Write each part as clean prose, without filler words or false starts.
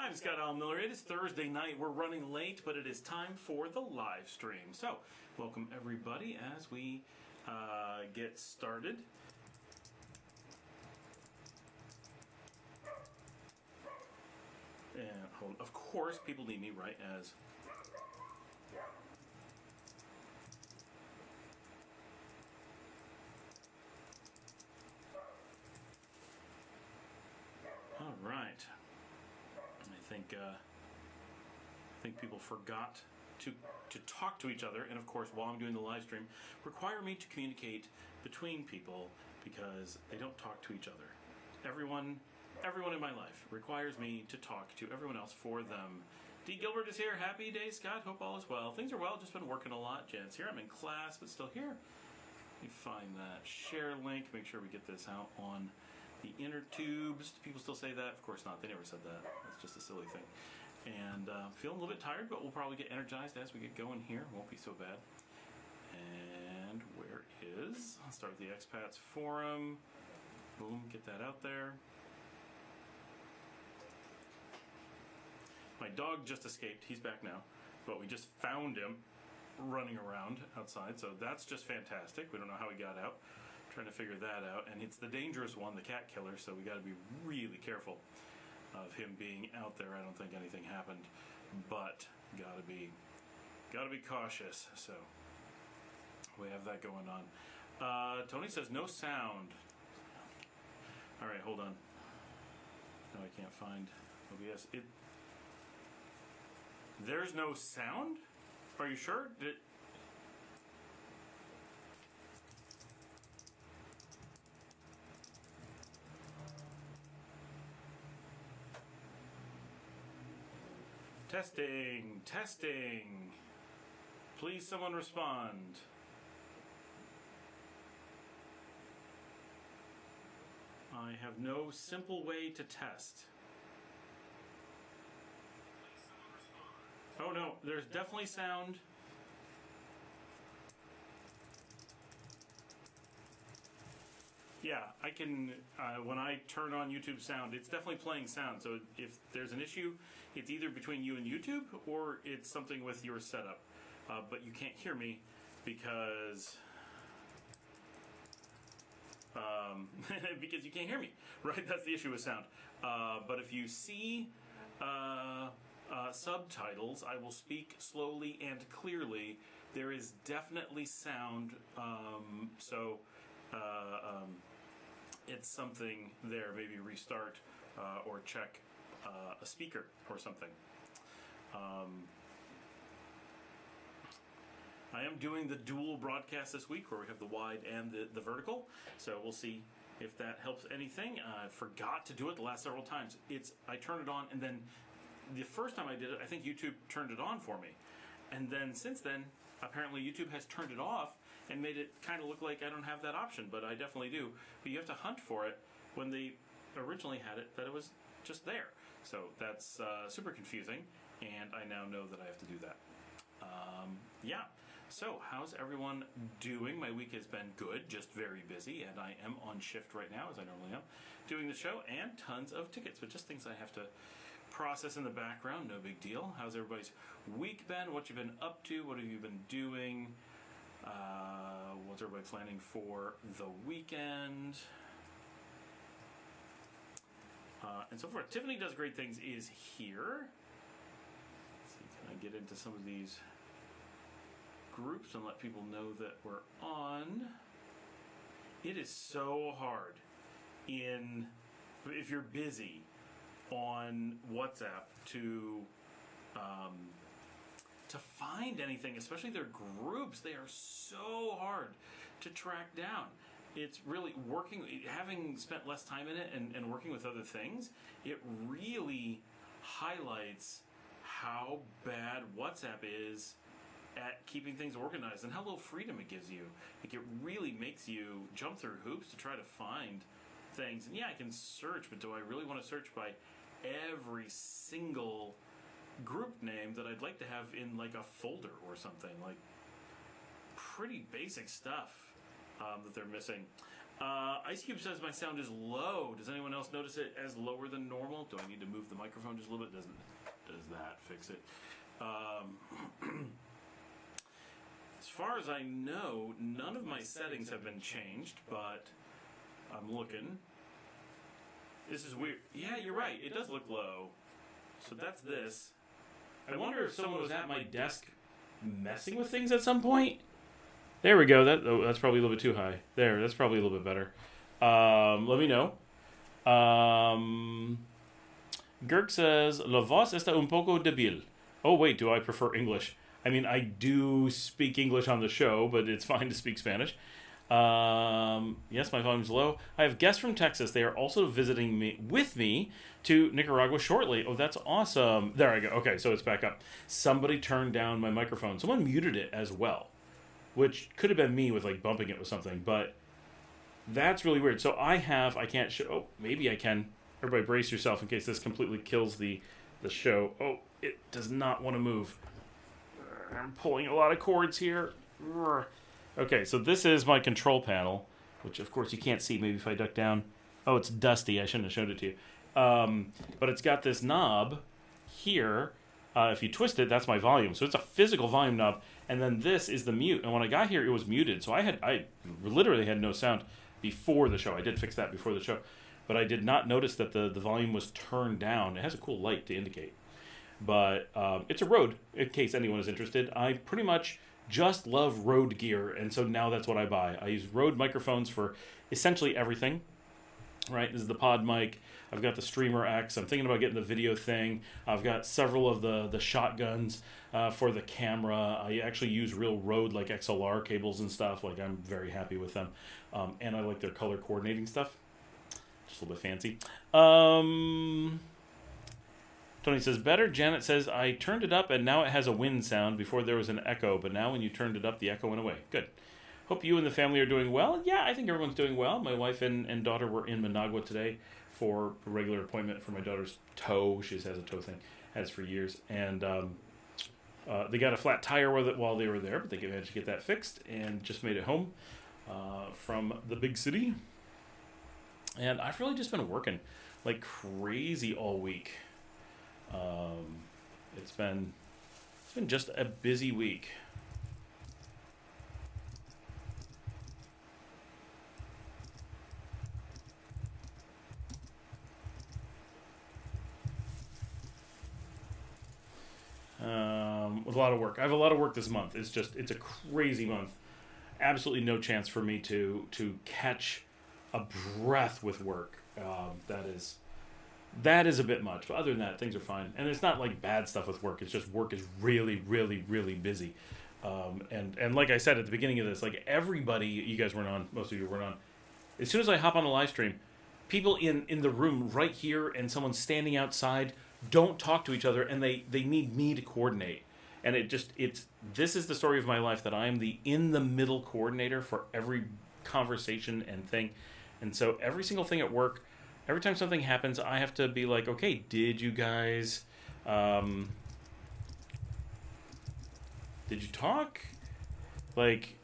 I'm Scott Alan Miller. It is Thursday night. We're running late, but it is time for the live stream. So, welcome everybody as we get started. And of course, people need me right as all right. I think people forgot to talk to each other, and of course, while I'm doing the live stream, require me to communicate between people because they don't talk to each other. Everyone in my life requires me to talk to everyone else for them. D. Gilbert is here. Happy day, Scott. Hope all is well. Things are well. Just been working a lot. Jan's here. I'm in class, but still here. Let me find that share link. Make sure we get this out on the inner tubes. Do people still say that? Of course not. They never said that. That's just a silly thing. And feeling a little bit tired, but we'll probably get energized as we get going here. Won't be so bad. And where is? I'll start with the Expats forum. Boom, get that out there. My dog just escaped. He's back now. But we just found him running around outside. So that's just fantastic. We don't know how he got out. Trying to figure that out. And it's the dangerous one, the cat killer. So we got to be really careful of him being out there. I don't think anything happened. But gotta be cautious. So we have that going on. Tony says no sound. All right, hold on. No, I can't find OBS. There's no sound? Are you sure? Testing. Please someone respond. I have no simple way to test. Oh no, there's definitely sound. Yeah, I can, when I turn on YouTube sound, it's definitely playing sound. So if there's an issue, it's either between you and YouTube or it's something with your setup. But you can't hear me because because you can't hear me, right? That's the issue with sound. But if you see subtitles, I will speak slowly and clearly. There is definitely sound, it's something there. Maybe restart or check a speaker or something. I am doing the dual broadcast this week where we have the wide and the vertical, so we'll see if that helps anything. I forgot to do it the last several times. I turned it on, and then the first time I did it, I think YouTube turned it on for me. And then since then, apparently YouTube has turned it off and made it kind of look like I don't have that option, but I definitely do. But you have to hunt for it when they originally had it, that it was just there. So that's super confusing, and I now know that I have to do that. Yeah. So, how's everyone doing? My week has been good, just very busy, and I am on shift right now, as I normally am, doing the show, and tons of tickets, but just things I have to process in the background, no big deal. How's everybody's week been? What you been up to? What have you been doing? What's everybody planning for the weekend? And so forth. Tiffany Does Great Things is here. Let's see, can I get into some of these groups and let people know that we're on? It is so hard if you're busy on WhatsApp to find anything, especially their groups. They are so hard to track down. It's really having spent less time in it and working with other things, it really highlights how bad WhatsApp is at keeping things organized and how little freedom it gives you. Like, it really makes you jump through hoops to try to find things. And yeah, I can search, but do I really want to search by every single group name that I'd like to have in like a folder or something? Like, pretty basic stuff that they're missing. Ice Cube says my sound is low. Does anyone else notice it as lower than normal? Do I need to move the microphone just a little bit? Does that fix it? As far as I know, none of my settings have been changed, but I'm looking. This is weird. Yeah, you're right. It does look low. So that's this. I wonder if someone was at my desk messing with things at some point. There we go. That's probably a little bit too high. There, that's probably a little bit better. Let me know. Girk says, La voz está un poco débil. Oh, wait, do I prefer English? I mean, I do speak English on the show, but it's fine to speak Spanish. Yes, my volume's low. I have guests from Texas. They are also visiting with me to Nicaragua shortly. Oh, that's awesome. There I go. Okay, so it's back up. Somebody turned down my microphone. Someone muted it as well, which could have been me with like bumping it with something, but that's really weird. So I can't show, oh, maybe I can. Everybody brace yourself in case this completely kills the show. Oh, it does not want to move. I'm pulling a lot of cords here. Okay, so this is my control panel, which of course you can't see. Maybe if I duck down. Oh, it's dusty. I shouldn't have showed it to you. But it's got this knob here. If you twist it, that's my volume. So it's a physical volume knob. And then this is the mute. And when I got here, it was muted. So I literally had no sound before the show. I did fix that before the show. But I did not notice that the volume was turned down. It has a cool light to indicate. But it's a Rode, in case anyone is interested. I pretty much just love Rode gear. And so now that's what I buy. I use Rode microphones for essentially everything. Right, this is the pod mic. I've got the Streamer X. I'm thinking about getting the video thing. I've got several of the shotguns for the camera. I actually use real Rode like XLR cables and stuff. Like I'm very happy with them, and I like their color coordinating stuff. Just a little bit fancy. Tony says better. Janet says I turned it up and now it has a wind sound. Before there was an echo, but now when you turned it up, the echo went away. Good. Hope you and the family are doing well. Yeah, I think everyone's doing well. My wife and daughter were in Managua today for a regular appointment for my daughter's toe. She just has a toe thing, has for years. And they got a flat tire with it while they were there, but they managed to get that fixed and just made it home from the big city. And I've really just been working like crazy all week. It's been just a busy week. With a lot of work. I have a lot of work this month. It's a crazy month. Absolutely no chance for me to catch a breath with work. That is a bit much. But other than that, things are fine. And it's not like bad stuff with work. It's just work is really, really, really busy. And like I said at the beginning of this, like everybody, you guys weren't on, most of you weren't on. As soon as I hop on a live stream, people in the room right here and someone standing outside don't talk to each other, and they need me to coordinate. And this is the story of my life, that I am the in the middle coordinator for every conversation and thing. And so every single thing at work, every time something happens, I have to be like, okay, did you guys did you talk? Like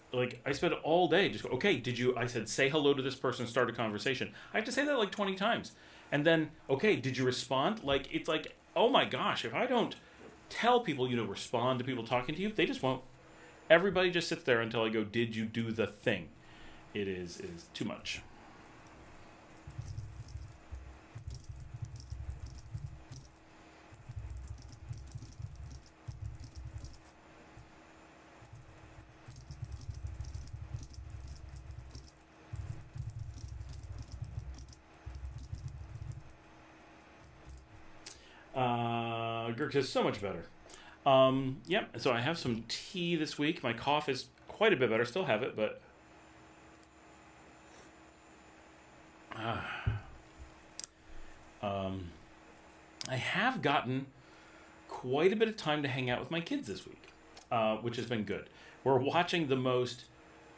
I spent all day just go, okay, I said say hello to this person, start a conversation. I have to say that like 20 times. And then, okay, did you respond? Like, it's like, oh my gosh, if I don't tell people, respond to people talking to you, they just won't. Everybody just sits there until I go, did you do the thing? It is too much. Girk is so much better. Yep, so I have some tea this week. My cough is quite a bit better. Still have it, but I have gotten quite a bit of time to hang out with my kids this week, which has been good. We're watching the most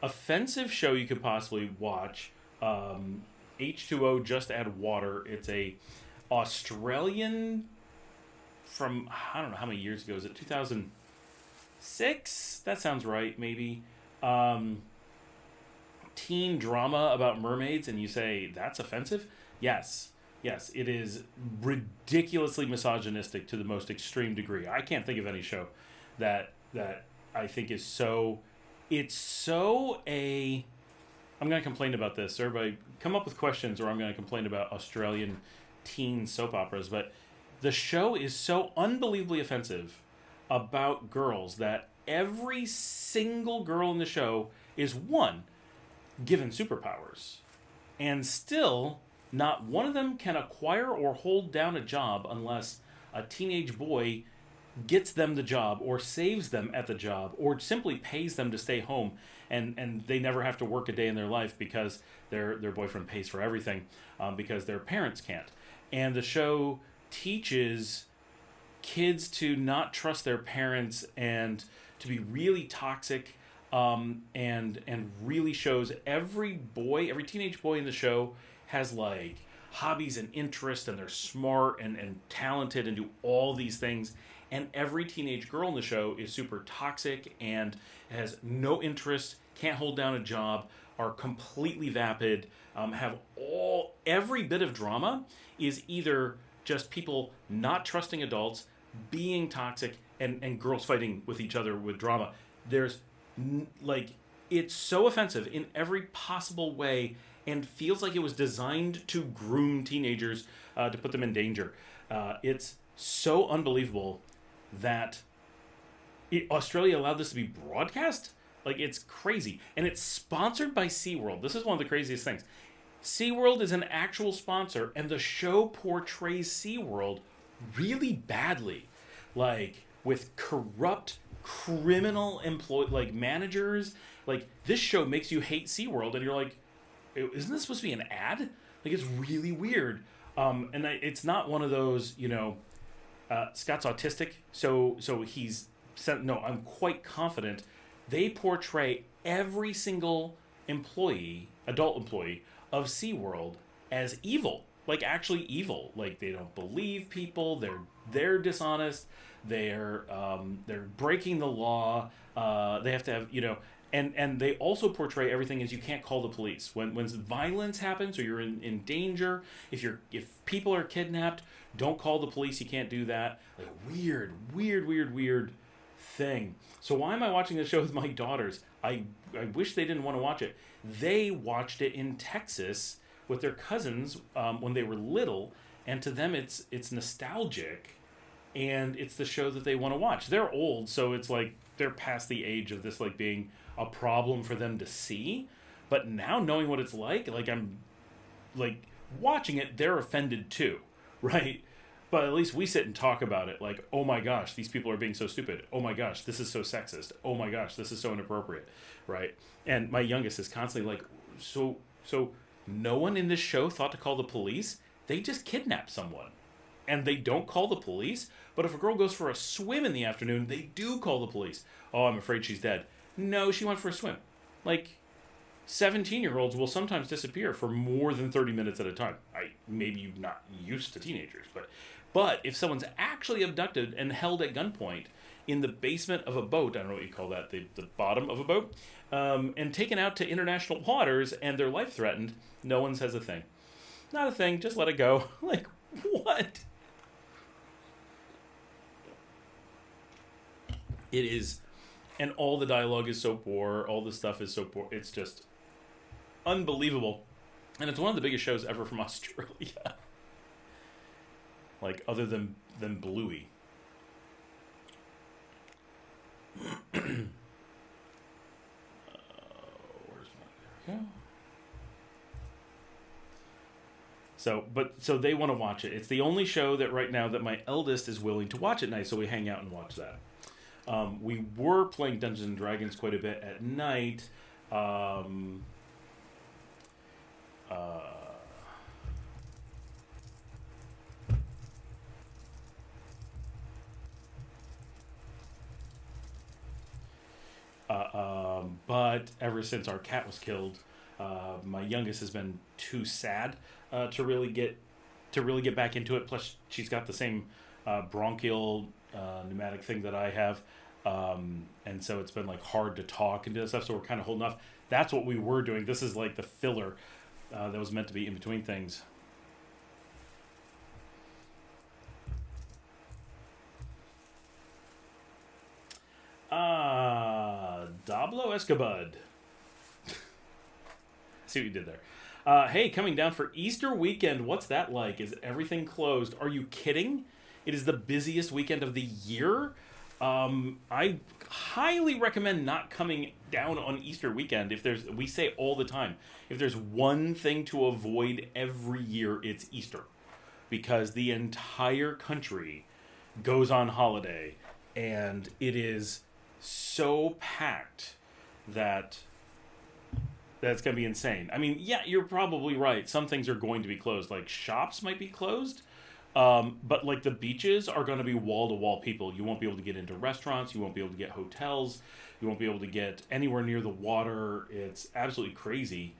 offensive show you could possibly watch. H2O, Just Add Water. It's a Australian from, I don't know how many years ago. Is it 2006? That sounds right, maybe. teen drama about mermaids and you say that's offensive, yes, it is ridiculously misogynistic to the most extreme degree. I can't think of any show that I think is so. It's so a. I'm going to complain about this. Everybody, come up with questions, or I'm going to complain about Australian teen soap operas. But the show is so unbelievably offensive about girls that every single girl in the show is one given superpowers, and still not one of them can acquire or hold down a job unless a teenage boy gets them the job or saves them at the job or simply pays them to stay home, and they never have to work a day in their life because their boyfriend pays for everything, because their parents can't. And the show teaches kids to not trust their parents and to be really toxic, and really shows every teenage boy in the show has like hobbies and interests, and they're smart and talented and do all these things. And every teenage girl in the show is super toxic and has no interest, can't hold down a job, are completely vapid, have every bit of drama is either just people not trusting adults, being toxic, and girls fighting with each other with drama. There's it's so offensive in every possible way and feels like it was designed to groom teenagers, to put them in danger. It's so unbelievable that Australia allowed this to be broadcast. Like, it's crazy. And it's sponsored by SeaWorld. This is one of the craziest things. SeaWorld is an actual sponsor, and the show portrays SeaWorld really badly. Like, with corrupt, criminal managers. Like, this show makes you hate SeaWorld, and you're like, isn't this supposed to be an ad? Like, it's really weird. It's not one of those, Scott's autistic, so he's said, no, I'm quite confident they portray every single adult employee of SeaWorld as evil, like actually evil. Like, they don't believe people, they're dishonest, they're breaking the law, they have to have, and they also portray everything as you can't call the police. When violence happens or you're in danger, if people are kidnapped, don't call the police, you can't do that. Like, weird thing. So why am I watching this show with my daughters? I wish they didn't want to watch it. They watched it in Texas with their cousins when they were little, and to them it's nostalgic, and it's the show that they want to watch. They're old, so it's like they're past the age of this like being a problem for them to see. But now, knowing what it's like I'm like watching it, they're offended too, right? But at least we sit and talk about it, like, oh my gosh, these people are being so stupid. Oh my gosh, this is so sexist. Oh my gosh, this is so inappropriate, right? And my youngest is constantly like, so no one in this show thought to call the police? They just kidnapped someone. And they don't call the police? But if a girl goes for a swim in the afternoon, they do call the police. Oh, I'm afraid she's dead. No, she went for a swim. Like, 17-year-olds will sometimes disappear for more than 30 minutes at a time. Maybe you're not used to teenagers, but if someone's actually abducted and held at gunpoint in the basement of a boat, I don't know what you call that, the bottom of a boat, and taken out to international waters and their life threatened, no one says a thing. Not a thing, just let it go. Like, what? It is, and all the dialogue is so poor, all the stuff is so poor, it's just unbelievable. And it's one of the biggest shows ever from Australia. Like, other than Bluey. Where's my... There we go. So they want to watch it. It's the only show that right now that my eldest is willing to watch at night, so we hang out and watch that. We were playing Dungeons and Dragons quite a bit at night. But ever since our cat was killed, my youngest has been too sad to really get back into it. Plus, she's got the same bronchial pneumatic thing that I have, and so it's been like hard to talk and do stuff. So we're kind of holding off. That's what we were doing. This is like the filler that was meant to be in between things. Dablo Escabud. See what you did there. Hey, coming down for Easter weekend. What's that like? Is everything closed? Are you kidding? It is the busiest weekend of the year. I highly recommend not coming down on Easter weekend. We say all the time, if there's one thing to avoid every year, it's Easter, because the entire country goes on holiday, and it is so packed that that's going to be insane. I mean, yeah, you're probably right. Some things are going to be closed. Like shops might be closed. But like the beaches are going to be wall-to-wall people. You won't be able to get into restaurants. You won't be able to get hotels. You won't be able to get anywhere near the water. It's absolutely crazy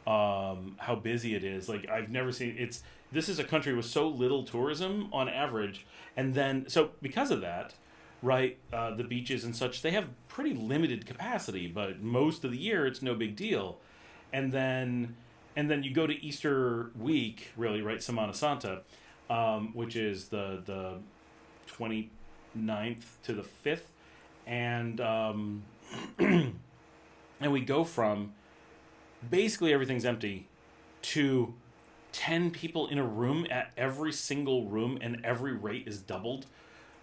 how busy it is. Like I've never seen this is a country with so little tourism on average. And then, so because of that, right, the beaches and such, they have pretty limited capacity, but most of the year it's no big deal. And then you go to Easter week, really, right, Semana Santa, which is the 29th to the 5th, and and we go from basically everything's empty to 10 people in a room at every single room, and every rate is doubled.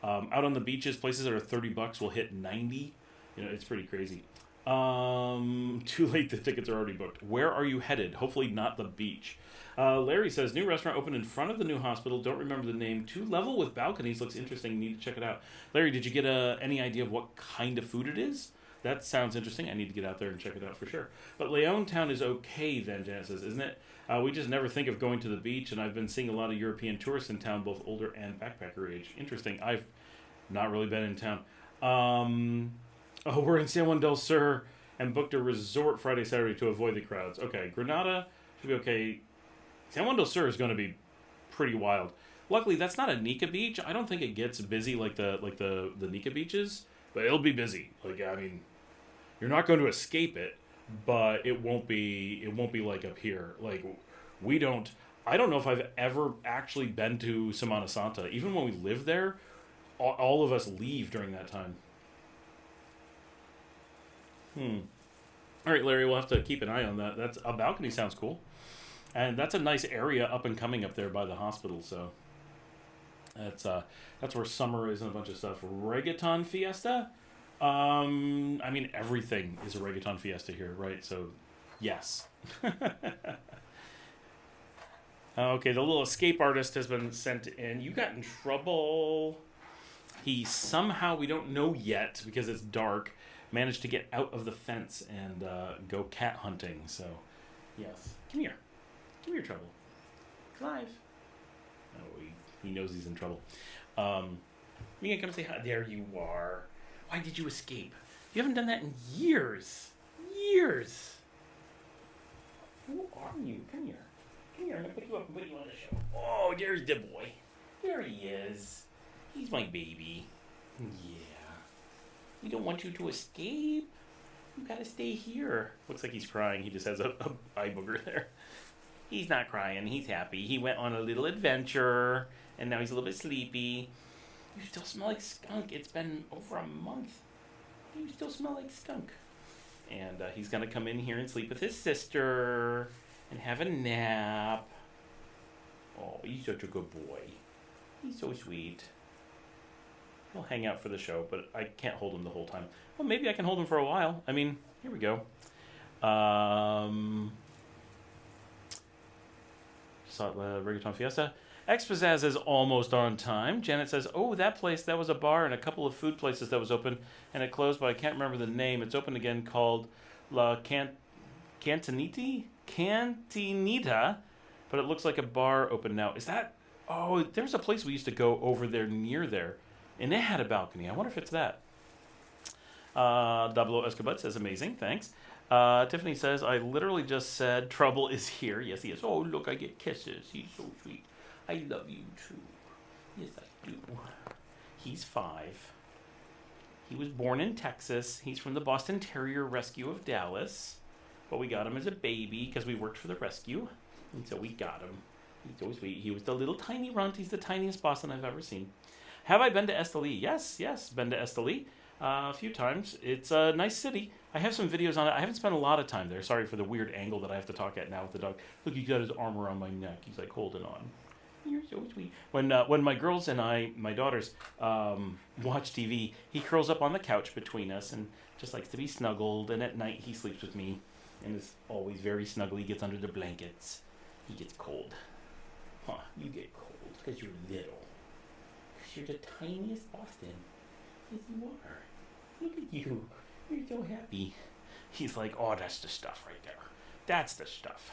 Out on the beaches, places that are $30 will hit 90. You know, it's pretty crazy. Too late, the tickets are already booked. Where are you headed? Hopefully not the beach. Larry says, new restaurant opened in front of the new hospital. Don't remember the name. 2-level with balconies. Looks interesting. Need to check it out. Larry, did you get any idea of what kind of food it is? That sounds interesting. I need to get out there and check it out for sure. But Leon Town is okay then, Janet says, isn't it? We just never think of going to the beach, and I've been seeing a lot of European tourists in town, both older and backpacker age. Interesting. I've not really been in town. We're in San Juan del Sur and booked a resort Friday, Saturday to avoid the crowds. Okay, Granada should be okay. San Juan del Sur is going to be pretty wild. Luckily, that's not a Nika beach. I don't think it gets busy like the Nika beaches, but it'll be busy. Like, I mean, you're not going to escape it, but it won't be like up here. Like, I don't know if I've ever actually been to Semana Santa. Even when we lived there, all of us leave during that time. All right, Larry, we'll have to keep an eye on that. That's a balcony. Sounds cool. And that's a nice area up and coming up there by the hospital. So that's where summer is and a bunch of stuff. Reggaeton Fiesta. I mean, everything is a reggaeton fiesta here, right? So, yes. Okay, the little escape artist has been sent in. You got in trouble. He somehow, we don't know yet because it's dark, managed to get out of the fence and go cat hunting. So, yes. Come here. Come here, Trouble. Clive. Oh, he knows he's in trouble. You gonna come say hi? There you are. Why did you escape? You haven't done that in years. Years. Who are you? Come here. Come here. I'm gonna pick you up and put you on the show. Oh, there's the boy. There he is. He's my baby. Yeah. We don't want you to escape. You gotta stay here. Looks like he's crying. He just has a eye booger there. He's not crying. He's happy. He went on a little adventure, and now he's a little bit sleepy. You still smell like skunk. It's been over a month. You still smell like skunk. And he's going to come in here and sleep with his sister and have a nap. Oh, he's such a good boy. He's so sweet. He'll hang out for the show, but I can't hold him the whole time. Well, maybe I can hold him for a while. I mean, here we go. Saw the Reggaeton Fiesta. Expazaz is almost on time. Janet says, oh, that place, that was a bar and a couple of food places that was open, and it closed, but I can't remember the name. It's open again, called La Cantinita, but it looks like a bar open now. Is that... Oh, there's a place we used to go over there near there, and it had a balcony. I wonder if it's that. Dablo Escobar says, amazing, thanks. Tiffany says, I literally just said trouble is here. Yes, he is. Oh, look, I get kisses. He's so sweet. I love you, too. Yes, I do. He's 5. He was born in Texas. He's from the Boston Terrier Rescue of Dallas. but we got him as a baby because we worked for the rescue, and so we got him. He's so sweet. He was the little tiny runt. He's the tiniest Boston I've ever seen. Have I been to Esteli? Yes, been to Esteli a few times. It's a nice city. I have some videos on it. I haven't spent a lot of time there. Sorry for the weird angle that I have to talk at now with the dog. Look, he's got his arm around my neck. He's like holding on. You're so sweet. When my girls and my daughters, watch TV, he curls up on the couch between us and just likes to be snuggled. And at night he sleeps with me and is always very snuggly. He gets under the blankets. He gets cold. Huh, you get cold because you're little. You're the tiniest Boston. Yes, you are. Look at you. You're so happy. He's like, oh, that's the stuff right there. That's the stuff.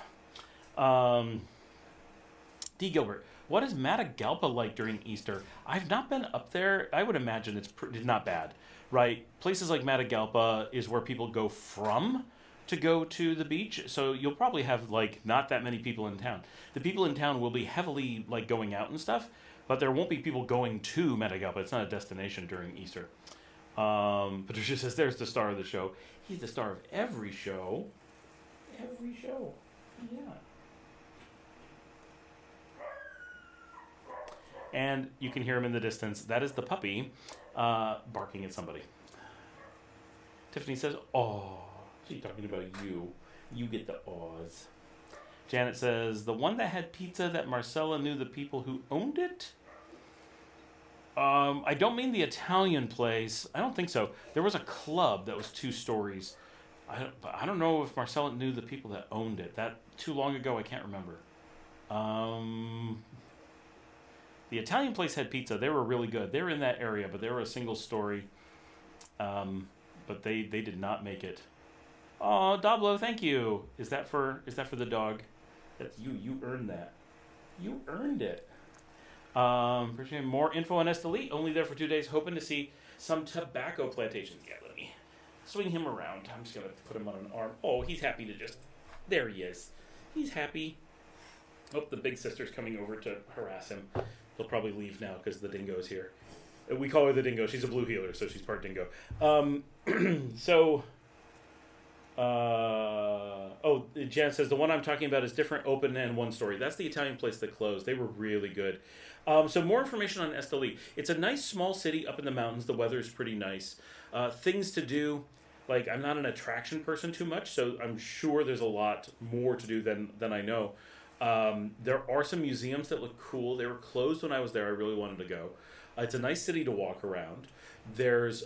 D. Gilbert, what is Matagalpa like during Easter? I've not been up there. I would imagine it's not bad, right? Places like Matagalpa is where people go from to go to the beach. So you'll probably have like not that many people in town. The people in town will be heavily like going out and stuff, but there won't be people going to Matagalpa. It's not a destination during Easter. Patricia says, there's the star of the show. He's the star of every show. Every show. Yeah. And you can hear him in the distance. That is the puppy barking at somebody. Tiffany says, "Oh, she's talking about you. You get the awes." Janet says, "The one that had pizza that Marcella knew the people who owned it?" I don't mean the Italian place. I don't think so. There was a club that was 2 stories. I don't know if Marcella knew the people that owned it. That too long ago, I can't remember. The Italian place had pizza. They were really good. They were in that area, but they were a single story. But they did not make it. Oh, Doblo, thank you. Is that for the dog? That's you. You earned that. You earned it. More info on Esteli. Only there for 2 days. Hoping to see some tobacco plantations. Yeah, let me swing him around. I'm just gonna put him on an arm. Oh, he's happy to just. There he is. He's happy. Oh, the big sister's coming over to harass him. He'll probably leave now because the dingo's here. We call her the dingo. She's a blue heeler, so she's part dingo. Jan says, the one I'm talking about is different, open, and 1 story. That's the Italian place that closed. They were really good. So more information on Esteli. It's a nice small city up in the mountains. The weather is pretty nice. Things to do. Like, I'm not an attraction person too much, so I'm sure there's a lot more to do than I know. There are some museums that look cool. They were closed when I was there. I really wanted to go. It's a nice city to walk around. There's,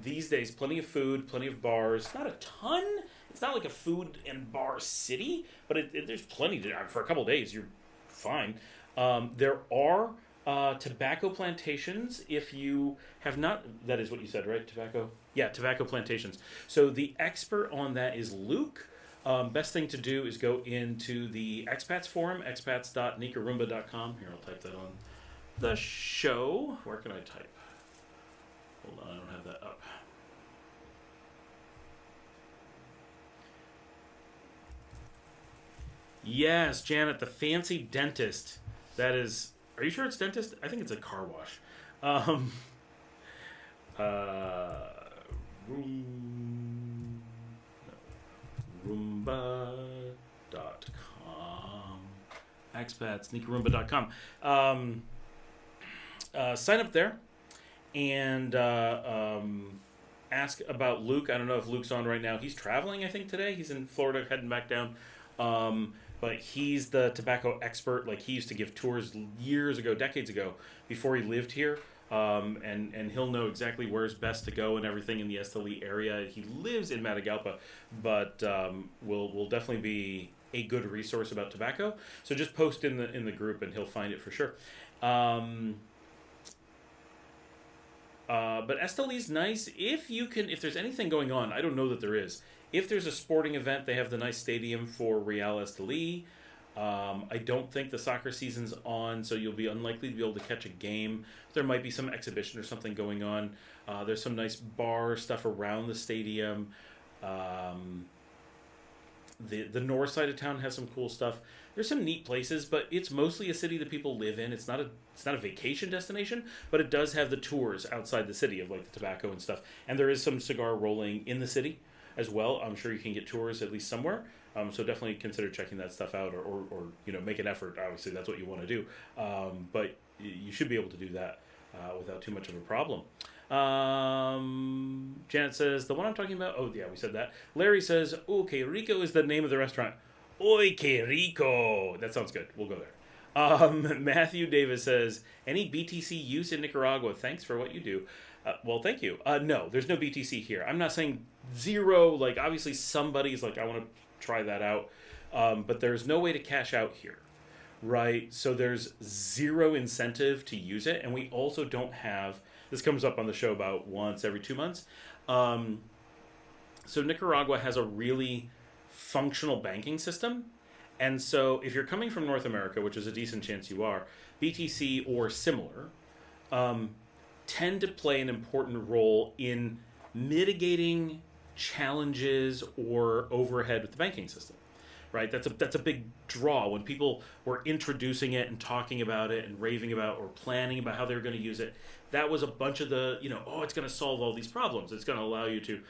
these days, plenty of food, plenty of bars. Not a ton. It's not like a food and bar city, but there's plenty to, for a couple of days, you're fine. There are tobacco plantations. If you have not, that is what you said, right? Tobacco? Yeah, tobacco plantations. So the expert on that is Luke. Best thing to do is go into the Expats forum, expats.nicaragua.com. Here, I'll type that on the show. Where can I type? Hold on, I don't have that up. Yes, Janet, the fancy dentist. That is, are you sure it's dentist? I think it's a car wash. Roomba.com. Expats, sneakerroomba.com. Sign up there and ask about Luke. I don't know if Luke's on right now. He's traveling, I think, today. He's in Florida heading back down. But he's the tobacco expert. Like, he used to give tours years ago, decades ago, before he lived here. And he'll know exactly where's best to go and everything in the Esteli area. He lives in Matagalpa, but will definitely be a good resource about tobacco. So just post in the group and he'll find it for sure. But Esteli's nice if there's anything going on. I don't know that there is. If there's a sporting event, they have the nice stadium for Real Esteli. I don't think the soccer season's on, so you'll be unlikely to be able to catch a game. There might be some exhibition or something going on. There's some nice bar stuff around the stadium. The north side of town has some cool stuff. There's some neat places, but it's mostly a city that people live in. It's not a vacation destination, but it does have the tours outside the city of like the tobacco and stuff. And there is some cigar rolling in the city. as well. I'm sure you can get tours at least somewhere. So definitely consider checking that stuff out, or make an effort. Obviously, that's what you want to do. But you should be able to do that without too much of a problem. Janet says, the one I'm talking about, oh yeah, we said that. Larry says, oh, que rico is the name of the restaurant. Oy, que rico. That sounds good. We'll go there. Matthew Davis says, any BTC use in Nicaragua? Thanks for what you do. Well, thank you. No, there's no BTC here. I'm not saying zero. Like, obviously somebody's like, I want to try that out. But there's no way to cash out here. Right? So there's zero incentive to use it. And we also don't have, this comes up on the show about once every 2 months. So Nicaragua has a really functional banking system. And so if you're coming from North America, which is a decent chance you are, BTC or similar, tend to play an important role in mitigating challenges or overhead with the banking system. Right? That's a big draw. When people were introducing it and talking about it and raving about or planning about how they were going to use it, that was a bunch of the, it's going to solve all these problems. It's going to allow you to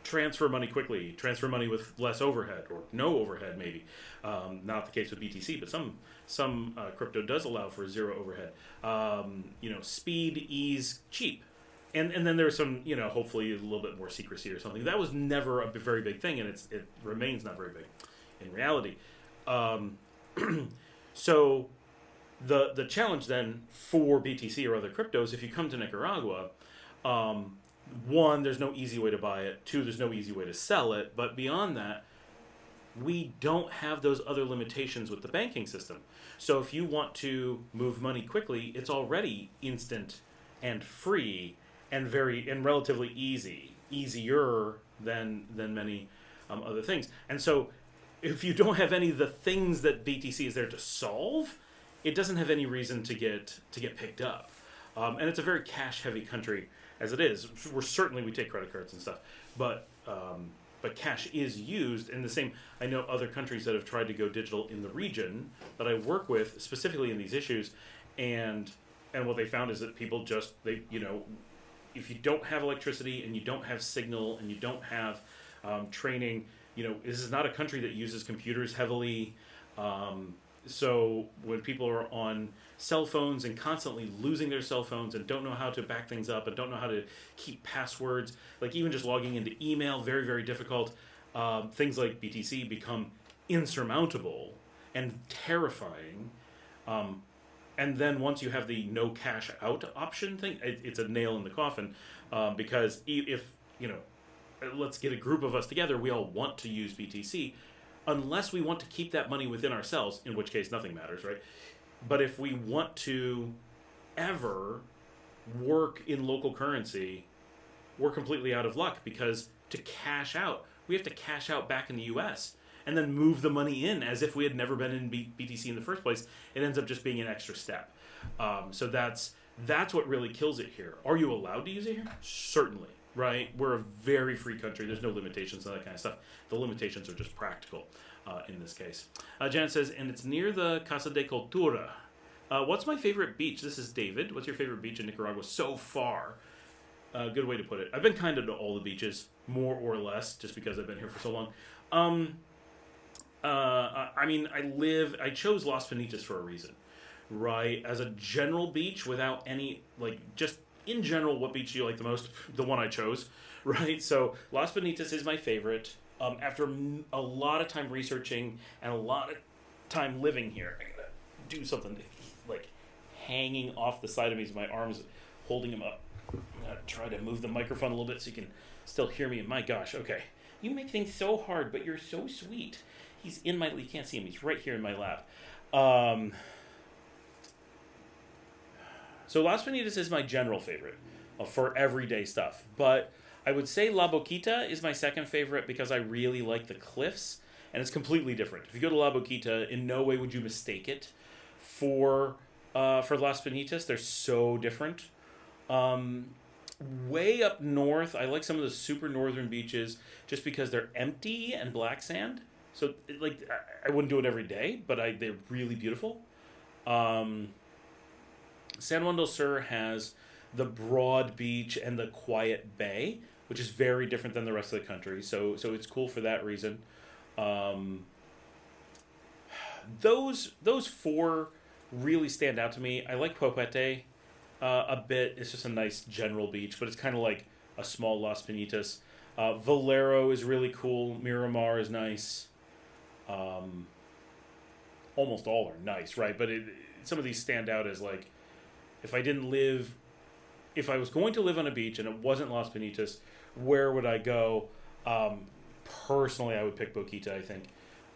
transfer money quickly, transfer money with less overhead or no overhead maybe. Not the case with BTC, but some crypto does allow for zero overhead. Speed, ease, cheap. And then there's some, hopefully a little bit more secrecy or something. That was never a very big thing, and it remains not very big in reality. So the challenge then for BTC or other cryptos, if you come to Nicaragua, one, there's no easy way to buy it. Two, there's no easy way to sell it. But beyond that, we don't have those other limitations with the banking system. So if you want to move money quickly, it's already instant and free and relatively easier than many other things. And so if you don't have any of the things that BTC is there to solve, it doesn't have any reason to get picked up. And it's a very cash heavy country as it is. We take credit cards and stuff, but cash is used. And the same, I know other countries that have tried to go digital in the region that I work with, specifically in these issues, and what they found is that people if you don't have electricity and you don't have signal and you don't have training, this is not a country that uses computers heavily. So when people are on cell phones and constantly losing their cell phones and don't know how to back things up and don't know how to keep passwords, like even just logging into email, very, very difficult. Things like BTC become insurmountable and terrifying. And then once you have the no cash out option thing, it's a nail in the coffin, because if, let's get a group of us together, we all want to use BTC, unless we want to keep that money within ourselves, in which case nothing matters, right? But if we want to ever work in local currency, we're completely out of luck, because to cash out, we have to cash out back in the US and then move the money in as if we had never been in BTC in the first place. It ends up just being an extra step. So that's what really kills it here. Are you allowed to use it here? Certainly, right? We're a very free country. There's no limitations on that kind of stuff. The limitations are just practical in this case. Janet says, and it's near the Casa de Cultura. What's my favorite beach? This is David. What's your favorite beach in Nicaragua so far? Good way to put it. I've been kind of to all the beaches, more or less, just because I've been here for so long. I chose Las Finitas for a reason, right? As a general beach, without any, just in general, what beach do you like the most? The one I chose, right? So Las Finitas is my favorite. After a lot of time researching and a lot of time living here, I gotta do something hanging off the side of me as my arms holding him up. I'm gonna try to move the microphone a little bit so you can still hear me. And my gosh, okay. You make things so hard, but you're so sweet. He's in my, you can't see him, he's right here in my lap. So Las Finitas is my general favorite for everyday stuff. But I would say La Boquita is my second favorite because I really like the cliffs. And it's completely different. If you go to La Boquita, in no way would you mistake it for Las Finitas. They're so different. Way up north, I like some of the super northern beaches just because they're empty and black sand. So, I wouldn't do it every day, but they're really beautiful. San Juan del Sur has the broad beach and the quiet bay, which is very different than the rest of the country. So it's cool for that reason. Those four really stand out to me. I like Popete a bit. It's just a nice general beach, but it's kind of like a small Las Pinitas. Valero is really cool. Miramar is nice. Almost all are nice, right? But some of these stand out as like, if I was going to live on a beach and it wasn't Las Pinitas, where would I go? Personally, I would pick Boquita, I think.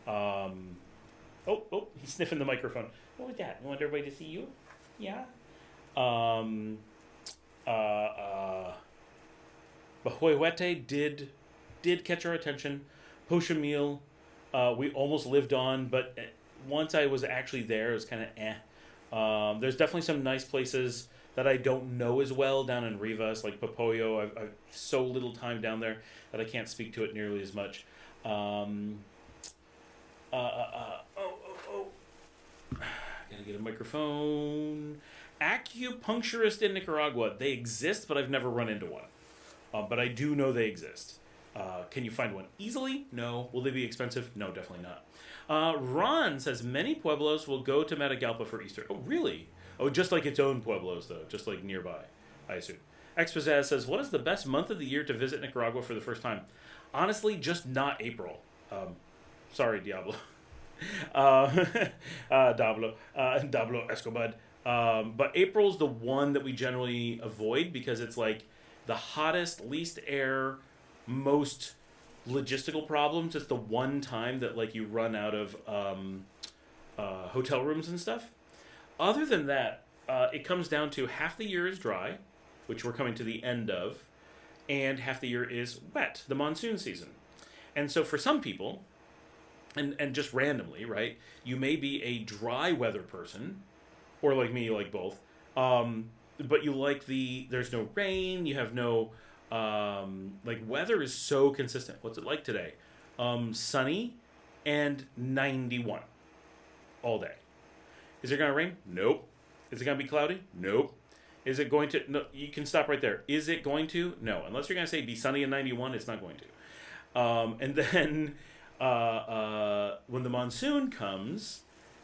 Oh, he's sniffing the microphone. What was that? You want everybody to see you? Yeah. Bahuehuete did catch our attention. Pochemil, we almost lived on, but once I was actually there, it was kind of eh. There's definitely some nice places that I don't know as well down in Rivas, like Popoyo. I've so little time down there that I can't speak to it nearly as much. Gotta get a microphone. Acupuncturist in Nicaragua. They exist, but I've never run into one. But I do know they exist. Can you find one easily? No. Will they be expensive? No, definitely not. Ron says many pueblos will go to Matagalpa for Easter. Oh, really? Oh, just like its own pueblos, though. Just like nearby, I assume. Expazaz says, what is the best month of the year to visit Nicaragua for the first time? Honestly, just not April. Sorry, Diablo. Diablo Escobar. But April's the one that we generally avoid because it's like the hottest, least air, most logistical problems. It's the one time that like you run out of hotel rooms and stuff. Other than that, it comes down to half the year is dry, which we're coming to the end of, and half the year is wet, the monsoon season. And so for some people, and just randomly, right, you may be a dry weather person, or like me, you like both, but you like there's no rain, you have no, like weather is so consistent. What's it like today? Sunny and 91 all day. Is it going to rain? Nope. Is it going to be cloudy? Nope. Is it going to... No, you can stop right there. Is it going to? No. Unless you're going to say be sunny and 91, it's not going to. And then when the monsoon comes,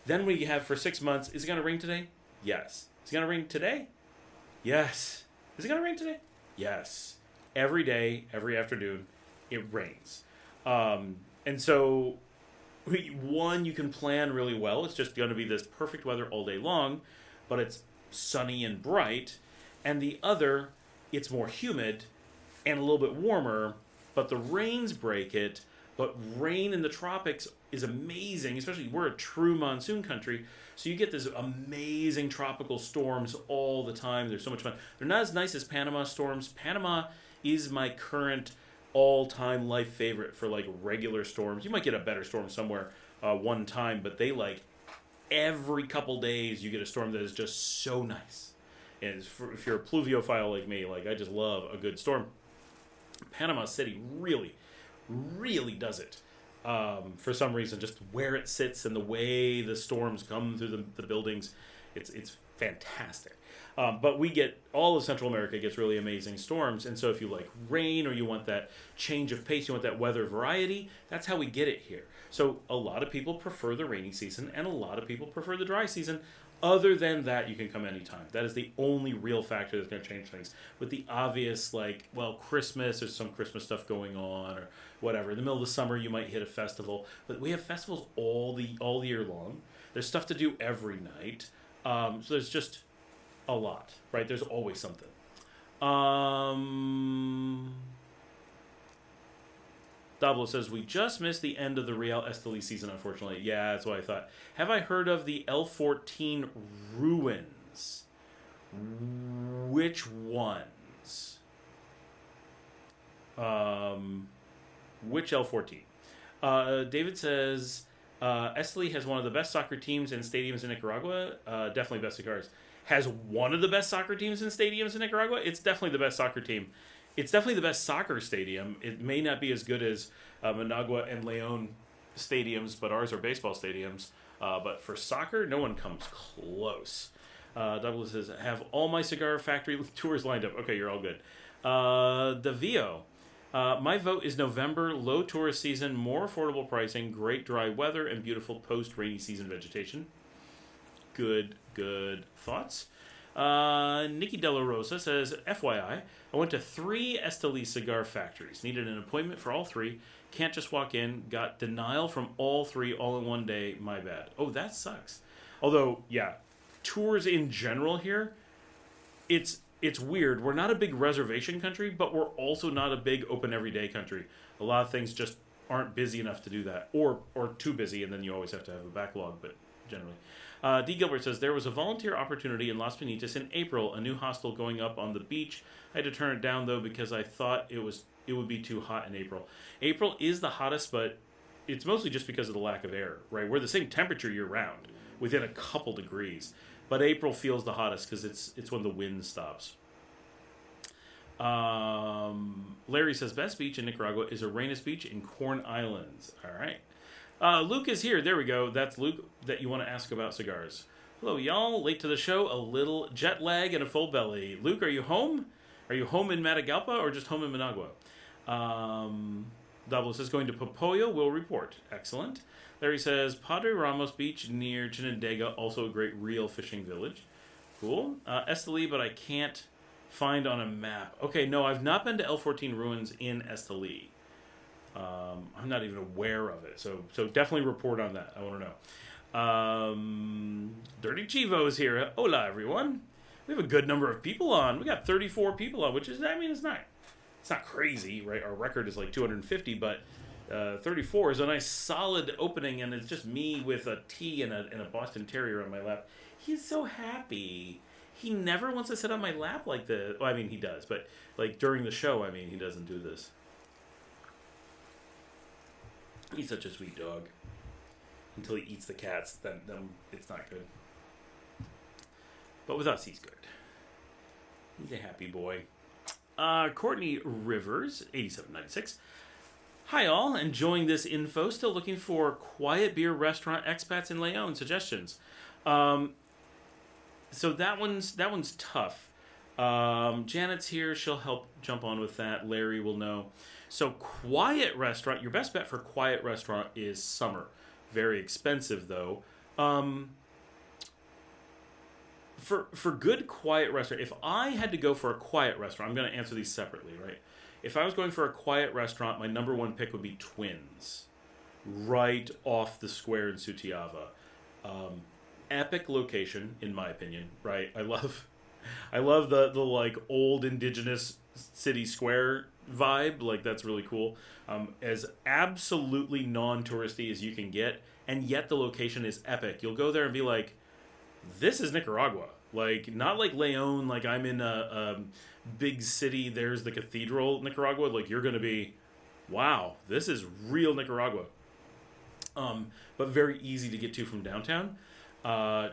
then we have for 6 months, is it going to rain today? Yes. Is it going to rain today? Yes. Is it going to rain today? Yes. Every day, every afternoon, it rains. And so... One, you can plan really well. It's just going to be this perfect weather all day long, but it's sunny and bright. And the other, it's more humid and a little bit warmer, but the rains break it. But rain in the tropics is amazing, especially we're a true monsoon country. So you get this amazing tropical storms all the time. They're so much fun. They're not as nice as Panama storms. Panama is my current all-time life favorite for like regular storms. You might get a better storm somewhere one time, but they like every couple days you get a storm that is just so nice. And if you're a pluviophile like me, like I just love a good storm. Panama City really, really does it. For some reason, just where it sits and the way the storms come through the buildings, it's fantastic. But we get, all of Central America gets really amazing storms. And so if you like rain or you want that change of pace, you want that weather variety, that's how we get it here. So a lot of people prefer the rainy season and a lot of people prefer the dry season. Other than that, you can come anytime. That is the only real factor that's going to change things. With the obvious, like, well, Christmas, there's some Christmas stuff going on or whatever. In the middle of the summer, you might hit a festival. But we have festivals all year long. There's stuff to do every night. So there's just... a lot, right? There's always something. Dablo says, we just missed the end of the Real Esteli season, unfortunately. Yeah, that's what I thought. Have I heard of the L14 ruins? Which ones? Which L14? David says, Esteli has one of the best soccer teams and stadiums in Nicaragua. Definitely best cigars. Has one of the best soccer teams and stadiums in Nicaragua. It's definitely the best soccer team. It's definitely the best soccer stadium. It may not be as good as Managua and Leon stadiums, but ours are baseball stadiums. But for soccer, no one comes close. Douglas says, have all my cigar factory tours lined up. Okay, you're all good. Davio, My vote is November, low tourist season, more affordable pricing, great dry weather, and beautiful post-rainy season vegetation. Good thoughts. Nikki Della Rosa says, FYI, I went to 3 Esteli cigar factories. Needed an appointment for all 3. Can't just walk in. Got denial from all 3 all in one day. My bad. Oh, that sucks. Although, yeah, tours in general here, it's weird. We're not a big reservation country, but we're also not a big open everyday country. A lot of things just aren't busy enough to do that, or too busy, and then you always have to have a backlog, but generally. D. Gilbert says, there was a volunteer opportunity in Las Piñitas in April, a new hostel going up on the beach. I had to turn it down, though, because I thought it would be too hot in April. April is the hottest, but it's mostly just because of the lack of air, right? We're the same temperature year-round, within a couple degrees. But April feels the hottest because it's when the wind stops. Larry says, best beach in Nicaragua is Arenas Beach in Corn Islands. All right. Luke is here. There we go. That's Luke that you want to ask about cigars. Hello, y'all. Late to the show. A little jet lag and a full belly. Luke, are you home? Are you home in Matagalpa or just home in Managua? Double says, going to Popoyo. Will report. Excellent. Larry says, Padre Ramos Beach near Chinandega, also a great real fishing village. Cool. Esteli, but I can't find on a map. Okay, no, I've not been to L14 Ruins in Esteli. I'm not even aware of it, so definitely report on that. I want to know. Dirty Chivo is here. Hola, everyone. We have a good number of people on. We got 34 people on, which is, I mean, it's not crazy, right? Our record is like 250, but 34 is a nice solid opening, and it's just me with a tea and a Boston Terrier on my lap. He's so happy. He never wants to sit on my lap like this. Well, I mean, he does, but like during the show, I mean, he doesn't do this. He's such a sweet dog. Until he eats the cats, then it's not good. But with us, he's good. He's a happy boy. Courtney Rivers, 8796. Hi all, enjoying this info. Still looking for quiet beer restaurant expats in Leon suggestions. So that one's tough. Janet's here. She'll help jump on with that. Larry will know. So quiet restaurant, your best bet for quiet restaurant is Summer. Very expensive though. For good quiet restaurant, if I had to go for a quiet restaurant, I'm going to answer these separately, right? If I was going for a quiet restaurant, my number one pick would be Twins. Right off the square in Sutiava. Epic location, in my opinion, right? I love the like old indigenous city square vibe. Like, that's really cool. As absolutely non-touristy as you can get, and yet the location is epic. You'll go there and be like, this is Nicaragua. Like, not like Leon, like I'm in a big city, there's the cathedral, Nicaragua. Like, you're going to be, wow, this is real Nicaragua. But very easy to get to from downtown.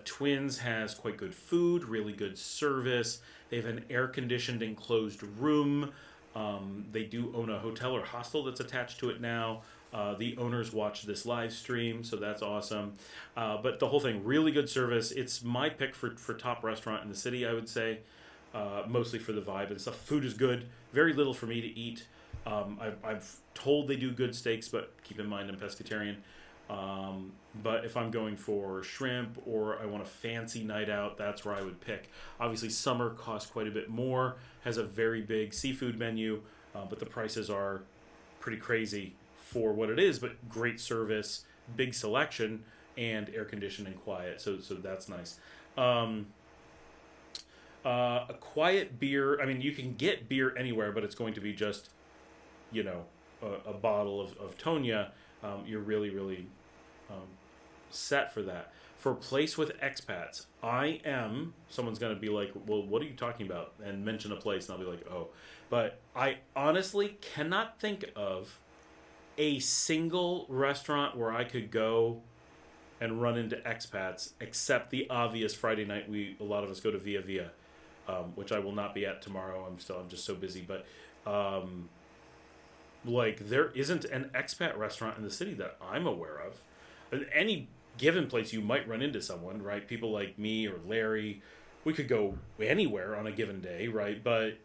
Twins has quite good food, really good service. They have an air-conditioned enclosed room. They do own a hotel or hostel that's attached to it now. The owners watch this live stream, so that's awesome. But the whole thing, really good service. It's my pick for top restaurant in the city, I would say. Mostly for the vibe and stuff. Food is good. Very little for me to eat. I've told they do good steaks, but keep in mind I'm pescatarian. But if I'm going for shrimp or I want a fancy night out, that's where I would pick. Obviously, Summer costs quite a bit more, has a very big seafood menu, but the prices are pretty crazy for what it is, but great service, big selection, and air conditioned and quiet, so that's nice. A quiet beer, I mean, you can get beer anywhere, but it's going to be just, a bottle of Tonya. You're really, really set for that. For a place with expats, someone's going to be like, well, what are you talking about? And mention a place, and I'll be like, oh. But I honestly cannot think of a single restaurant where I could go and run into expats, except the obvious Friday night a lot of us go to Via Via, which I will not be at tomorrow. I'm just so busy. But like, there isn't an expat restaurant in the city that I'm aware of. Any given place you might run into someone, right? People like me or Larry, we could go anywhere on a given day, right? But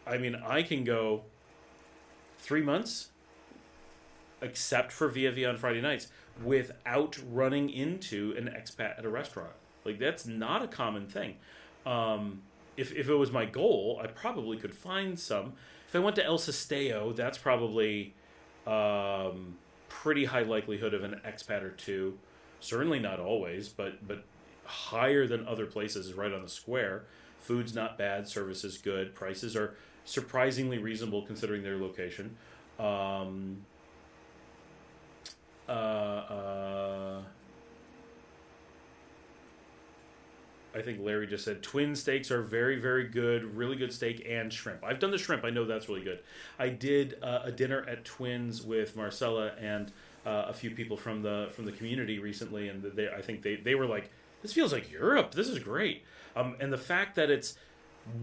I mean, I can go 3 months, except for Via Via on Friday nights, without running into an expat at a restaurant. Like, that's not a common thing. If it was my goal, I probably could find some. If I went to El Sestao, that's probably pretty high likelihood of an expat or two. Certainly not always, but higher than other places is right on the square. Food's not bad, service is good, prices are surprisingly reasonable considering their location. I think Larry just said twin steaks are very, very good, really good steak and shrimp. I've done the shrimp. I know that's really good. I did a dinner at Twins with Marcella and a few people from the community recently, and I think they were like, this feels like Europe. This is great. And the fact that it's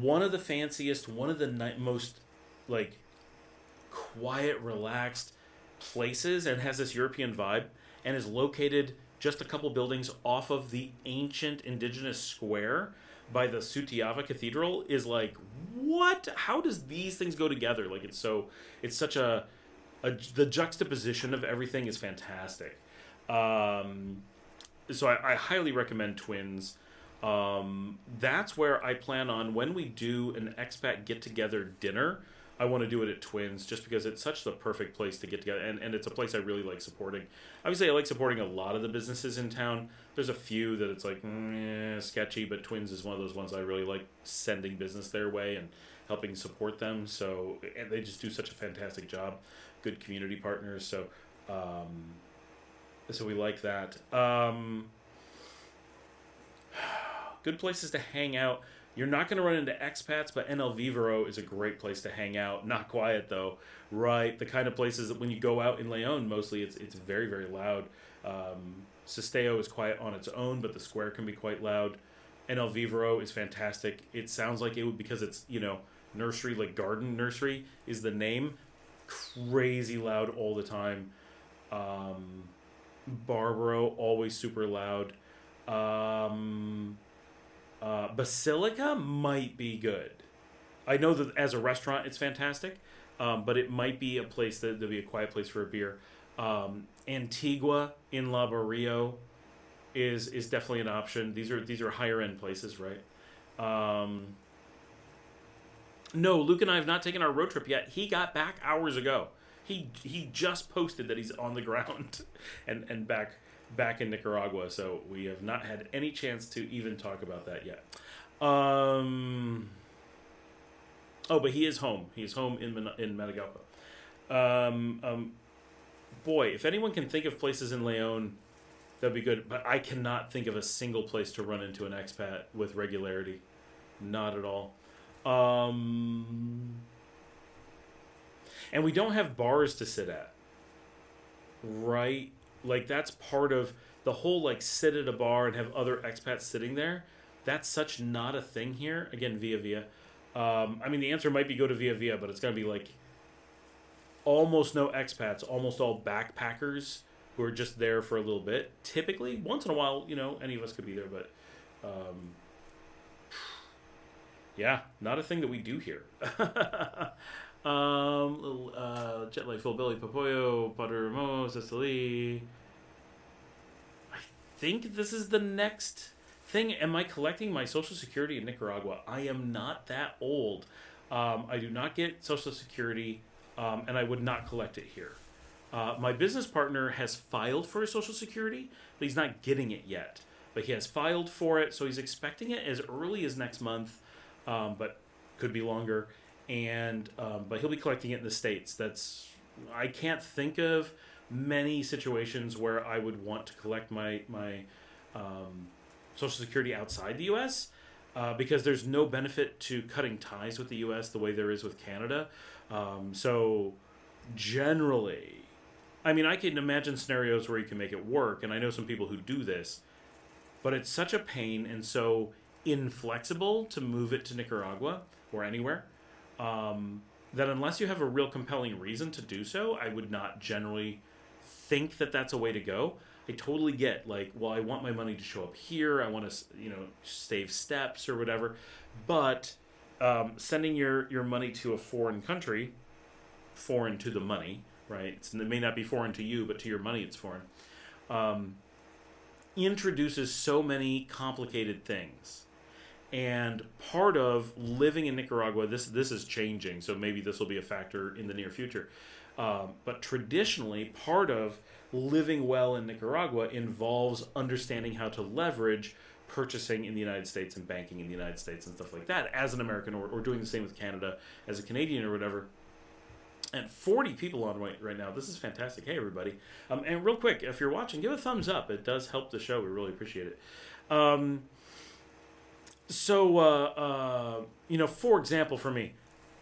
one of the fanciest, one of the most like quiet, relaxed places, and has this European vibe, and is located just a couple buildings off of the ancient indigenous square by the Sutiava Cathedral, is like, what? How does these things go together? Like, it's such a the juxtaposition of everything is fantastic. So I highly recommend Twins. That's where I plan on, when we do an expat get-together dinner, I want to do it at Twins, just because it's such the perfect place to get together, and it's a place I really like supporting. Obviously, I like supporting a lot of the businesses in town. There's a few that it's like, sketchy, but Twins is one of those ones I really like sending business their way and helping support them. So, and they just do such a fantastic job. Good community partners, so we like that. Good places to hang out. You're not going to run into expats, but NL Vivero is a great place to hang out. Not quiet, though, right? The kind of places that when you go out in Leon, mostly it's very, very loud. Sestao is quiet on its own, but the square can be quite loud. NL Vivero is fantastic. It sounds like it would, because it's, nursery, like garden nursery is the name. Crazy loud all the time. Barbaro, always super loud. Basilica might be good. I know that as a restaurant it's fantastic, but it might be a place that'll be a quiet place for a beer. Antigua in La Barrio is definitely an option. These are higher end places, right? No, Luke and I have not taken our road trip yet. He got back hours ago. He just posted that he's on the ground and back in Nicaragua, so we have not had any chance to even talk about that yet. But he is home. He's home in Matagalpa. Boy, if anyone can think of places in Leon, that'd be good. But I cannot think of a single place to run into an expat with regularity. Not at all. And we don't have bars to sit at, right? Like, that's part of the whole, like, sit at a bar and have other expats sitting there. That's such not a thing here. Again, Via Via. I mean, the answer might be go to Via Via, but it's going to be, like, almost no expats, almost all backpackers who are just there for a little bit. Typically, once in a while, any of us could be there, but, yeah, not a thing that we do here. Jet Light Full Belly Papoyo Padre Ramos Cecily. I think this is the next thing. Am I collecting my Social Security in Nicaragua? I am not that old. I do not get Social Security, and I would not collect it here. My business partner has filed for his Social Security, but he's not getting it yet. But he has filed for it, so he's expecting it as early as next month, but could be longer. And but he'll be collecting it in the States. I can't think of many situations where I would want to collect my Social Security outside the U.S. Because there's no benefit to cutting ties with the U.S. the way there is with Canada. So generally, I mean, I can imagine scenarios where you can make it work, and I know some people who do this, but it's such a pain and so inflexible to move it to Nicaragua or anywhere. That unless you have a real compelling reason to do so, I would not generally think that that's a way to go. I totally get, like, well, I want my money to show up here. I want to, save steps or whatever. But sending your money to a foreign country foreign to the money, right? It may not be foreign to you, but to your money it's foreign. Introduces so many complicated things. And part of living in Nicaragua, this is changing, so maybe this will be a factor in the near future. But traditionally, part of living well in Nicaragua involves understanding how to leverage purchasing in the United States and banking in the United States and stuff like that as an American, or doing the same with Canada as a Canadian or whatever. And 40 people on right now. This is fantastic. Hey, everybody. And real quick, if you're watching, give a thumbs up. It does help the show. We really appreciate it. For example, for me,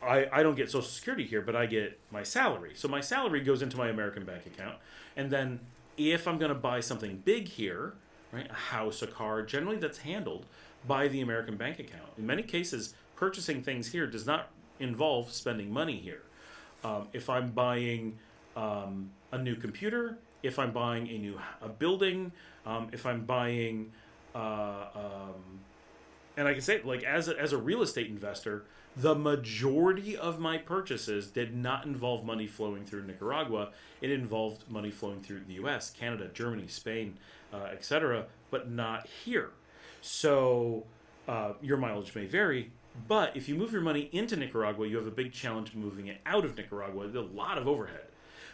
I don't get Social Security here, but I get my salary. So my salary goes into my American bank account. And then if I'm going to buy something big here, right, a house, a car, generally that's handled by the American bank account. In many cases, purchasing things here does not involve spending money here. If I'm buying a new computer, if I'm buying a building, if I'm buying, and I can say, like, as a real estate investor, the majority of my purchases did not involve money flowing through Nicaragua. It involved money flowing through the U.S., Canada, Germany, Spain, etc., but not here. So your mileage may vary, but if you move your money into Nicaragua, you have a big challenge moving it out of Nicaragua. There's a lot of overhead.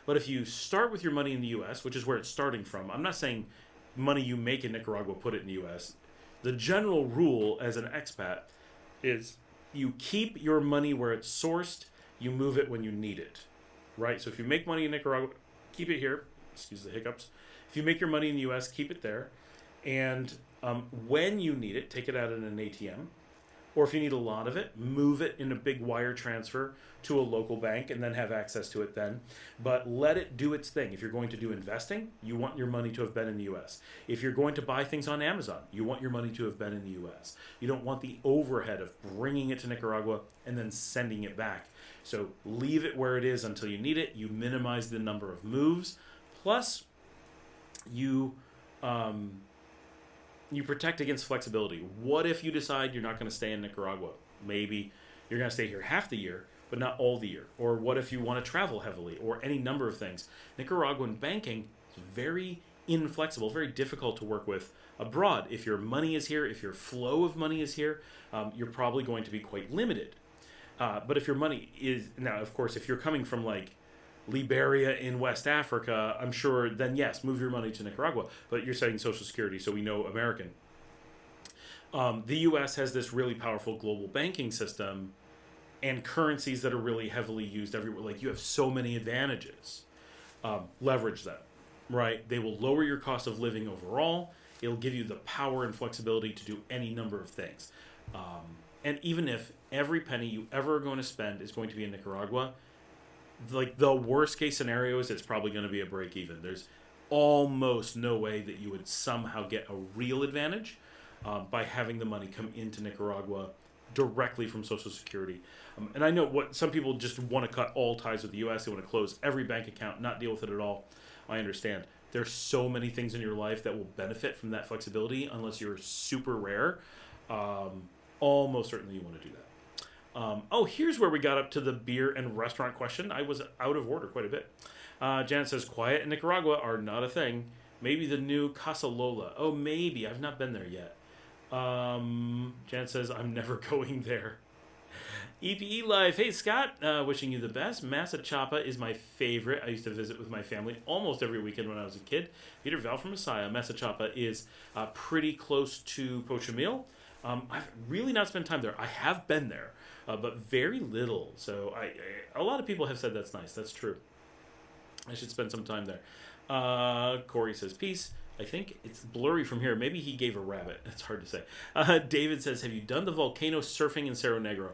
But if you start with your money in the U.S., which is where it's starting from, I'm not saying money you make in Nicaragua, put it in the U.S. The general rule as an expat is you keep your money where it's sourced, you move it when you need it, right? So if you make money in Nicaragua, keep it here. Excuse the hiccups. If you make your money in the U.S., keep it there. And when you need it, take it out in an ATM. Or if you need a lot of it, move it in a big wire transfer to a local bank and then have access to it then. But let it do its thing. If you're going to do investing, you want your money to have been in the U.S. If you're going to buy things on Amazon, you want your money to have been in the U.S. You don't want the overhead of bringing it to Nicaragua and then sending it back. So leave it where it is until you need it. You minimize the number of moves. Plus, you protect against flexibility. What if you decide you're not going to stay in Nicaragua? Maybe you're going to stay here half the year, but not all the year. Or what if you want to travel heavily, or any number of things. Nicaraguan banking is very inflexible, very difficult to work with abroad. If your money is here, if your flow of money is here, you're probably going to be quite limited. But if your money is, now of course, if you're coming from like Liberia in West Africa, I'm sure then yes, move your money to Nicaragua. But you're saying Social Security, so we know American. The U.S. has this really powerful global banking system and currencies that are really heavily used everywhere. Like, you have so many advantages. Leverage them, right? They will lower your cost of living overall. It'll give you the power and flexibility to do any number of things. And even if every penny you ever are going to spend is going to be in Nicaragua, like, the worst case scenario is it's probably going to be a break even. There's almost no way that you would somehow get a real advantage by having the money come into Nicaragua directly from Social Security. And I know what some people just want to cut all ties with the U.S. They want to close every bank account, not deal with it at all. I understand. There's so many things in your life that will benefit from that flexibility unless you're super rare. Almost certainly you want to do that. Here's where we got up to the beer and restaurant question. I was out of order quite a bit. Janet says, quiet in Nicaragua are not a thing. Maybe the new Casa Lola. Oh, maybe. I've not been there yet. Janet says, I'm never going there. EPE Live. Hey, Scott. Wishing you the best. Massa Chapa is my favorite. I used to visit with my family almost every weekend when I was a kid. Peter Val from Messiah. Massa Chapa is pretty close to Pochimil. I've really not spent time there. I have been there, but very little. So a lot of people have said that's nice. That's true. I should spend some time there. Corey says, peace. I think it's blurry from here. Maybe he gave a rabbit. It's hard to say. David says, have you done the volcano surfing in Cerro Negro?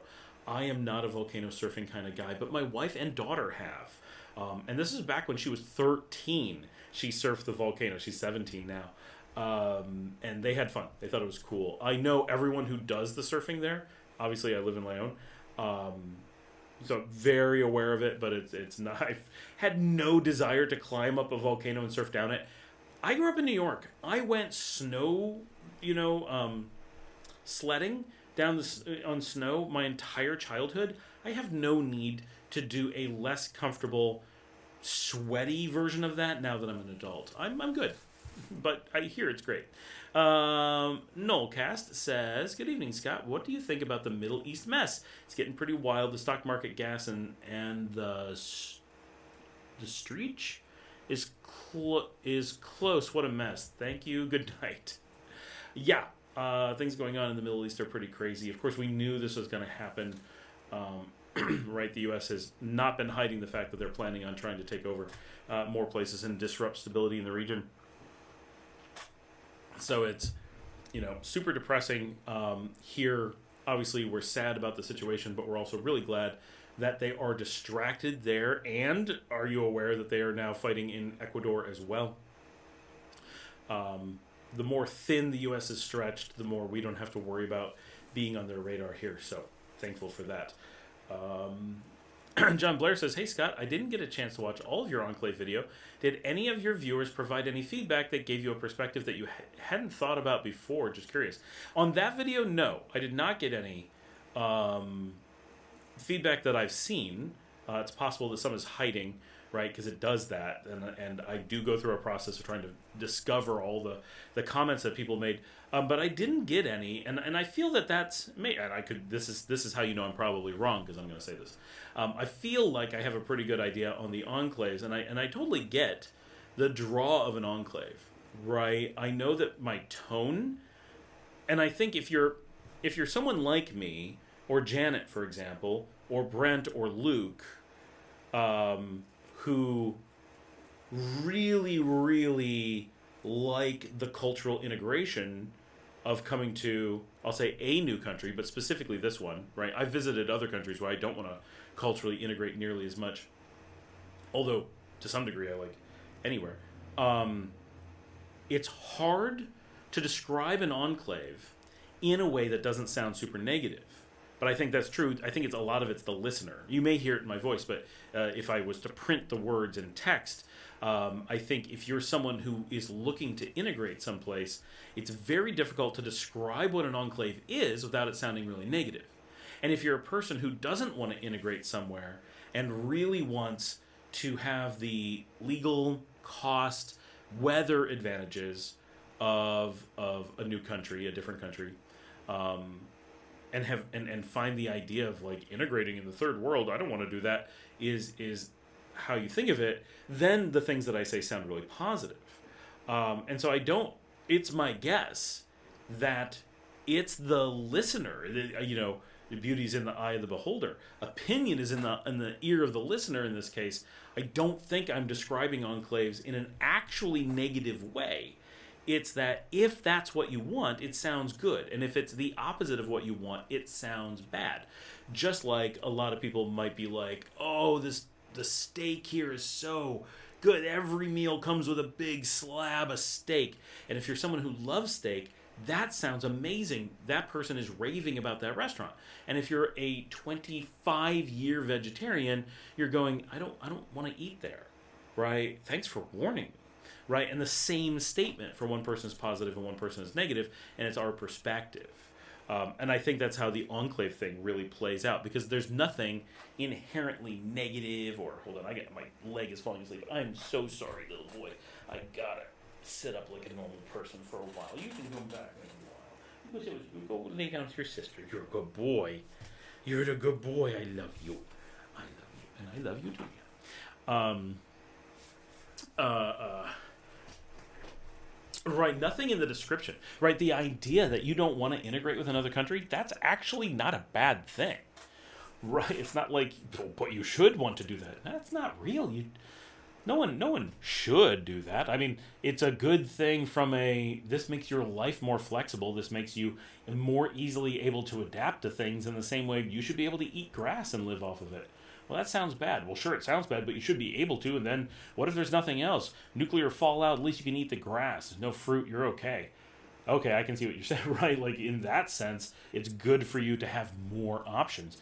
I am not a volcano surfing kind of guy, but my wife and daughter have. And this is back when she was 13. She surfed the volcano. She's 17 now. And they had fun. They thought it was cool. I know everyone who does the surfing there. Obviously, I live in Leon. So very aware of it, but it's not. I've had no desire to climb up a volcano and surf down it. I grew up in New York. I went snow, sledding on snow my entire childhood, I have no need to do a less comfortable, sweaty version of that now that I'm an adult. I'm good, but I hear it's great. Noelcast says, "Good evening, Scott. What do you think about the Middle East mess? It's getting pretty wild. The stock market, gas, and the streech is close. What a mess. Thank you. Good night." Yeah, things going on in the Middle East are pretty crazy. Of course, we knew this was going to happen. Right, the U.S. has not been hiding the fact that they're planning on trying to take over more places and disrupt stability in the region. So it's, super depressing. Here, obviously, we're sad about the situation, but we're also really glad that they are distracted there. And are you aware that they are now fighting in Ecuador as well? The more thin the U.S. is stretched, the more we don't have to worry about being on their radar here. So thankful for that. John Blair says, "Hey Scott, I didn't get a chance to watch all of your Enclave video. Did any of your viewers provide any feedback that gave you a perspective that you hadn't thought about before? Just curious." On that video, no. I did not get any feedback that I've seen. It's possible that some is hiding, right, because it does that. And I do go through a process of trying to discover all the comments that people made. But I didn't get any, and I feel that that's and I could. This is how you know I'm probably wrong, because I'm going to say this. I feel like I have a pretty good idea on the enclaves, and I totally get the draw of an enclave, right? I know that my tone, and I think if you're someone like me or Janet, for example, or Brent or Luke, who really, really like the cultural integration of coming to, I'll say, a new country, but specifically this one, right? I've visited other countries where I don't want to culturally integrate nearly as much, although to some degree I like anywhere. It's hard to describe an enclave in a way that doesn't sound super negative. But I think that's true. I think a lot of it's the listener. You may hear it in my voice, but if I was to print the words in text, I think if you're someone who is looking to integrate someplace, it's very difficult to describe what an enclave is without it sounding really negative. And if you're a person who doesn't want to integrate somewhere and really wants to have the legal, cost, weather advantages of a new country, a different country, and find the idea of like integrating in the third world, I don't want to do that, is how you think of it, then the things that I say sound really positive. And so it's my guess that it's the listener, the beauty's in the eye of the beholder. Opinion is in the ear of the listener in this case. I don't think I'm describing enclaves in an actually negative way. It's that if that's what you want, it sounds good. And if it's the opposite of what you want, it sounds bad. Just like a lot of people might be like, oh, the steak here is so good. Every meal comes with a big slab of steak. And if you're someone who loves steak, that sounds amazing. That person is raving about that restaurant. And if you're a 25-year vegetarian, you're going, I don't want to eat there, right? Thanks for warning me. Right, and the same statement for one person is positive and one person is negative, and it's our perspective. And I think that's how the enclave thing really plays out, because there's nothing inherently negative or, hold on, my leg is falling asleep. I'm so sorry, little boy. I gotta sit up like a normal person for a while. You can come back in a while. You go lay down with your sister. You're a good boy. You're a good boy. I love you. I love you. And I love you too. Right, nothing in the description. Right, the idea that you don't want to integrate with another country, that's actually not a bad thing. Right, it's not like, but you should want to do that. That's not real. No one should do that. I mean, it's a good thing from this makes your life more flexible. This makes you more easily able to adapt to things in the same way you should be able to eat grass and live off of it. Well, that sounds bad. Well, sure, it sounds bad, but you should be able to. And then what if there's nothing else? Nuclear fallout, at least you can eat the grass. There's no fruit, you're okay. Okay, I can see what you're saying, right? Like, in that sense, it's good for you to have more options.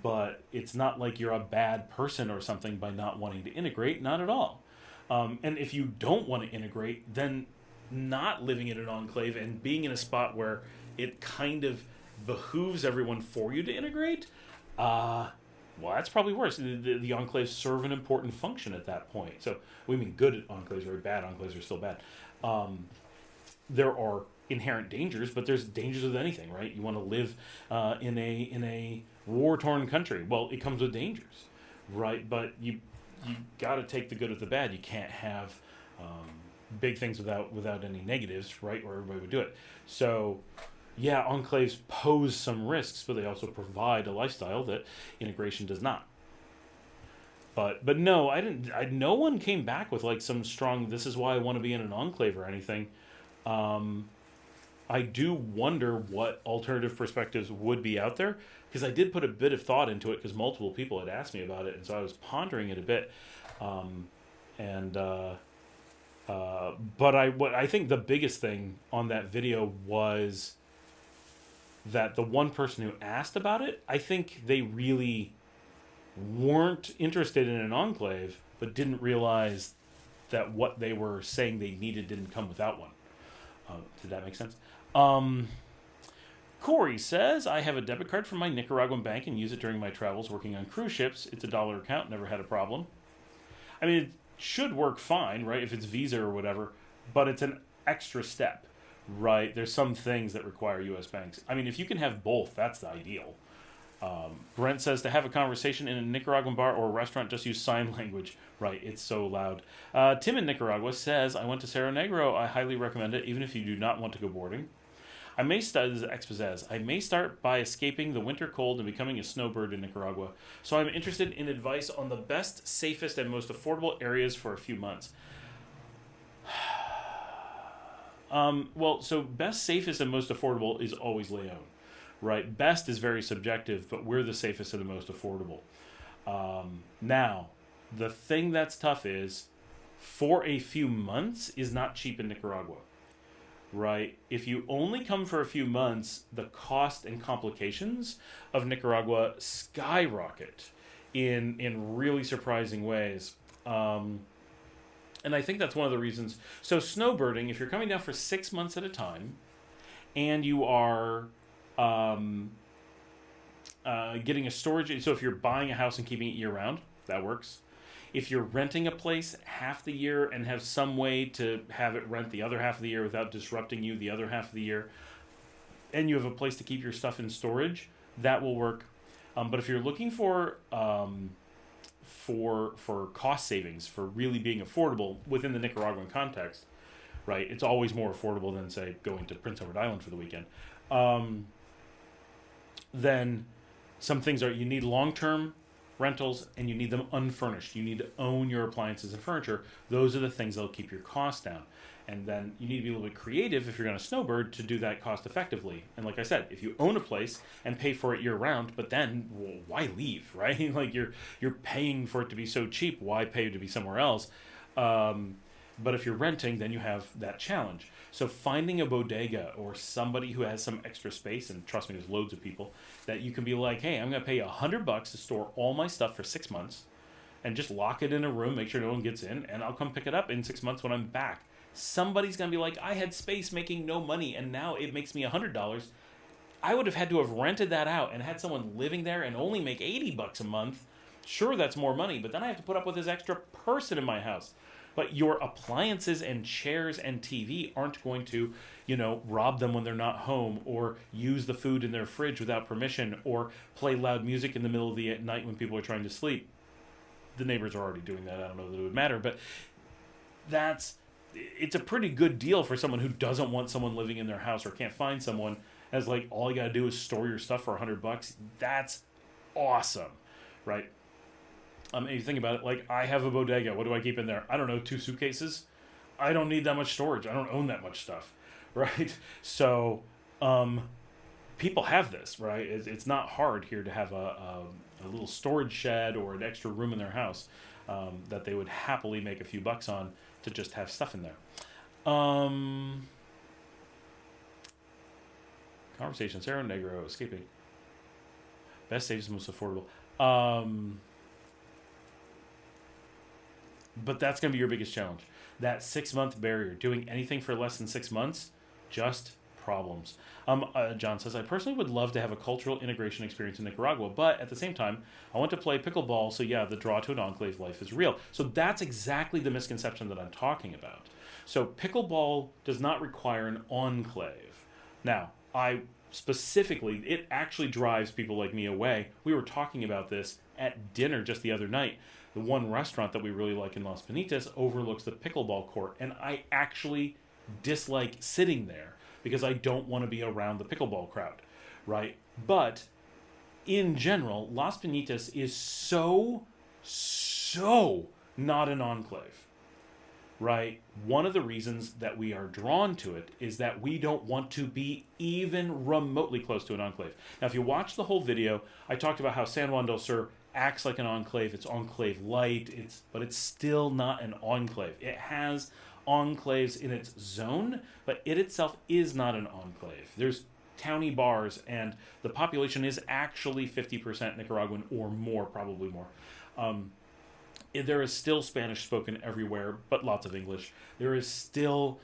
But it's not like you're a bad person or something by not wanting to integrate. Not at all. And if you don't want to integrate, then not living in an enclave and being in a spot where it kind of behooves everyone for you to integrate, well, that's probably worse. The enclaves serve an important function at that point. So we mean good enclaves or bad enclaves are still bad. There are inherent dangers, but there's dangers with anything, right? You want to live in a war-torn country. Well, it comes with dangers, right? But you got to take the good with the bad. You can't have big things without any negatives, right? Or everybody would do it. So, yeah, enclaves pose some risks, but they also provide a lifestyle that integration does not. But no, I didn't. No one came back with like some strong. This is why I want to be in an enclave or anything. I do wonder what alternative perspectives would be out there, because I did put a bit of thought into it because multiple people had asked me about it, and so I was pondering it a bit. But I think the biggest thing on that video was that the one person who asked about it, I think they really weren't interested in an enclave, but didn't realize that what they were saying they needed didn't come without one. Did that make sense? Corey says, I have a debit card from my Nicaraguan bank and use it during my travels working on cruise ships. It's a dollar account, never had a problem. I mean, it should work fine, right, if it's Visa or whatever, but it's an extra step, right? There's some things that require U.S. banks. I mean, if you can have both, that's the ideal. Brent says, to have a conversation in a Nicaraguan bar or restaurant, just use sign language. Right, it's so loud. Tim in Nicaragua says, I went to Cerro Negro. I highly recommend it, even if you do not want to go boarding. I may start, this is Expozaz, I may start by escaping the winter cold and becoming a snowbird in Nicaragua. So I'm interested in advice on the best, safest, and most affordable areas for a few months. Well, so best, safest, and most affordable is always Leon. Right, best is very subjective, but we're the safest and the most affordable. Now, the thing that's tough is, for a few months is not cheap in Nicaragua, right? If you only come for a few months, the cost and complications of Nicaragua skyrocket in really surprising ways. And I think that's one of the reasons. So snowbirding, if you're coming down for 6 months at a time, and you are getting a storage, so if you're buying a house and keeping it year-round, that works. If you're renting a place half the year and have some way to have it rent the other half of the year without disrupting you the other half of the year, and you have a place to keep your stuff in storage, that will work. But if you're looking for cost savings, for really being affordable within the Nicaraguan context, right, it's always more affordable than, say, going to Prince Edward Island for the weekend. Then some things are, you need long-term rentals and you need them unfurnished. You need to own your appliances and furniture. Those are the things that'll keep your costs down. And then you need to be a little bit creative if you're going to snowbird to do that cost effectively. And like I said, if you own a place and pay for it year round, but then, well, why leave, right? Like you're paying for it to be so cheap. Why pay to be somewhere else? But if you're renting, then you have that challenge. So finding a bodega or somebody who has some extra space, and trust me, there's loads of people, that you can be like, hey, I'm going to pay $100 to store all my stuff for 6 months and just lock it in a room, make sure no one gets in, and I'll come pick it up in 6 months when I'm back. Somebody's going to be like, I had space making no money, and now it makes me $100. I would have had to have rented that out and had someone living there and only make $80 a month. Sure, that's more money, but then I have to put up with this extra person in my house. But your appliances and chairs and TV aren't going to, rob them when they're not home, or use the food in their fridge without permission, or play loud music in the middle of the night when people are trying to sleep. The neighbors are already doing that. I don't know that it would matter, but it's a pretty good deal for someone who doesn't want someone living in their house or can't find someone, as like all you got to do is store your stuff for $100. That's awesome, right? And you think about it, like, I have a bodega. What do I keep in there? I don't know, 2 suitcases? I don't need that much storage. I don't own that much stuff, right? So, people have this, right? It's not hard here to have a little storage shed or an extra room in their house that they would happily make a few bucks on to just have stuff in there. Conversation, Cerro Negro, escaping. Best, safest, most affordable. But that's going to be your biggest challenge. That 6 month barrier, doing anything for less than 6 months, just problems. John says, I personally would love to have a cultural integration experience in Nicaragua, but at the same time, I want to play pickleball, so yeah, the draw to an enclave life is real. So that's exactly the misconception that I'm talking about. So pickleball does not require an enclave. Now, specifically, it actually drives people like me away. We were talking about this at dinner just the other night. The one restaurant that we really like in Las Penitas overlooks the pickleball court, and I actually dislike sitting there because I don't want to be around the pickleball crowd, right? But in general, Las Penitas is so not an enclave, right? One of the reasons that we are drawn to it is that we don't want to be even remotely close to an enclave. Now, if you watch the whole video, I talked about how San Juan del Sur acts like an enclave. It's enclave light, but it's still not an enclave. It has enclaves in its zone, but it itself is not an enclave. There's towny bars, and the population is actually 50% Nicaraguan or more, probably more. There is still Spanish spoken everywhere, but lots of English. There is still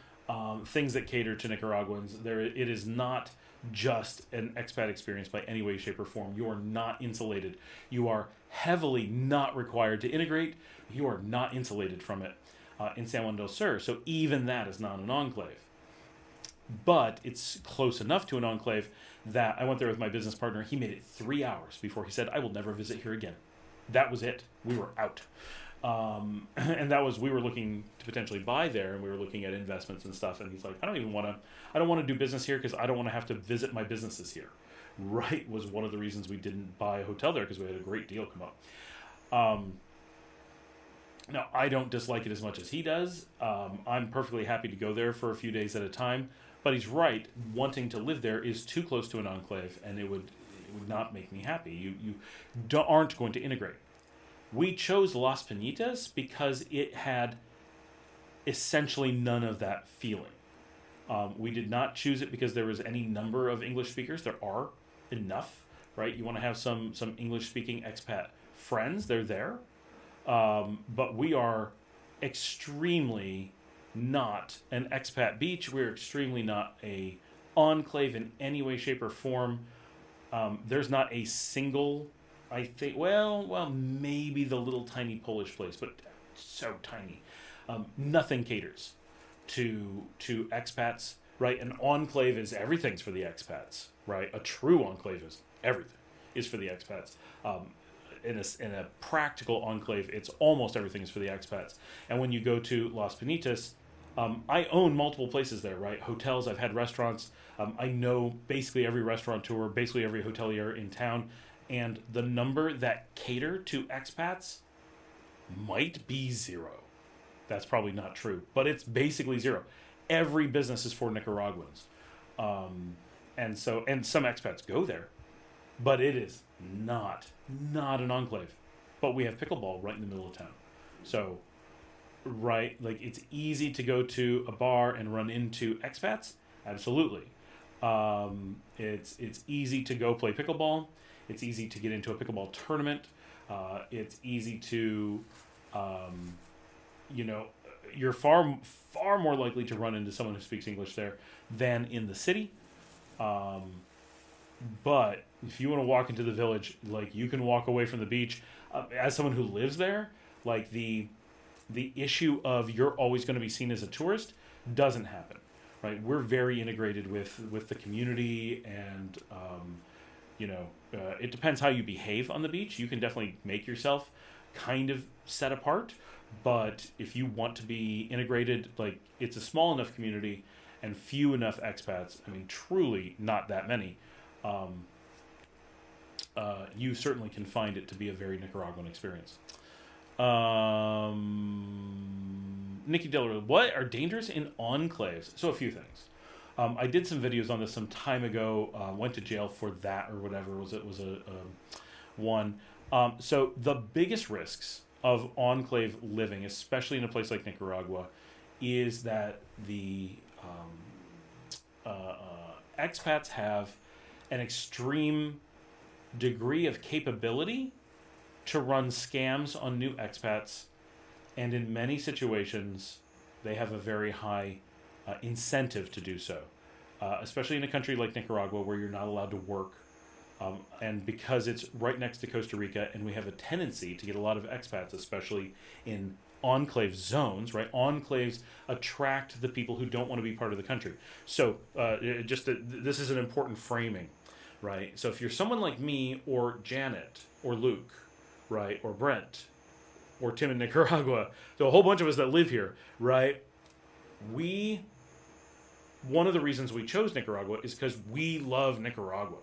things that cater to Nicaraguans. It is not just an expat experience by any way, shape, or form. You are not insulated. You are heavily not required to integrate. You are not insulated from it in San Juan del Sur. So even that is not an enclave. But it's close enough to an enclave that I went there with my business partner. He made it 3 hours before he said, I will never visit here again. That was it. We were out. And we were looking to potentially buy there, and we were looking at investments and stuff. And he's like, I don't want to do business here because I don't want to have to visit my businesses here. Right, was one of the reasons we didn't buy a hotel there, because we had a great deal come up. Now, I don't dislike it as much as he does. I'm perfectly happy to go there for a few days at a time. But he's right. Wanting to live there is too close to an enclave, and it would not make me happy. You aren't going to integrate. We chose Las Penitas because it had essentially none of that feeling. We did not choose it because there was any number of English speakers. There are enough, right? You want to have some English-speaking expat friends. They're there. But we are extremely not an expat beach. We're extremely not a enclave in any way, shape, or form. There's not a single... I think, well, maybe the little tiny Polish place, but so tiny. Nothing caters to expats, right? An enclave is everything's for the expats, right? A true enclave is everything is for the expats. In a practical enclave, it's almost everything is for the expats. And when you go to Las Penitas, I own multiple places there, right? Hotels, I've had restaurants. I know basically every restaurateur, basically every hotelier in town. And the number that cater to expats might be 0. That's probably not true, but it's basically 0. Every business is for Nicaraguans. And some expats go there, but it is not an enclave. But we have pickleball right in the middle of town. So, right, like it's easy to go to a bar and run into expats. Absolutely. It's easy to go play pickleball. It's easy to get into a pickleball tournament. It's easy to, you're far more likely to run into someone who speaks English there than in the city. But if you want to walk into the village, like you can walk away from the beach. As someone who lives there, like the issue of you're always going to be seen as a tourist doesn't happen, right? We're very integrated with the community, and it depends how you behave on the beach. You can definitely make yourself kind of set apart, but if you want to be integrated, like it's a small enough community and few enough expats, I mean truly not that many, you certainly can find it to be a very Nicaraguan experience. Nikki Diller, what are dangers in enclaves? So a few things. I did some videos on this some time ago. Went to jail for that or whatever. Was a one. So the biggest risks of enclave living, especially in a place like Nicaragua, is that the expats have an extreme degree of capability to run scams on new expats, and in many situations, they have a very high incentive to do so. especially in a country like Nicaragua where you're not allowed to work. And because it's right next to Costa Rica, and we have a tendency to get a lot of expats, especially in enclave zones, right? Enclaves attract the people who don't want to be part of the country. So this is an important framing, right? So if you're someone like me or Janet or Luke, right, or Brent or Tim in Nicaragua, so a whole bunch of us that live here, right? One of the reasons we chose Nicaragua is because we love Nicaragua.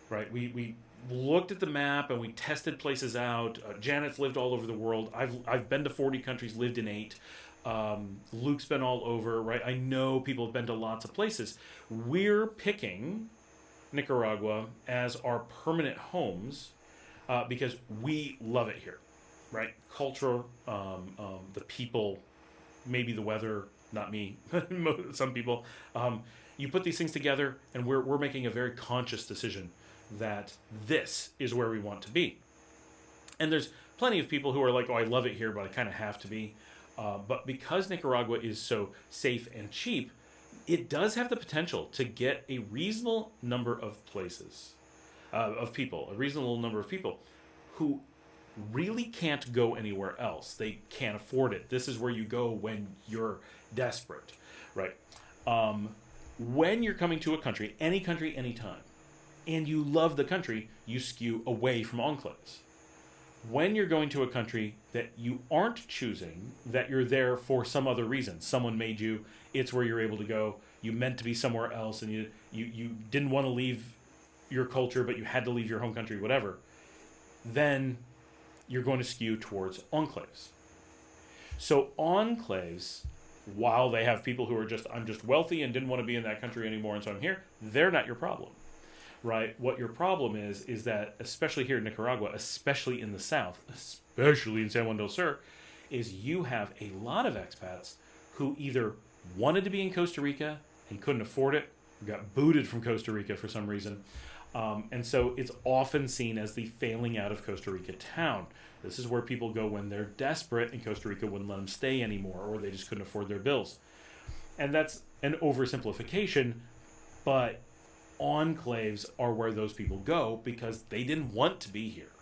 Right, we looked at the map and we tested places out. Janet's lived all over the world. I've been to 40 countries, lived in 8. Luke's been all over. Right, I know people have been to lots of places. We're picking Nicaragua as our permanent homes because we love it here. Right, culture, the people, maybe the weather. Not me, some people. You put these things together, and we're making a very conscious decision that this is where we want to be. And there's plenty of people who are like, oh, I love it here, but I kind of have to be. But because Nicaragua is so safe and cheap, it does have the potential to get a reasonable number of places, of people, a reasonable number of people who really can't go anywhere else. They can't afford it. This is where you go when you're desperate, right? When you're coming to a country, anytime, and you love the country, you skew away from enclaves. When you're going to a country that you aren't choosing, that you're there for some other reason, someone made you, it's where you're able to go, you meant to be somewhere else, and you didn't want to leave your culture, but you had to leave your home country, whatever, then you're going to skew towards enclaves. So enclaves, while they have people who are I'm just wealthy and didn't want to be in that country anymore, and so I'm here, they're not your problem. Right? What your problem is that, especially here in Nicaragua, especially in the south, especially in San Juan del Sur, is you have a lot of expats who either wanted to be in Costa Rica and couldn't afford it, got booted from Costa Rica for some reason, and so it's often seen as the failing out of Costa Rica town. This is where people go when they're desperate and Costa Rica wouldn't let them stay anymore, or they just couldn't afford their bills. And that's an oversimplification, but enclaves are where those people go because they didn't want to be here,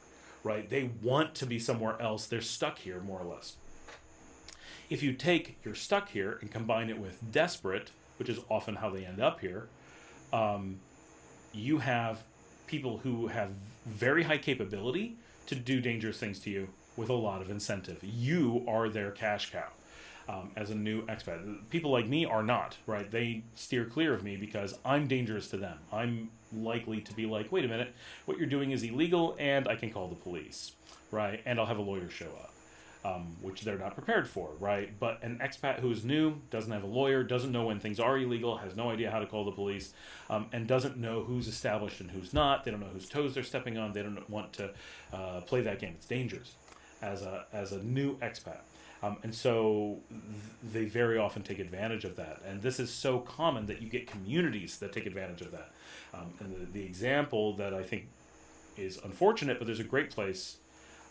right? They want to be somewhere else. They're stuck here, more or less. If you take you're stuck here and combine it with desperate, which is often how they end up here, you have people who have very high capability to do dangerous things to you with a lot of incentive. You are their cash cow. As a new expat. People like me are not, right? They steer clear of me because I'm dangerous to them. I'm likely to be like, wait a minute, what you're doing is illegal and I can call the police, right? And I'll have a lawyer show up, which they're not prepared for, right? But an expat who's new, doesn't have a lawyer, doesn't know when things are illegal, has no idea how to call the police, and doesn't know who's established and who's not. They don't know whose toes they're stepping on. They don't want to play that game. It's dangerous as a new expat. And so they very often take advantage of that. And this is so common that you get communities that take advantage of that. And the example that I think is unfortunate, but there's a great place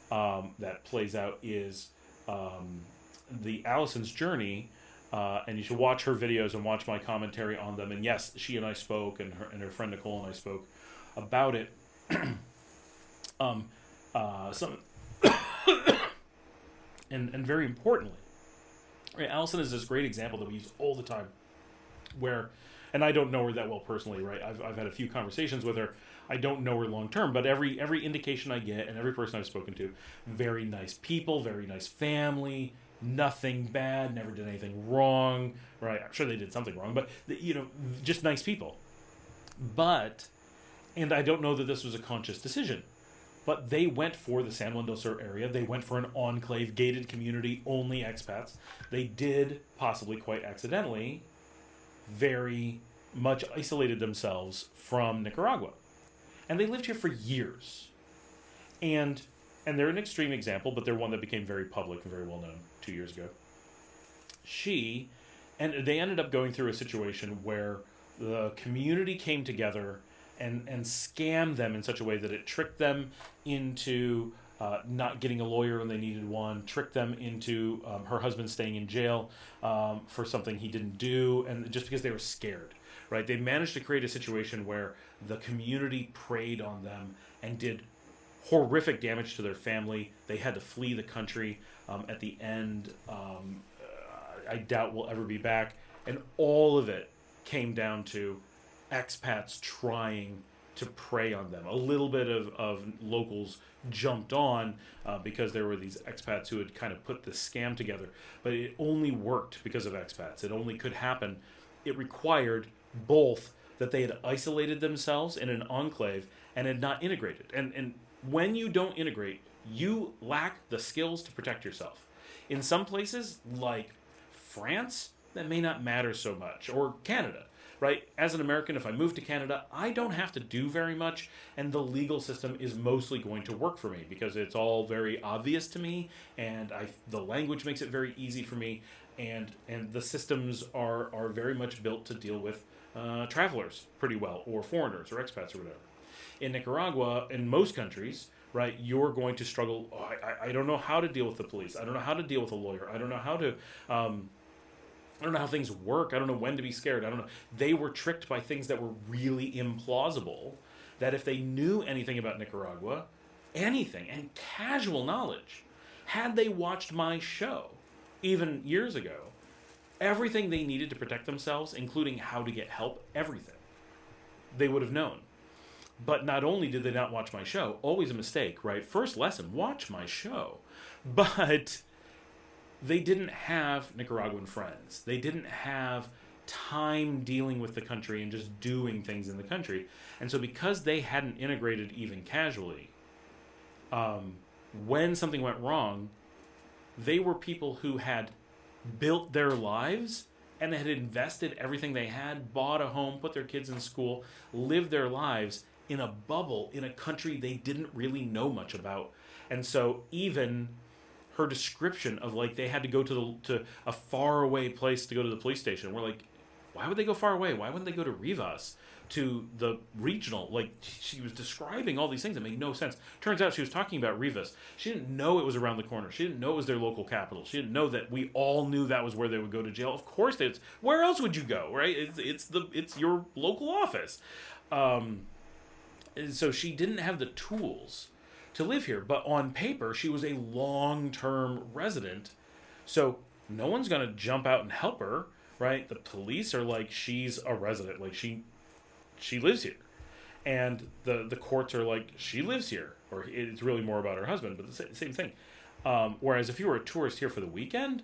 that plays out is the Allison's Journey. And you should watch her videos and watch my commentary on them. And yes, she and I spoke, and her friend Nicole and I spoke about it. And very importantly, right, Allison is this great example that we use all the time where, and I don't know her that well personally, right? I've had a few conversations with her. I don't know her long term, but every indication I get and every person I've spoken to, very nice people, very nice family, nothing bad, never did anything wrong, right? I'm sure they did something wrong, but, just nice people. But, and I don't know that this was a conscious decision, but they went for the San Juan del Sur area. They went for an enclave, gated community, only expats. They did, possibly quite accidentally, very much isolated themselves from Nicaragua. And they lived here for years. And they're an extreme example, but they're one that became very public and very well known 2 years ago. And they ended up going through a situation where the community came together and scammed them in such a way that it tricked them into not getting a lawyer when they needed one, tricked them into her husband staying in jail for something he didn't do, and just because they were scared, right? They managed to create a situation where the community preyed on them and did horrific damage to their family. They had to flee the country. At the end, I doubt we'll ever be back. And all of it came down to expats trying to prey on them. A little bit of locals jumped on because there were these expats who had kind of put this scam together. But it only worked because of expats. It only could happen. It required both that they had isolated themselves in an enclave and had not integrated. And when you don't integrate, you lack the skills to protect yourself. In some places, like France, that may not matter so much, or Canada, right? As an American, if I move to Canada, I don't have to do very much, and the legal system is mostly going to work for me because it's all very obvious to me, and the language makes it very easy for me, and the systems are very much built to deal with travelers pretty well, or foreigners, or expats, or whatever. In Nicaragua, in most countries, right, you're going to struggle. Oh, I don't know how to deal with the police. I don't know how to deal with a lawyer. I don't know how to... I don't know how things work. I don't know when to be scared. I don't know. They were tricked by things that were really implausible, that if they knew anything about Nicaragua, anything, and casual knowledge, had they watched my show, even years ago, everything they needed to protect themselves, including how to get help, everything, they would have known. But not only did they not watch my show, always a mistake, right? First lesson, watch my show. But they didn't have Nicaraguan friends. They didn't have time dealing with the country and just doing things in the country. And so because they hadn't integrated even casually, when something went wrong, they were people who had built their lives and had invested everything they had, bought a home, put their kids in school, lived their lives in a bubble in a country they didn't really know much about. And so even her description of, like, they had to go to a faraway place to go to the police station. We're like, why would they go far away? Why wouldn't they go to Rivas, to the regional? Like, she was describing all these things that made no sense. Turns out she was talking about Rivas. She didn't know it was around the corner. She didn't know it was their local capital. She didn't know that we all knew that was where they would go to jail. Of course, where else would you go, right? It's your local office. And so she didn't have the tools to live here. But on paper, she was a long-term resident. So no one's going to jump out and help her, right? The police are like, she's a resident. Like, she lives here. And the courts are like, she lives here. Or it's really more about her husband, but the same thing. Whereas if you were a tourist here for the weekend,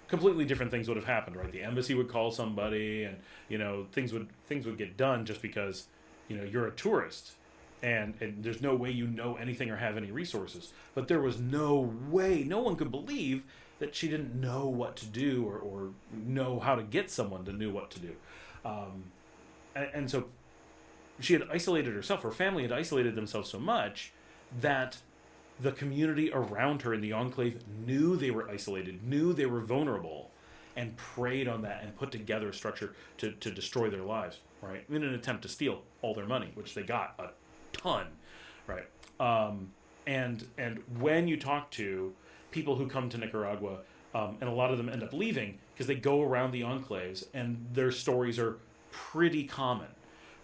completely different things would have happened, right? The embassy would call somebody, and, you know, things would get done just because, you know, you're a tourist. And there's no way you know anything or have any resources. But there was no way, no one could believe that she didn't know what to do or know how to get someone to know what to do. And so she had isolated herself. Her family had isolated themselves so much that the community around her in the enclave knew they were isolated, knew they were vulnerable, and preyed on that and put together a structure to destroy their lives, right? In an attempt to steal all their money, which they got a ton, right? And when you talk to people who come to Nicaragua, and a lot of them end up leaving because they go around the enclaves, and their stories are pretty common,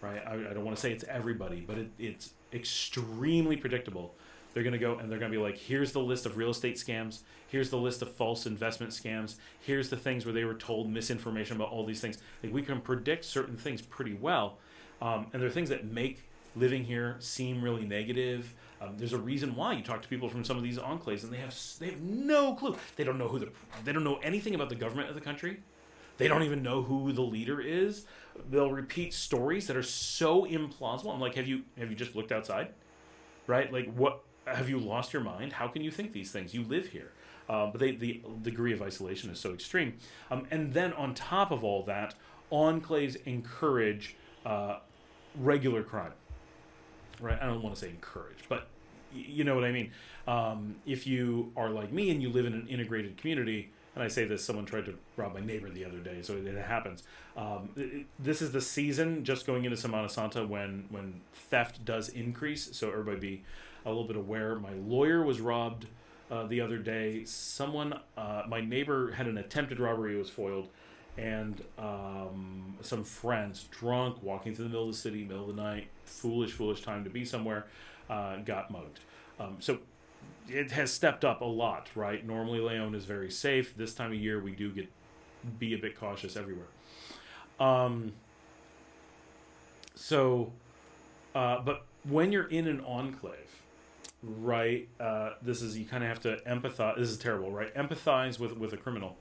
right? I don't want to say it's everybody, but it's extremely predictable. They're going to go and they're going to be like, here's the list of real estate scams. Here's the list of false investment scams. Here's the things where they were told misinformation about all these things. Like, we can predict certain things pretty well. And there are things that make living here seem really negative. There's a reason why you talk to people from some of these enclaves and they have no clue. They don't know they don't know anything about the government of the country. They don't even know who the leader is. They'll repeat stories that are so implausible. I'm like, have you just looked outside? Right? Like, what, have you lost your mind? How can you think these things? You live here. But the degree of isolation is so extreme. And then on top of all that, enclaves encourage regular crime. Right? I don't want to say encouraged, but you know what I mean. If you are like me and you live in an integrated community, and I say this, someone tried to rob my neighbor the other day, so it happens. This is the season, just going into Semana Santa, when theft does increase, so everybody be a little bit aware. My lawyer was robbed the other day. My neighbor had an attempted robbery, was foiled, and some friends, drunk, walking through the middle of the city, middle of the night, foolish time to be somewhere, got mugged. So it has stepped up a lot, right? Normally Leon is very safe. This time of year, we do be a bit cautious everywhere. But when you're in an enclave, right, you kind of have to empathize. This is terrible, right? Empathize with a criminal.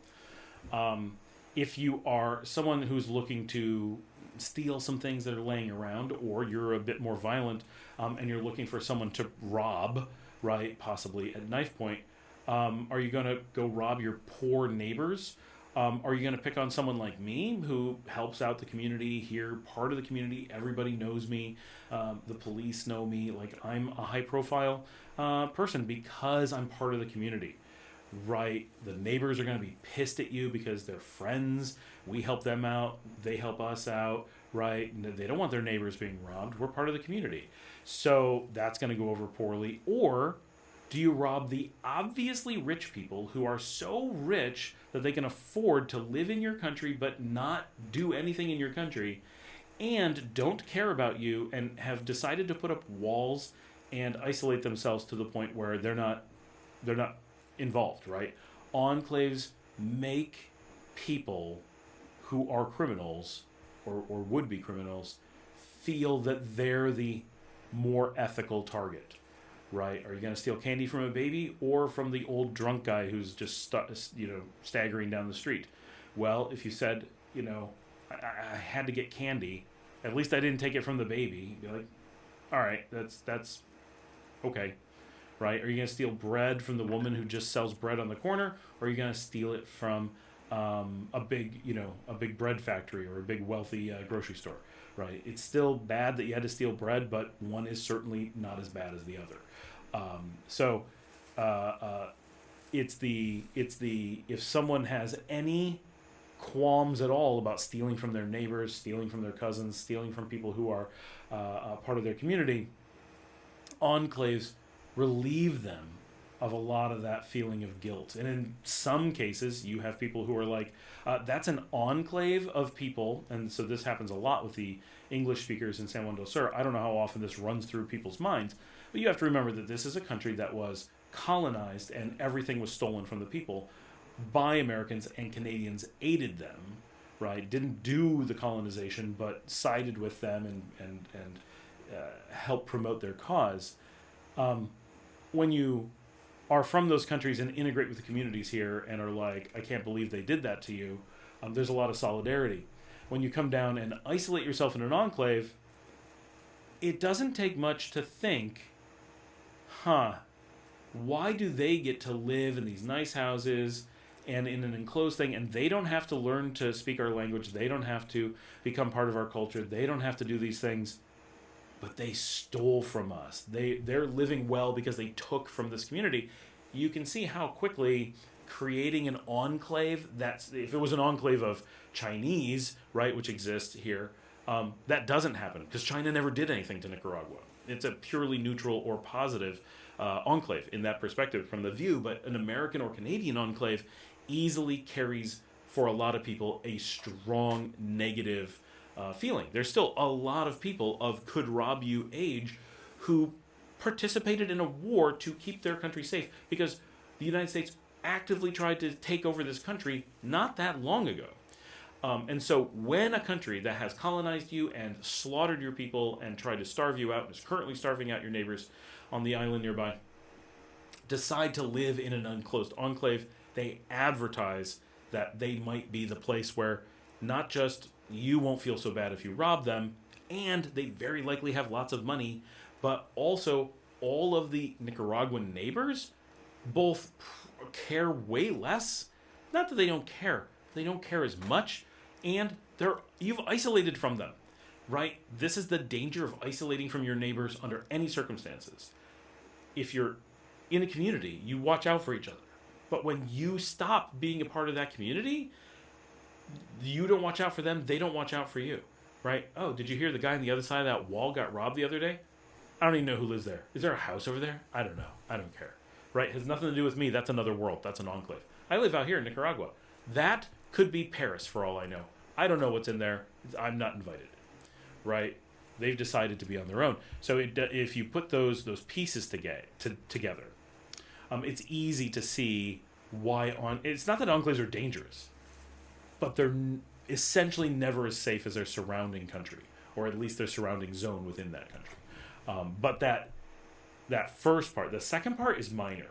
If you are someone who's looking to steal some things that are laying around, or you're a bit more violent, and you're looking for someone to rob, right, possibly at knife point, are you going to go rob your poor neighbors? Are you going to pick on someone like me who helps out the community here, part of the community? Everybody knows me. The police know me. Like, I'm a high profile person because I'm part of the community, right? The neighbors are going to be pissed at you because they're friends. We help them out. They help us out, right? They don't want their neighbors being robbed. We're part of the community. So that's going to go over poorly. Or do you rob the obviously rich people who are so rich that they can afford to live in your country but not do anything in your country, and don't care about you, and have decided to put up walls and isolate themselves to the point where they're not involved, right? Enclaves make people who are criminals or would be criminals feel that they're the more ethical target. Right? Are you going to steal candy from a baby or from the old drunk guy who's just staggering down the street? Well, if you said, I had to get candy, at least I didn't take it from the baby. You'd be like, all right, that's okay, right? Are you going to steal bread from the woman who just sells bread on the corner, or are you going to steal it from a big bread factory or a big wealthy grocery store? Right? It's still bad that you had to steal bread, but one is certainly not as bad as the other. It's the if someone has any qualms at all about stealing from their neighbors, stealing from their cousins, stealing from people who are part of their community, enclaves relieve them of a lot of that feeling of guilt. And in some cases, you have people who are like, that's an enclave of people, and so this happens a lot with the English speakers in San Juan del Sur. I don't know how often this runs through people's minds, but you have to remember that this is a country that was colonized and everything was stolen from the people by Americans, and Canadians aided them, right? Didn't do the colonization, but sided with them and helped promote their cause. When you are from those countries and integrate with the communities here and are like, I can't believe they did that to you, there's a lot of solidarity. When you come down and isolate yourself in an enclave, it doesn't take much to think, why do they get to live in these nice houses and in an enclosed thing, and they don't have to learn to speak our language, they don't have to become part of our culture, they don't have to do these things, but they stole from us. They're living well because they took from this community. You can see how quickly creating an enclave, if it was an enclave of Chinese, right, which exists here, that doesn't happen because China never did anything to Nicaragua. It's a purely neutral or positive enclave in that perspective from the view, but an American or Canadian enclave easily carries, for a lot of people, a strong negative feeling. There's still a lot of people of could rob you age who participated in a war to keep their country safe because the United States actively tried to take over this country not that long ago. And so when a country that has colonized you and slaughtered your people and tried to starve you out and is currently starving out your neighbors on the island nearby decide to live in an enclosed enclave, they advertise that they might be the place where not just you won't feel so bad if you rob them, and they very likely have lots of money, but also all of the Nicaraguan neighbors both care way less. Not that they don't care as much, and you've isolated from them, right? This is the danger of isolating from your neighbors under any circumstances. If you're in a community, you watch out for each other. But when you stop being a part of that community, you don't watch out for them, they don't watch out for you, right? Oh, did you hear the guy on the other side of that wall got robbed the other day? I don't even know who lives there. Is there a house over there? I don't know. I don't care, right? It has nothing to do with me. That's another world. That's an enclave. I live out here in Nicaragua. That Could be Paris for all I know. I don't know what's in there. I'm not invited, right? They've decided to be on their own. So if you put those pieces together, it's easy to see why it's not that enclaves are dangerous, but they're essentially never as safe as their surrounding country, or at least their surrounding zone within that country. But that first part, the second part is minor.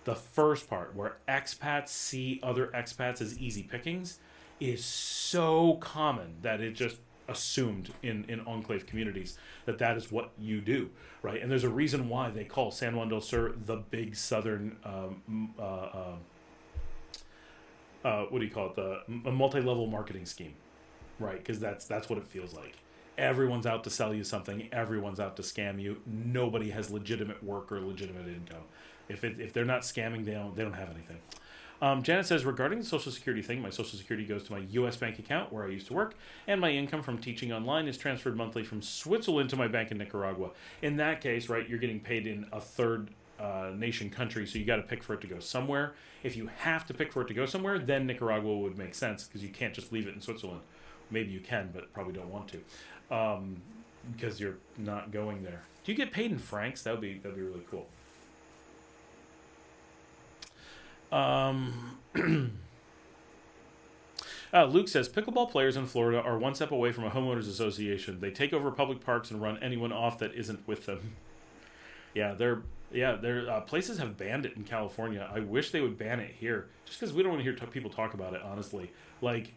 The first part, where expats see other expats as easy pickings, is so common that it just assumed in enclave communities that is what you do, right? And there's a reason why they call San Juan del Sur the big southern what do you call it, a multi-level marketing scheme, right? Because that's what it feels like. Everyone's out to sell you something. Everyone's out to scam you. Nobody has legitimate work or legitimate income. If they're not scamming, they don't have anything. Janet says, regarding the Social Security thing, my Social Security goes to my U.S. bank account where I used to work, and my income from teaching online is transferred monthly from Switzerland to my bank in Nicaragua. In that case, right, you're getting paid in a third nation country, so you got to pick for it to go somewhere. If you have to pick for it to go somewhere, then Nicaragua would make sense, because you can't just leave it in Switzerland. Maybe you can, but probably don't want to, because you're not going there. Do you get paid in francs? That'd be really cool. Luke says, pickleball players in Florida are one step away from a homeowners association. They take over public parks and run anyone off that isn't with them. Their places have banned it in California. I wish they would ban it here, just because we don't want to hear people talk about it, honestly. Like,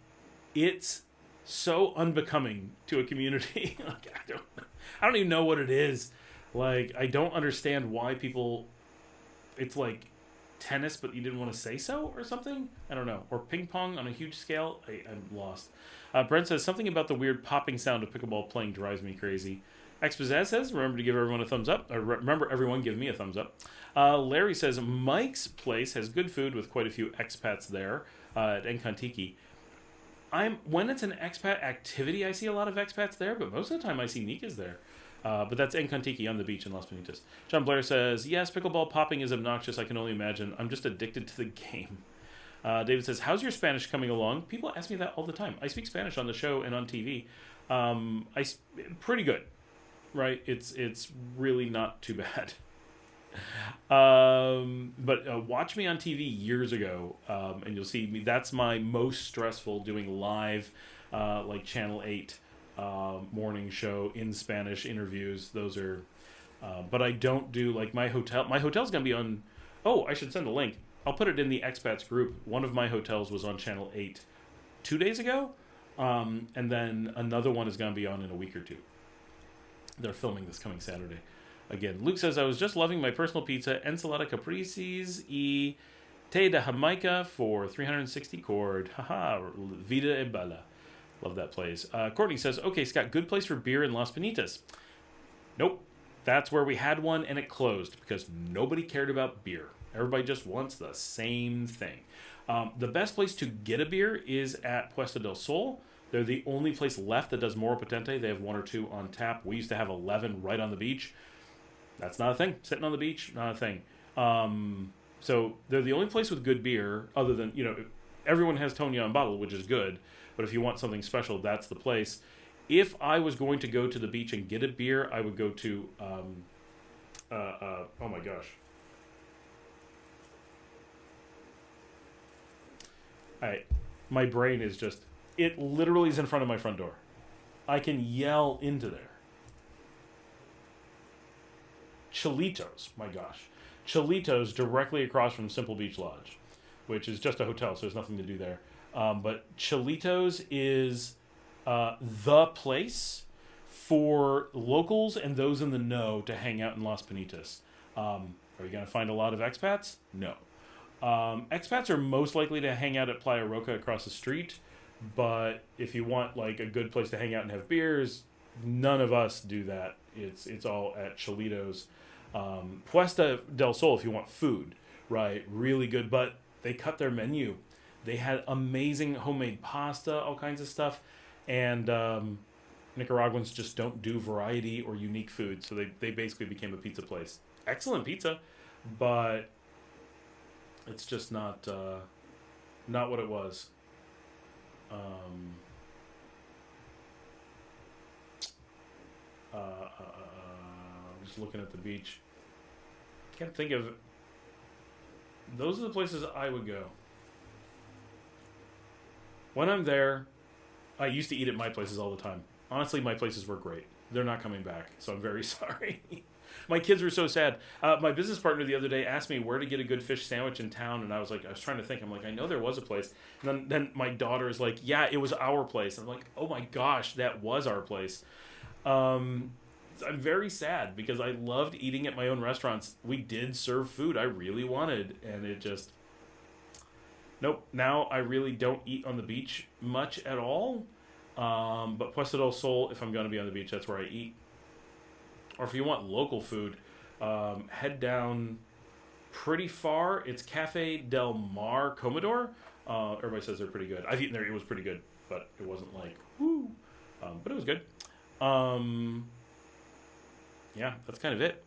it's so unbecoming to a community. Like, I don't even know what it is. Like, I don't understand why people, it's like tennis, but you didn't want to say so or something. I don't know. Or ping pong on a huge scale. I'm lost. Brent says, something about the weird popping sound of pickleball playing drives me crazy. Expazaz says, remember to give everyone a thumbs up. Or remember everyone give me a thumbs up. Larry says, Mike's place has good food with quite a few expats there at Enkantiki. When it's an expat activity, I see a lot of expats there, but most of the time I see Nikas there. But that's Enkantiki on the beach in Las Penitas. John Blair says, yes, pickleball popping is obnoxious. I can only imagine. I'm just addicted to the game. David says, how's your Spanish coming along? People ask me that all the time. I speak Spanish on the show and on TV. Pretty good, right? It's really not too bad. But watch me on TV years ago, and you'll see me. That's my most stressful, doing live, like Channel 8 morning show in Spanish interviews. Those are, but I don't do like my hotel. My hotel's gonna be on. Oh, I should send a link. I'll put it in the expats group. One of my hotels was on Channel 8 2 days ago, and then another one is gonna be on in a week or two. They're filming this coming Saturday. Again, Luke says, I was just loving my personal pizza, ensalada caprices y té de Jamaica for 360 cord. Haha, vida e bella. Love that place. Courtney says, okay, Scott, good place for beer in Las Penitas. Nope. That's where we had one, and it closed because nobody cared about beer. Everybody just wants the same thing. The best place to get a beer is at Puesta del Sol. They're the only place left that does Moro Potente. They have 1 or 2 on tap. We used to have 11 right on the beach. That's not a thing. Sitting on the beach, not a thing. So they're the only place with good beer, other than, everyone has Tonya on bottle, which is good. But if you want something special, that's the place. If I was going to go to the beach and get a beer, I would go to, oh my gosh. My brain is just, it literally is in front of my front door. I can yell into there. Chilitos, my gosh. Chilitos directly across from Simple Beach Lodge, which is just a hotel, so there's nothing to do there. But Chilitos is the place for locals and those in the know to hang out in Las Penitas. Are you going to find a lot of expats? No. Expats are most likely to hang out at Playa Roca across the street, but if you want like a good place to hang out and have beers, none of us do that. It's all at Chilitos. Puesta del Sol if you want food, right? Really good, but they cut their menu. They had amazing homemade pasta, all kinds of stuff, and Nicaraguans just don't do variety or unique food, so they basically became a pizza place. Excellent pizza, but it's just not what it was. I'm just looking at the beach. Can't think of. Those are the places I would go. When I'm there, I used to eat at my places all the time. Honestly, my places were great. They're not coming back, so I'm very sorry. My kids were so sad. My business partner the other day asked me where to get a good fish sandwich in town, and I was trying to think. I'm like, I know there was a place. And then my daughter is like, yeah, it was our place. And I'm like, oh my gosh, that was our place. I'm very sad because I loved eating at my own restaurants. We did serve food I really wanted, and it just... Nope. Now I really don't eat on the beach much at all. But Puesta del Sol, if I'm going to be on the beach, that's where I eat. Or if you want local food, head down pretty far. It's Cafe Del Mar Comedor. Everybody says they're pretty good. I've eaten there. It was pretty good, but it wasn't like, woo. But it was good. Yeah, that's kind of it.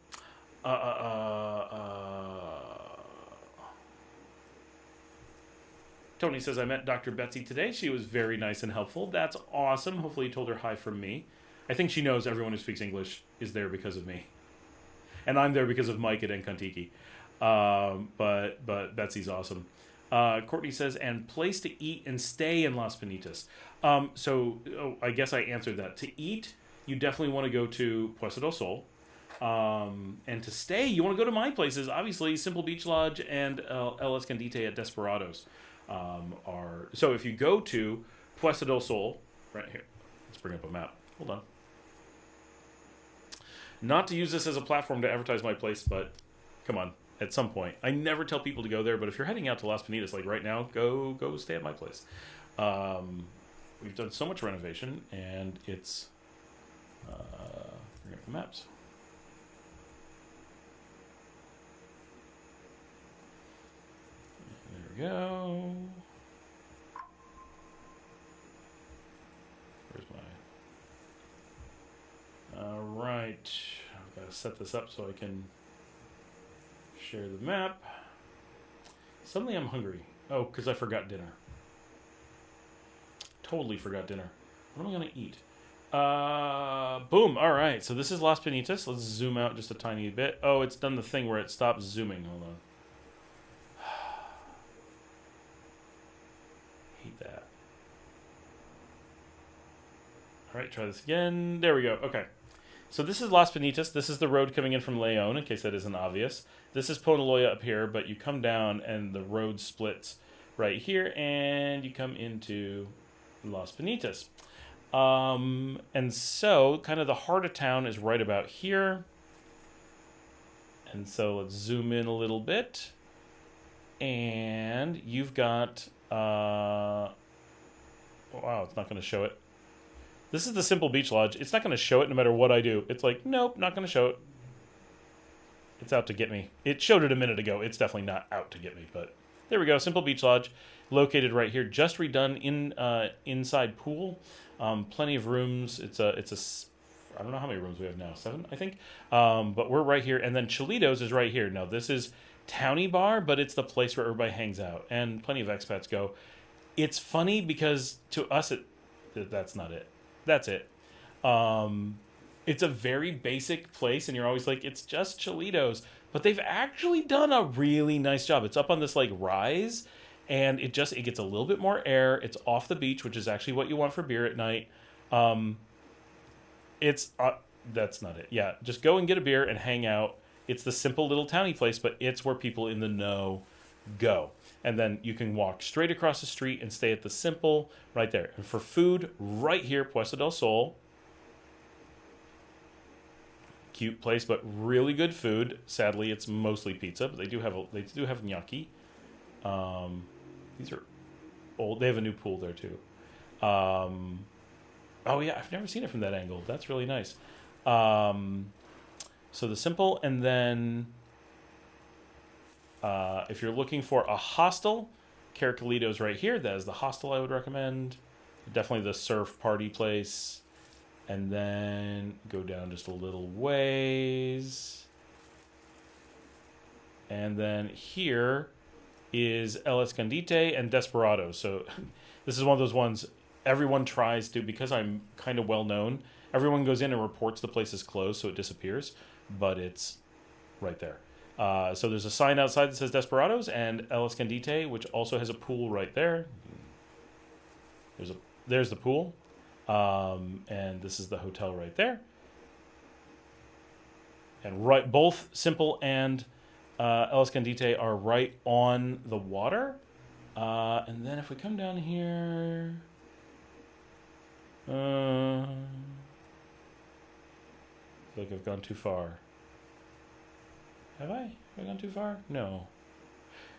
Tony says, I met Dr. Betsy today. She was very nice and helpful. That's awesome. Hopefully you told her hi from me. I think she knows everyone who speaks English is there because of me. And I'm there because of Mike at Encontiki. But Betsy's awesome. Courtney says, and place to eat and stay in Las Penitas. I guess I answered that. To eat, you definitely want to go to Puesta del Sol. And to stay, you want to go to my places. Obviously, Simple Beach Lodge and El Escondite at Desperados. So if you go to Puesta del Sol, right here, let's bring up a map. Hold on. Not to use this as a platform to advertise my place, but come on, at some point. I never tell people to go there, but if you're heading out to Las Penitas, like right now, go stay at my place. We've done so much renovation, and it's bring up the maps. There we go. Where's my... All right. I've got to set this up so I can share the map. Suddenly I'm hungry. Oh, because I forgot dinner. Totally forgot dinner. What am I going to eat? Boom. All right. So this is Las Penitas. Let's zoom out just a tiny bit. Oh, it's done the thing where it stops zooming. Hold on. Hate that. All right, try this again. There we go. Okay. So this is Las Penitas. This is the road coming in from Leon, in case that isn't obvious. This is Ponaloya up here, but you come down and the road splits right here, and you come into Las Penitas. And so kind of the heart of town is right about here. And so let's zoom in a little bit. And you've got... wow, it's not going to show it. This is the Simple Beach Lodge. It's not going to show it no matter what I do. It's like, nope, not going to show it. It's out to get me. It showed it a minute ago. It's definitely not out to get me, but there we go. Simple Beach Lodge, located right here. Just redone in inside pool. Plenty of rooms. It's a I don't know how many rooms we have now. 7, I think. But we're right here. And then Cholitos is right here. Now, this is Townie Bar, but it's the place where everybody hangs out. And plenty of expats go. It's funny because to us, that's not it. That's it. It's a very basic place, and you're always like, it's just Cholitos. But they've actually done a really nice job. It's up on this like rise, and it gets a little bit more air. It's off the beach, which is actually what you want for beer at night. That's not it. Yeah, just go and get a beer and hang out. It's the simple little towny place, but it's where people in the know go. And then you can walk straight across the street and stay at the Simple right there. And for food, right here, Puesta del Sol. Cute place, but really good food. Sadly, it's mostly pizza, but they do have gnocchi. These are old. They have a new pool there too. Oh yeah, I've never seen it from that angle. That's really nice. So the Simple, and then if you're looking for a hostel, Caracolitos right here. That is the hostel I would recommend. Definitely the surf party place. And then go down just a little ways. And then here is El Escondite and Desperado. So this is one of those ones everyone tries to, because I'm kind of well known, everyone goes in and reports the place is closed, so it disappears, but it's right there. So there's a sign outside that says Desperados and El Escondite, which also has a pool right there. There's the pool, and this is the hotel right there. And right, both Simple and El Escondite are right on the water. And then if we come down here, I feel like I've gone too far. Have I gone too far? No.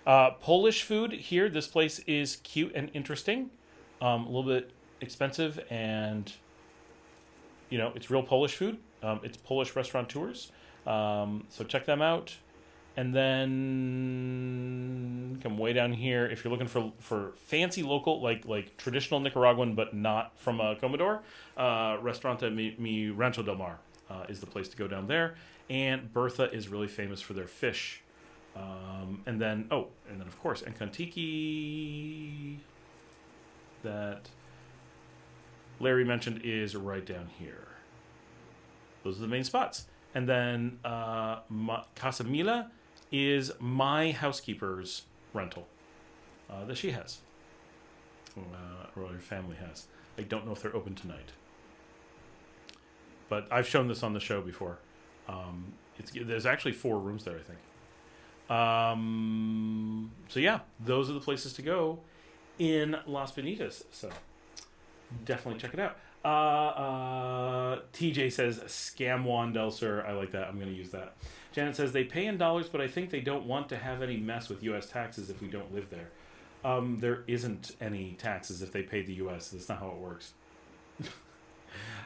Polish food here. This place is cute and interesting. A little bit expensive, and it's real Polish food. It's Polish restaurateurs. So check them out. And then come way down here if you're looking for fancy local, like traditional Nicaraguan, but not from Comodoro. Restaurante Mi Rancho del Mar is the place to go down there. And Bertha is really famous for their fish. And then of course, Encontiki, that Larry mentioned, is right down here. Those are the main spots. And then Casa Mila is my housekeeper's rental that she has, or her family has. I don't know if they're open tonight, but I've shown this on the show before. There's actually 4 rooms there, I think. So yeah, those are the places to go in Las Bonitas. So definitely check it out. TJ says scam Juan Del Sur. I like that. I'm going to use that. Janet says they pay in dollars, but I think they don't want to have any mess with U.S. taxes if we don't live there. There isn't any taxes if they pay the U.S. That's not how it works.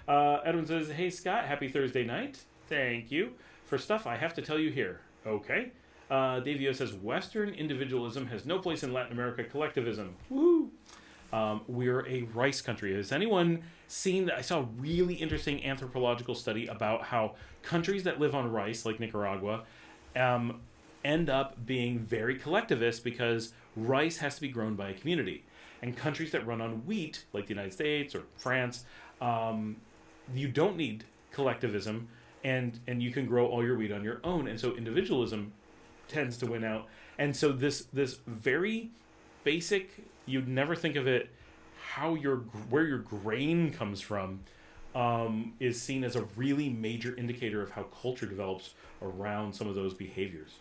Edwin says, hey Scott, happy Thursday night. Thank you. For stuff I have to tell you here. Okay. Davio says Western individualism has no place in Latin America. Collectivism. Woo! We're a rice country. Has anyone seen that? I saw a really interesting anthropological study about how countries that live on rice, like Nicaragua, end up being very collectivist because rice has to be grown by a community. And countries that run on wheat, like the United States or France, you don't need collectivism, and you can grow all your wheat on your own. And so individualism tends to win out. And so this very basic, you'd never think of it, where your grain comes from, is seen as a really major indicator of how culture develops around some of those behaviors.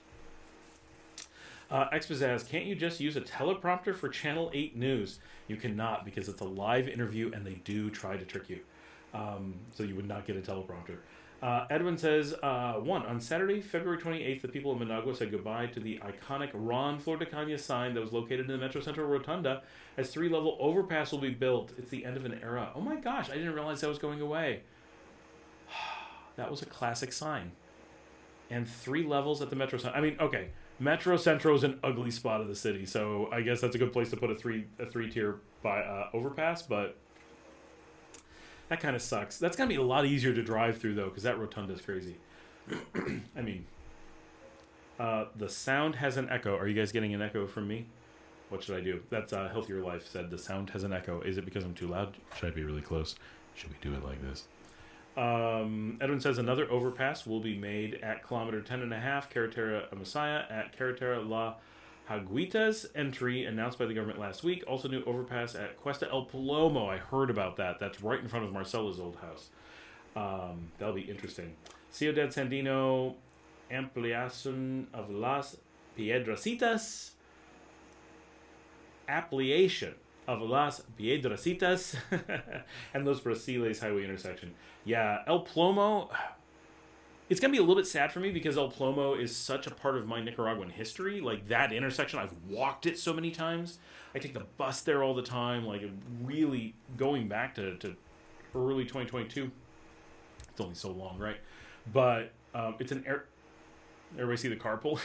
Expazaz, can't you just use a teleprompter for Channel 8 News? You cannot, because it's a live interview and they do try to trick you. So you would not get a teleprompter. Edwin says, on Saturday, February 28th, the people of Managua said goodbye to the iconic Ron Flor de Caña sign that was located in the Metro Central Rotunda, as 3-level overpass will be built. It's the end of an era. Oh my gosh, I didn't realize that was going away. That was a classic sign. And 3 levels at the Metro Central. I mean, okay, Metro Central is an ugly spot of the city, so I guess that's a good place to put a 3-tier overpass, but that kind of sucks. That's going to be a lot easier to drive through, though, because that rotunda is crazy. I mean, the sound has an echo. Are you guys getting an echo from me? What should I do? That's Healthier Life said the sound has an echo. Is it because I'm too loud? Should I be really close? Should we do it like this? Edwin says another overpass will be made at kilometer 10.5, Carretera Messiah, at Carretera La Haguitas, entry announced by the government last week. Also new overpass at Cuesta El Palomo. I heard about that. That's right in front of Marcela's old house. That'll be interesting. Ciudad Sandino, ampliación of las Piedracitas. Ampliation of Las Piedracitas and Los Brasiles highway intersection. Yeah, El Plomo, it's going to be a little bit sad for me because El Plomo is such a part of my Nicaraguan history. Like, that intersection, I've walked it so many times. I take the bus there all the time. Like, really going back to early 2022. It's only so long, right? But it's an air... Everybody see the carpool?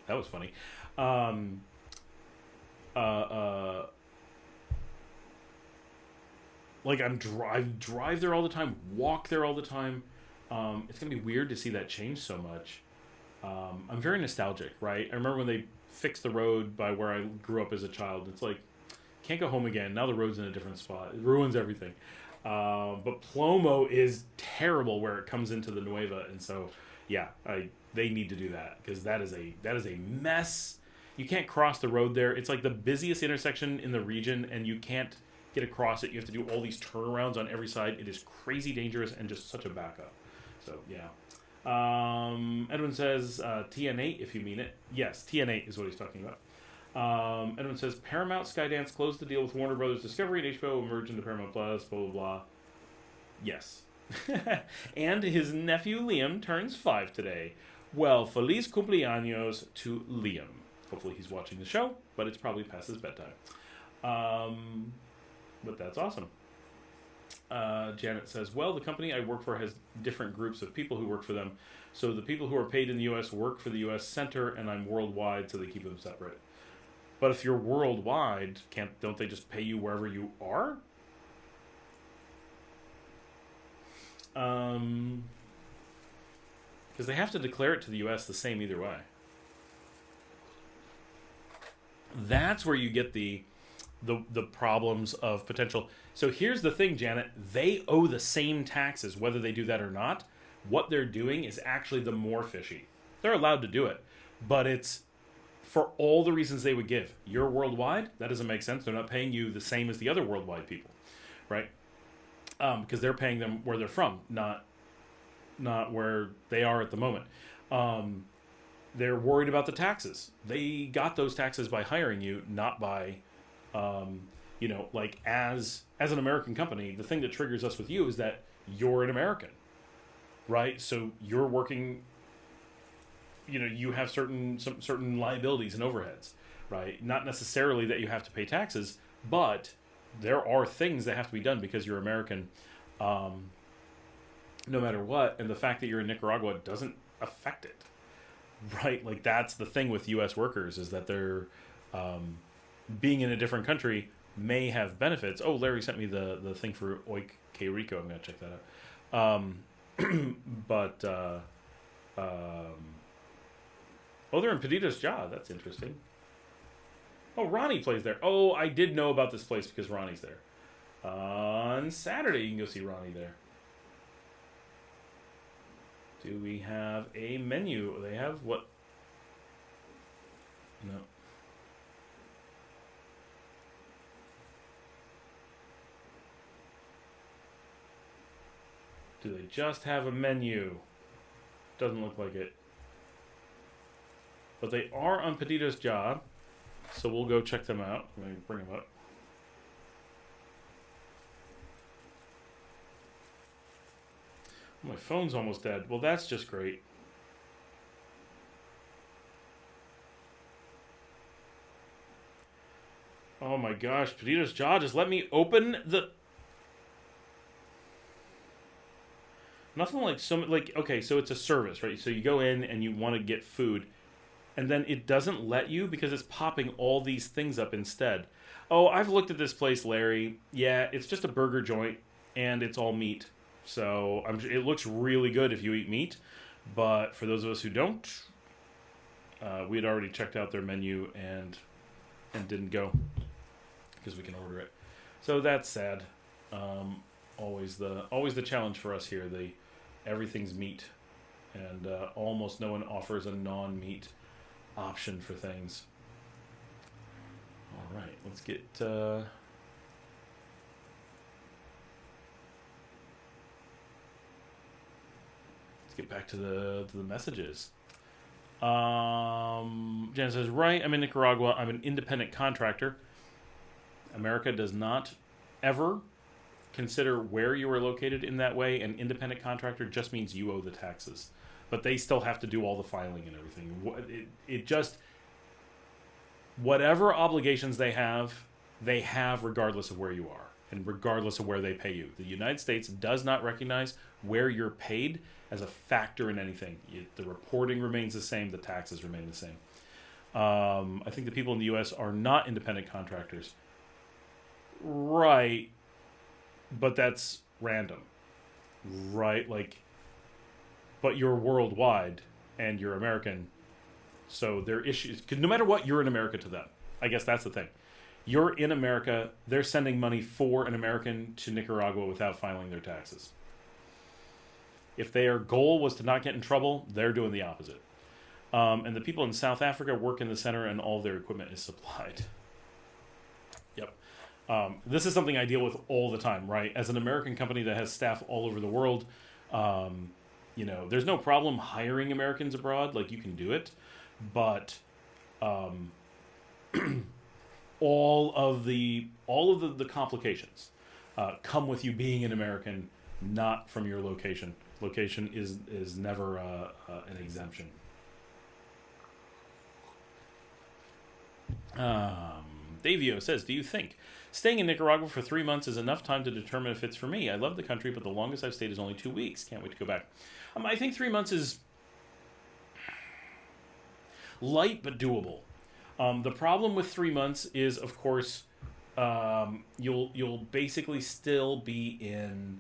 That was funny. Like, I drive there all the time, walk there all the time. It's going to be weird to see that change so much. I'm very nostalgic, right? I remember when they fix the road by where I grew up as a child. It's like, can't go home again. Now the road's in a different spot. It ruins everything. But Plomo is terrible where it comes into the Nueva, and so yeah, they need to do that because that is a mess. You can't cross the road there. It's like the busiest intersection in the region, and you can't get across it. You have to do all these turnarounds on every side. It is crazy dangerous and just such a backup. So yeah. Edwin says TN8 if you mean it. Yes, TN8 is what he's talking about. Edwin says Paramount Skydance closed the deal with Warner Brothers Discovery and HBO merged into Paramount Plus, blah blah blah. Yes. And his nephew Liam turns 5 today. Well, feliz cumpleaños to Liam. Hopefully he's watching the show, but it's probably past his bedtime. But that's awesome. Janet says, well, the company I work for has different groups of people who work for them. So the people who are paid in the U.S. work for the U.S. center, and I'm worldwide, so they keep them separate. But if you're worldwide, don't they just pay you wherever you are? Because they have to declare it to the U.S. the same either way. That's where you get the problems of potential. So here's the thing, Janet. They owe the same taxes whether they do that or not. What they're doing is actually the more fishy. They're allowed to do it, but it's for all the reasons they would give. You're worldwide. That doesn't make sense. They're not paying you the same as the other worldwide people, right? Because they're paying them where they're from, not where they are at the moment. They're worried about the taxes. They got those taxes by hiring you, not by, like as an American company. The thing that triggers us with you is that you're an American, right? So you're working. You have certain liabilities and overheads, right? Not necessarily that you have to pay taxes, but there are things that have to be done because you're American, no matter what. And the fact that you're in Nicaragua doesn't affect it, right? Like that's the thing with U.S. workers is that they're being in a different country may have benefits. Oh, Larry sent me the thing for Oik K Rico. I'm gonna check that out. Oh, they're in Perdita's Jaw. That's interesting. Oh, Ronnie plays there. Oh, I did know about this place because Ronnie's there. On Saturday, you can go see Ronnie there. Do we have a menu? They have what? No. Do they just have a menu? Doesn't look like it. But they are on Perdita's Jaw, so we'll go check them out. Let me bring them up. My phone's almost dead. Well, that's just great. Oh my gosh, Perdita's Jaw, just let me open the... Nothing like okay, so it's a service, right? So you go in and you want to get food, and then it doesn't let you because it's popping all these things up instead. Oh, I've looked at this place, Larry. Yeah, it's just a burger joint, and it's all meat. So it looks really good if you eat meat, but for those of us who don't, we had already checked out their menu and didn't go because we can order it. So that's sad. Always the challenge for us here. Everything's meat, and almost no one offers a non-meat option for things. All right, let's get back to the messages. Jan says, right, I'm in Nicaragua. I'm an independent contractor. America does not ever consider where you are located in that way. An independent contractor just means you owe the taxes. But they still have to do all the filing and everything. It just... Whatever obligations they have regardless of where you are and regardless of where they pay you. The United States does not recognize where you're paid as a factor in anything. The reporting remains the same. The taxes remain the same. I think the people in the U.S. are not independent contractors. Right. But that's random. Right? But you're worldwide and you're American. So their issues, 'cause no matter what, you're in America to them. I guess that's the thing. You're in America. They're sending money for an American to Nicaragua without filing their taxes. If their goal was to not get in trouble, they're doing the opposite. And the people in South Africa work in the center, and all their equipment is supplied. Yep. This is something I deal with all the time, right? As an American company that has staff all over the world, there's no problem hiring Americans abroad. Like, you can do it. But all of the complications come with you being an American, not from your location. Location is never an exemption. Davio says, do you think staying in Nicaragua for 3 months is enough time to determine if it's for me? I love the country, but the longest I've stayed is only 2 weeks. Can't wait to go back. I think 3 months is light but doable. The problem with 3 months is, of course, you'll basically still be in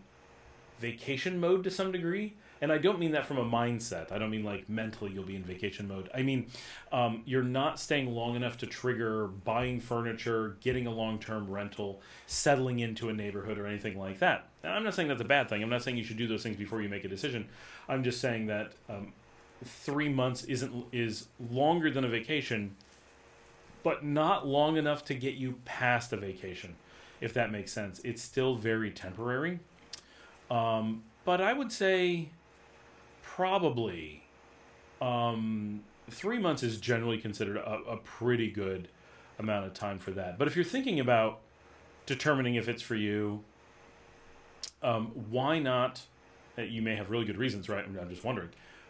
vacation mode to some degree. And I don't mean that from a mindset. I don't mean like mentally you'll be in vacation mode. I mean, you're not staying long enough to trigger buying furniture, getting a long-term rental, settling into a neighborhood or anything like that. Now, I'm not saying that's a bad thing. I'm not saying you should do those things before you make a decision. I'm just saying that 3 months is longer than a vacation, but not long enough to get you past a vacation, if that makes sense. It's still very temporary. But I would say probably 3 months is generally considered a pretty good amount of time for that. But if you're thinking about determining if it's for you, why not? You may have really good reasons, right? I'm just wondering.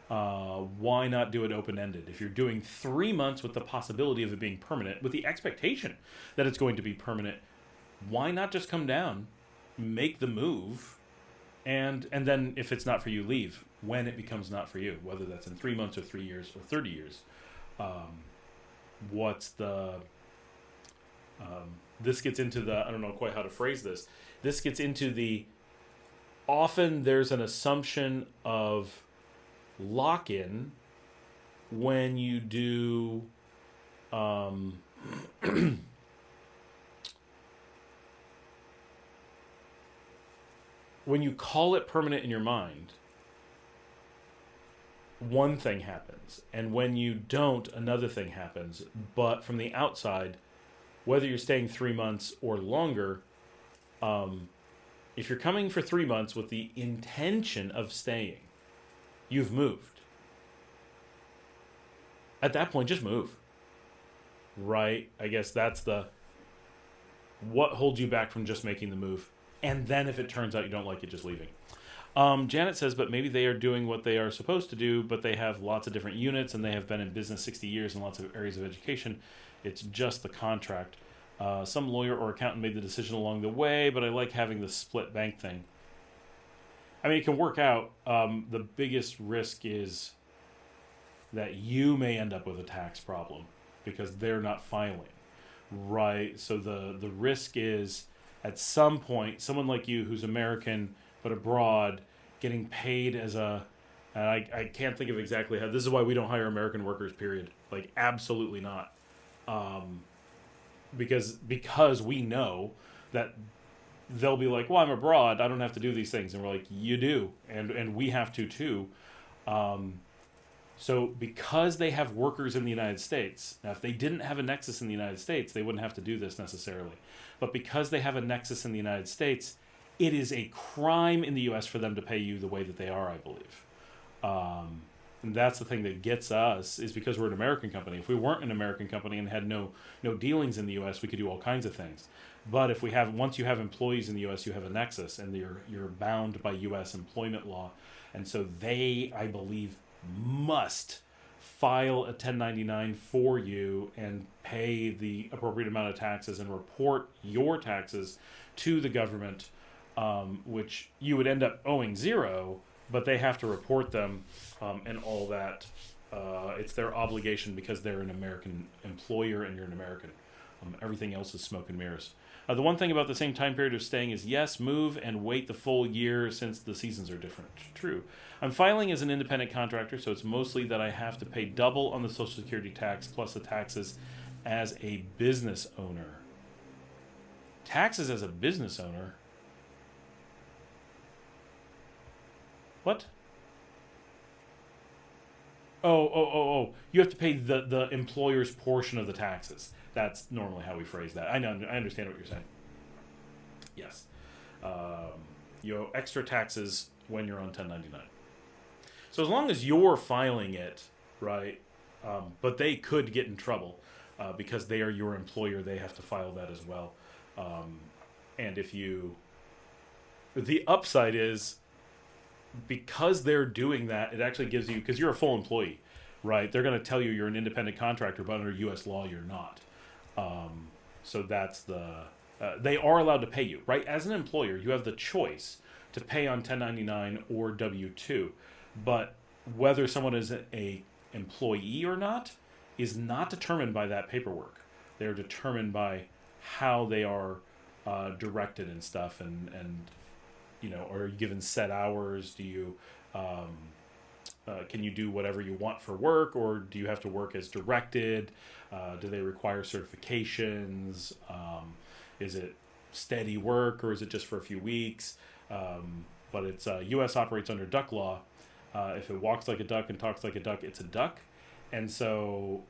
Why not do it open-ended? If you're doing 3 months with the possibility of it being permanent, with the expectation that it's going to be permanent, why not just come down, make the move, and then if it's not for you, leave when it becomes not for you, whether that's in 3 months or 3 years or 30 years. This gets into the, I don't know quite how to phrase this. This gets into the, often there's an assumption of lock-in when you do when you call it permanent in your mind, one thing happens, and when you don't, another thing happens. But from the outside, whether you're staying 3 months or longer, if you're coming for 3 months with the intention of staying, you've moved. At that point, just move. Right? I guess that's what holds you back from just making the move. And then if it turns out you don't like it, just leaving. Janet says, but maybe they are doing what they are supposed to do, but they have lots of different units and they have been in business 60 years in lots of areas of education. It's just the contract. Some lawyer or accountant made the decision along the way, but I like having the split bank thing. I mean, it can work out. The biggest risk is that you may end up with a tax problem because they're not filing. Right? So the risk is, at some point, someone like you who's American but abroad getting paid as and I can't think of exactly how, this is why we don't hire American workers, period. Like, absolutely not. Because we know that they'll be like, well, I'm abroad, I don't have to do these things. And we're like, you do. And we have to too. So because they have workers in the United States, now if they didn't have a nexus in the United States, they wouldn't have to do this necessarily. But because they have a nexus in the United States, it is a crime in the U.S. for them to pay you the way that they are, I believe. And that's the thing that gets us, is because we're an American company. If we weren't an American company and had no dealings in the U.S., we could do all kinds of things. But if once you have employees in the U.S., you have a nexus, and you're bound by U.S. employment law. And so they, I believe, must file a 1099 for you and pay the appropriate amount of taxes and report your taxes to the government, which you would end up owing zero, but they have to report them and all that. It's their obligation because they're an American employer and you're an American. Everything else is smoke and mirrors. The one thing about the same time period of staying is, yes, move and wait the full year since the seasons are different. True. I'm filing as an independent contractor, so it's mostly that I have to pay double on the Social Security tax plus the taxes as a business owner. Taxes as a business owner? What? Oh. You have to pay the employer's portion of the taxes. That's normally how we phrase that. I know. I understand what you're saying. Yes. You owe extra taxes when you're on 1099. So as long as you're filing it, right, but they could get in trouble because they are your employer. They have to file that as well. And if you... The upside is, because they're doing that, it actually gives you... Because you're a full employee, right? They're going to tell you you're an independent contractor, but under U.S. law, you're not. So that's the... they are allowed to pay you, right? As an employer, you have the choice to pay on 1099 or W-2. But whether someone is a employee or not is not determined by that paperwork. They're determined by how they are directed and stuff. And you know, are you given set hours? Do you... can you do whatever you want for work, or do you have to work as directed? Do they require certifications? Is it steady work, or is it just for a few weeks? But it's U.S. operates under duck law. If it walks like a duck and talks like a duck, it's a duck. And so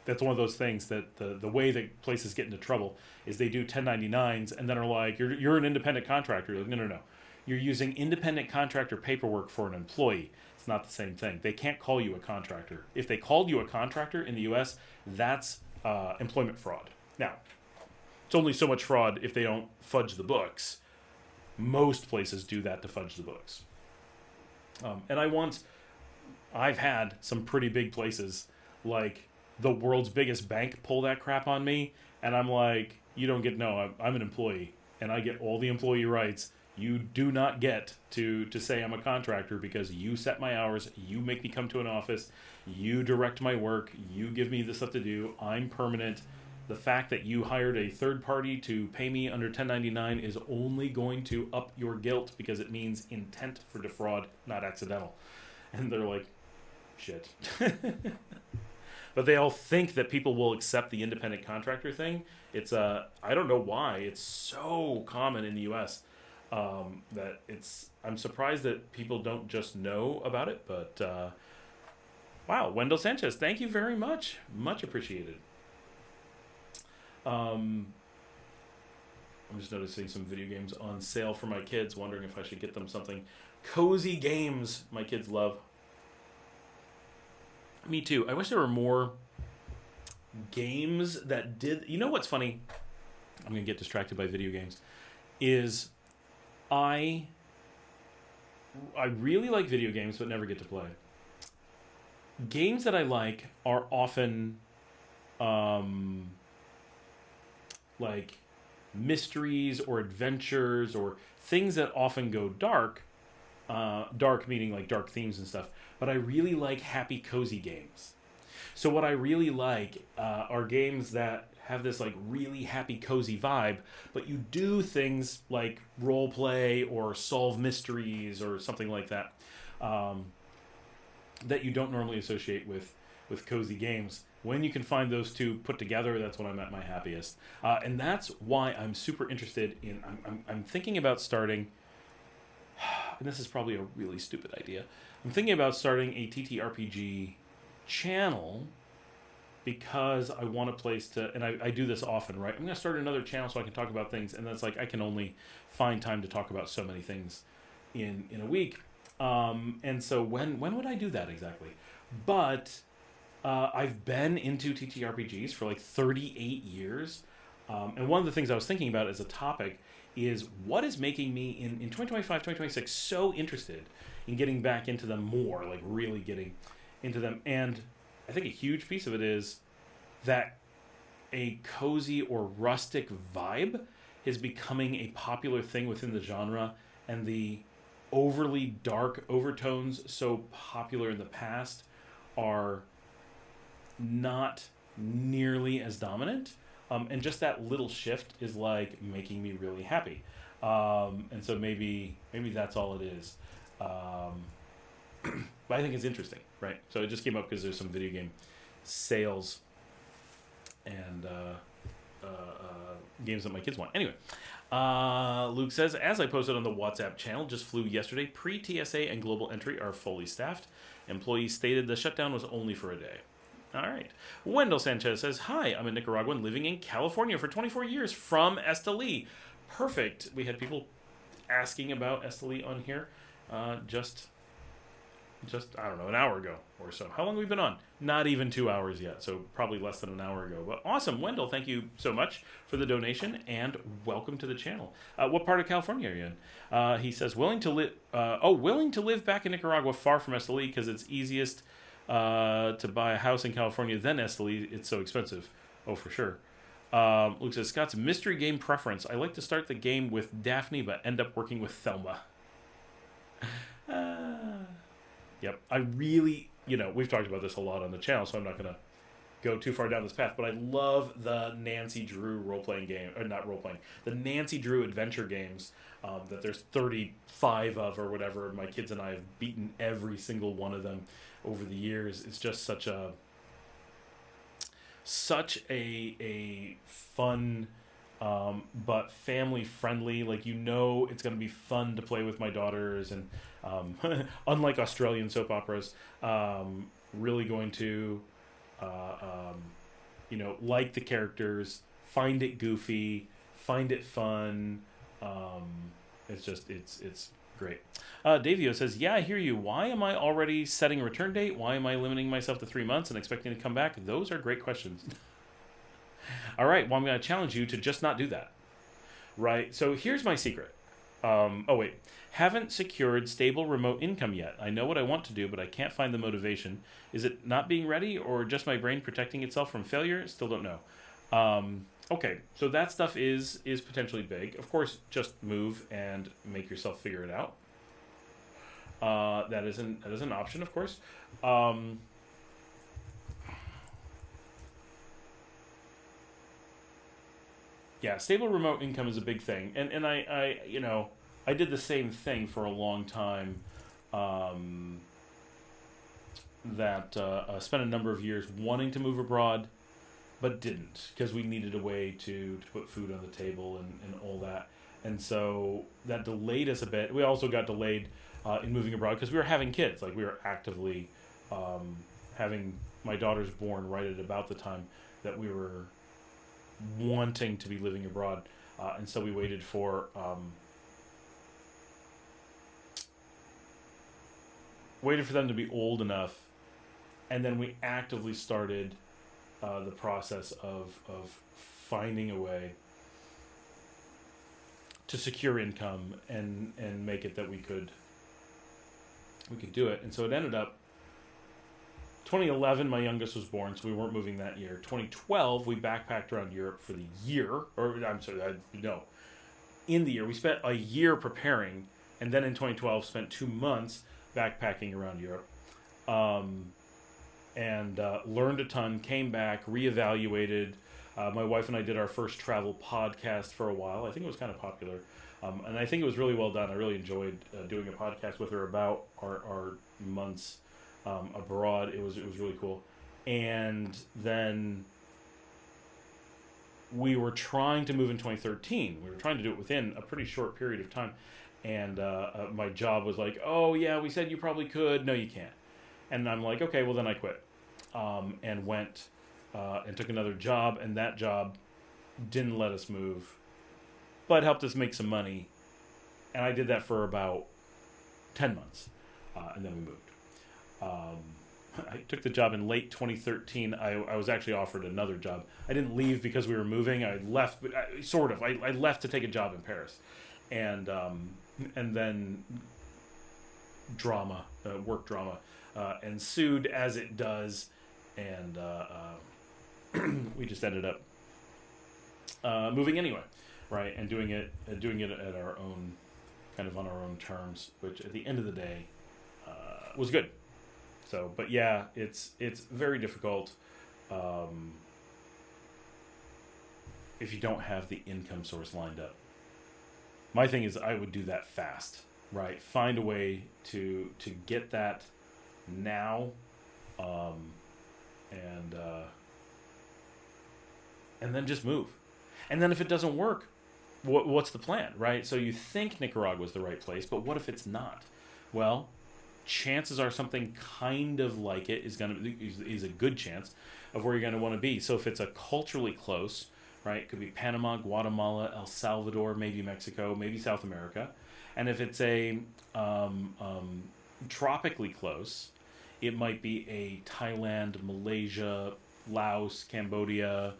that's one of those things that the way that places get into trouble is they do 1099s and then are like, you're an independent contractor. You're like, no. You're using independent contractor paperwork for an employee. It's not the same thing. They can't call you a contractor. If they called you a contractor in the U.S., that's employment fraud. Now, it's only so much fraud if they don't fudge the books. Most places do that to fudge the books. And I've had some pretty big places, like the world's biggest bank, pull that crap on me. And I'm like, you don't get, no, I'm an employee and I get all the employee rights. You do not get to say I'm a contractor because you set my hours, you make me come to an office, you direct my work, you give me the stuff to do, I'm permanent. The fact that you hired a third party to pay me under 1099 is only going to up your guilt because it means intent for defraud, not accidental. And they're like, shit. But they all think that people will accept the independent contractor thing. It's I don't know why. It's so common in the U.S. That I'm surprised that people don't just know about it. But wow, Wendell Sanchez, thank you very much. Much appreciated. I'm just noticing some video games on sale for my kids, wondering if I should get them something. Cozy games my kids love. Me too. I wish there were more games that did... You know what's funny? I'm going to get distracted by video games. Is I really like video games, but never get to play. Games that I like are often... like mysteries or adventures or things that often go dark. Dark meaning like dark themes and stuff. But I really like happy, cozy games. So what I really like are games that have this like really happy, cozy vibe, but you do things like role play or solve mysteries or something like that that you don't normally associate with cozy games. When you can find those two put together, that's when I'm at my happiest. And that's why I'm super interested in... I'm thinking about starting... And this is probably a really stupid idea. I'm thinking about starting a TTRPG channel because I want a place to... And I do this often, right? I'm going to start another channel so I can talk about things. And that's like, I can only find time to talk about so many things in a week. And so when would I do that exactly? But... I've been into TTRPGs for like 38 years. And one of the things I was thinking about as a topic is what is making me in 2025, 2026 so interested in getting back into them more, like really getting into them. And I think a huge piece of it is that a cozy or rustic vibe is becoming a popular thing within the genre, and the overly dark overtones so popular in the past are not nearly as dominant. And just that little shift is like making me really happy. And so maybe that's all it is. But I think it's interesting, right? So it just came up because there's some video game sales and games that my kids want. Anyway, Luke says, as I posted on the WhatsApp channel, just flew yesterday. Pre-TSA and global entry are fully staffed. Employees stated the shutdown was only for a day. All right. Wendell Sanchez says, hi, I'm a Nicaraguan living in California for 24 years from Esteli. Perfect. We had people asking about Esteli on here just I don't know, an hour ago or so. How long have we been on? Not even 2 hours yet, so probably less than an hour ago. But awesome, Wendell, thank you so much for the donation and welcome to the channel. What part of California are you in? He says willing to live back in Nicaragua, far from Esteli, because it's easiest to buy a house in California than Esteli. It's so expensive. Oh, for sure. Luke says, Scott's mystery game preference. I like to start the game with Daphne, but end up working with Thelma. Yep. I really, we've talked about this a lot on the channel, so I'm not going to go too far down this path, but I love the Nancy Drew role-playing game, or not role-playing, the Nancy Drew adventure games that there's 35 of or whatever, and my kids and I have beaten every single one of them over the years. It's just such a fun but family friendly, like it's going to be fun to play with my daughters, and unlike Australian soap operas, really going to like the characters, find it goofy, find it fun. It's great. Davio says, yeah, I hear you. Why am I already setting a return date? Why am I limiting myself to 3 months and expecting to come back? Those are great questions. All right, well, I'm going to challenge you to just not do that. Right, so here's my secret. Haven't secured stable remote income yet. I know what I want to do, but I can't find the motivation. Is it not being ready or just my brain protecting itself from failure? Still don't know. Okay, so that stuff is potentially big. Of course, just move and make yourself figure it out. That is an option, of course. Yeah, stable remote income is a big thing, and I did the same thing for a long time. Spent a number of years wanting to move abroad, but didn't, because we needed a way to put food on the table and all that. And so that delayed us a bit. We also got delayed in moving abroad because we were having kids. Like, we were actively having my daughters born right at about the time that we were wanting to be living abroad. And so we waited for them to be old enough, and then we actively started the process of finding a way to secure income and make it that we could do it. And so it ended up 2011 my youngest was born, so we weren't moving that year. 2012 we backpacked around Europe for the year, in the year we spent a year preparing, and then in 2012 spent 2 months backpacking around Europe, and learned a ton, came back, reevaluated. My wife and I did our first travel podcast for a while. I think it was kind of popular, and I think it was really well done. I really enjoyed doing a podcast with her about our months abroad. It was really cool. And then we were trying to move in 2013. We were trying to do it within a pretty short period of time. And my job was like, oh, yeah, we said you probably could. No, you can't. And I'm like, okay, well, then I quit. And went and took another job. And that job didn't let us move, but helped us make some money. And I did that for about 10 months. And then we moved. I took the job in late 2013. I was actually offered another job. I didn't leave because we were moving. I left, but I left to take a job in Paris. And then work drama ensued, as it does, and we just ended up moving anyway, right? And doing it at our own, kind of on our own terms, which at the end of the day was good. So, but yeah, it's very difficult. if you don't have the income source lined up. My thing is I would do that fast, right? Find a way to get that now, and then just move. And then if it doesn't work, what's the plan, right? So you think Nicaragua is the right place, but what if it's not? Well, chances are something kind of like it is a good chance of where you're going to want to be. So if it's a culturally close, right, it could be Panama, Guatemala, El Salvador, maybe Mexico, maybe South America. And if it's a tropically close, it might be a Thailand, Malaysia, Laos, Cambodia,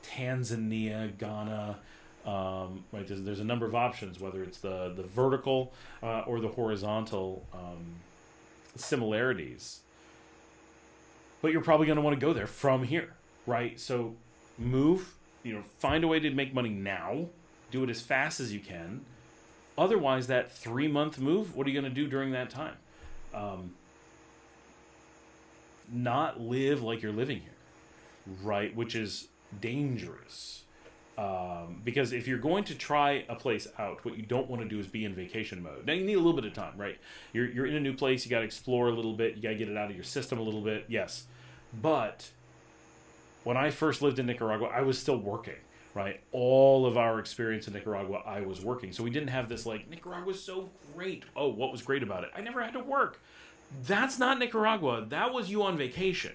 Tanzania, Ghana. Right, there's a number of options, whether it's the vertical or the horizontal similarities. But you're probably going to want to go there from here, right? So move, find a way to make money now. Do it as fast as you can. Otherwise, that 3-month move, what are you going to do during that time? Not live like you're living here, right? Which is dangerous. Because if you're going to try a place out, what you don't want to do is be in vacation mode. Now you need a little bit of time, right? You're in a new place, you got to explore a little bit, you got to get it out of your system a little bit, yes. But when I first lived in Nicaragua, I was still working, right? All of our experience in Nicaragua, I was working. So we didn't have this like, Nicaragua's so great. Oh, what was great about it? I never had to work. That's not Nicaragua. That was you on vacation.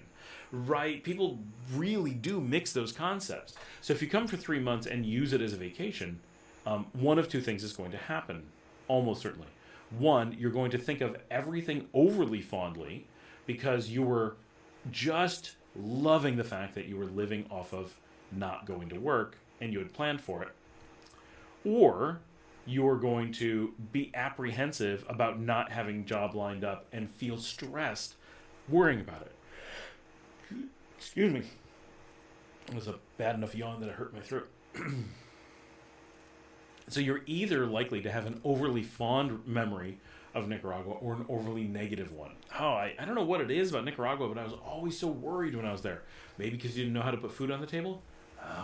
Right? People really do mix those concepts. So if you come for 3 months and use it as a vacation, one of two things is going to happen, almost certainly. One, you're going to think of everything overly fondly because you were just loving the fact that you were living off of not going to work and you had planned for it. Or you're going to be apprehensive about not having a job lined up and feel stressed worrying about it. Excuse me. It was a bad enough yawn that it hurt my throat. So you're either likely to have an overly fond memory of Nicaragua or an overly negative one. Oh, I don't know what it is about Nicaragua, but I was always so worried when I was there. Maybe because you didn't know how to put food on the table?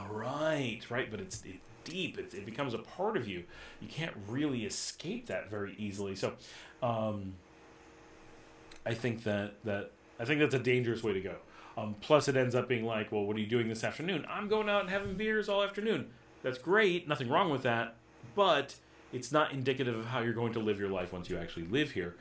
Right, but it's deep. It becomes a part of you. You can't really escape that very easily. So I think that's a dangerous way to go. Plus, it ends up being like, well, what are you doing this afternoon? I'm going out and having beers all afternoon. That's great. Nothing wrong with that. But it's not indicative of how you're going to live your life once you actually live here.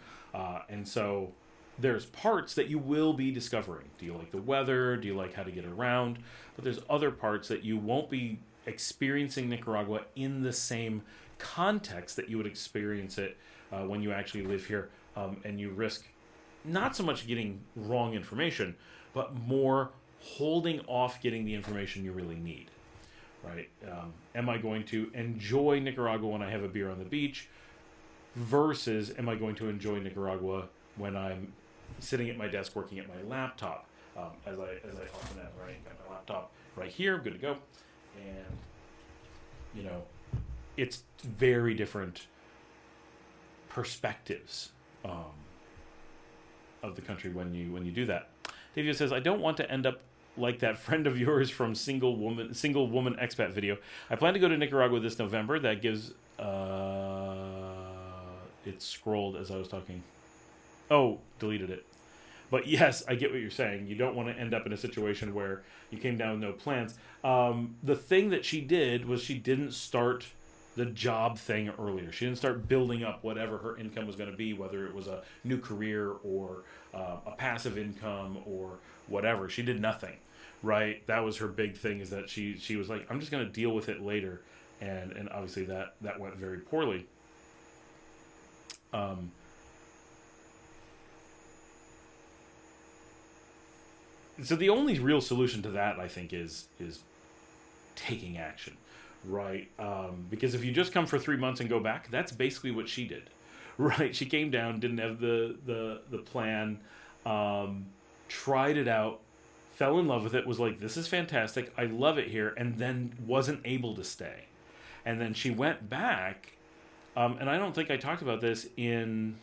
And so there's parts that you will be discovering. Do you like the weather? Do you like how to get around? But there's other parts that you won't be experiencing Nicaragua in the same context that you would experience it when you actually live here. And you risk not so much getting wrong information, but more holding off getting the information you really need, right? Am I going to enjoy Nicaragua when I have a beer on the beach versus am I going to enjoy Nicaragua when I'm sitting at my desk working at my laptop, as I often am, right? Got my laptop right here, I'm good to go. And, it's very different perspectives of the country when you do that. Davio says, I don't want to end up like that friend of yours from single woman expat video. I plan to go to Nicaragua this November. That gives it scrolled as I was talking. Oh, deleted it. But yes, I get what you're saying. You don't want to end up in a situation where you came down with no plans. The thing that she did was she didn't start the job thing earlier. She didn't start building up whatever her income was going to be, whether it was a new career or a passive income or whatever. She did nothing, right? That was her big thing, is that she was like, I'm just going to deal with it later. And obviously that went very poorly. So the only real solution to that, I think, is taking action, right? Because if you just come for 3 months and go back, that's basically what she did, right? She came down, didn't have the plan, tried it out, fell in love with it, was like, this is fantastic, I love it here, and then wasn't able to stay. And then she went back, and I don't think I talked about this in...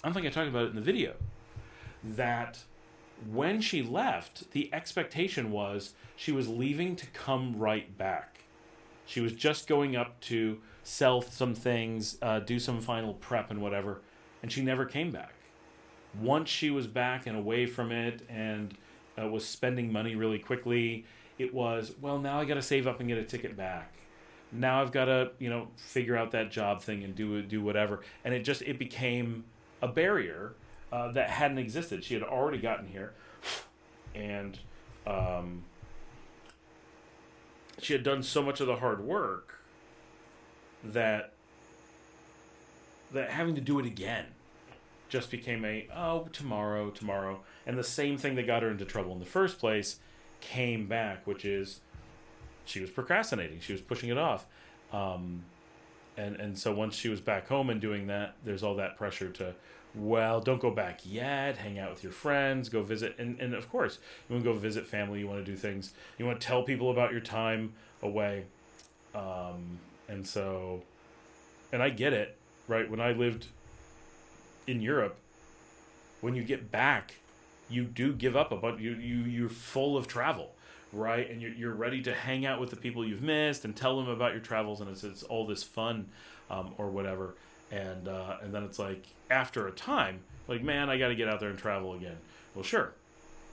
I don't think I talked about it in the video, that When she left, the expectation was she was leaving to come right back. She was just going up to sell some things, do some final prep and whatever, and she never came back. Once she was back and away from it and was spending money really quickly, it was, well, now I got to save up and get a ticket back. Now I've got to, figure out that job thing and do whatever. And it became a barrier that hadn't existed. She had already gotten here, and she had done so much of the hard work that having to do it again just became tomorrow. And the same thing that got her into trouble in the first place came back, which is she was procrastinating. She was pushing it off. And so once she was back home and doing that, there's all that pressure to, well, don't go back yet, hang out with your friends, go visit. And of course, you want to go visit family, you want to do things, you want to tell people about your time away. And I get it, right? When I lived in Europe, when you get back, you do give up a bunch. You're full of travel, right? And you're ready to hang out with the people you've missed and tell them about your travels, and it's all this fun, or whatever. And then it's like after a time, like, man, I got to get out there and travel again. Well, sure,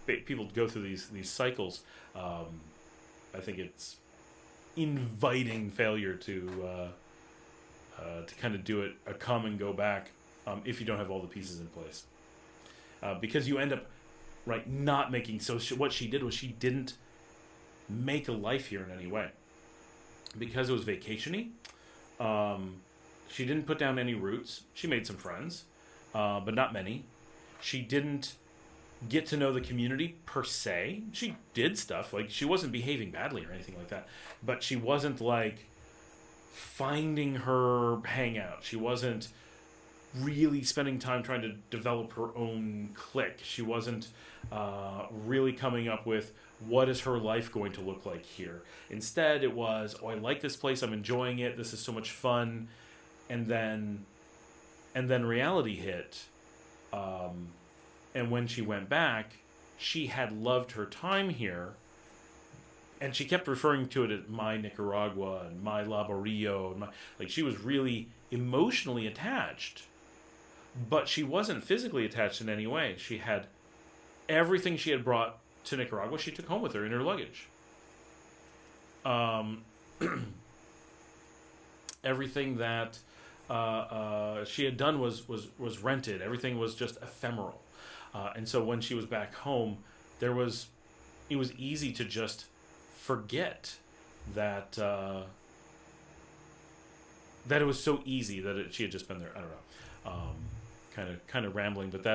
people go through these cycles. I think it's inviting failure to kind of do it a come and go back if you don't have all the pieces in place, because you end up not making. So what she did was she didn't make a life here in any way because it was vacation-y. She didn't put down any roots. She made some friends, but not many. She didn't get to know the community per se. She did stuff, like she wasn't behaving badly or anything like that, but she wasn't like finding her hangout. She wasn't really spending time trying to develop her own clique. She wasn't really coming up with what is her life going to look like here. Instead, it was, I like this place, I'm enjoying it, this is so much fun. And then reality hit. And when she went back, she had loved her time here. And she kept referring to it as my Nicaragua and my La Barrio. Like she was really emotionally attached. But she wasn't physically attached in any way. She had everything she had brought to Nicaragua, she took home with her in her luggage. Everything that she had done was rented. Everything was just ephemeral. And so when she was back home, it was easy to just forget that it was so easy that she had just been there. I don't know. Kind of rambling, but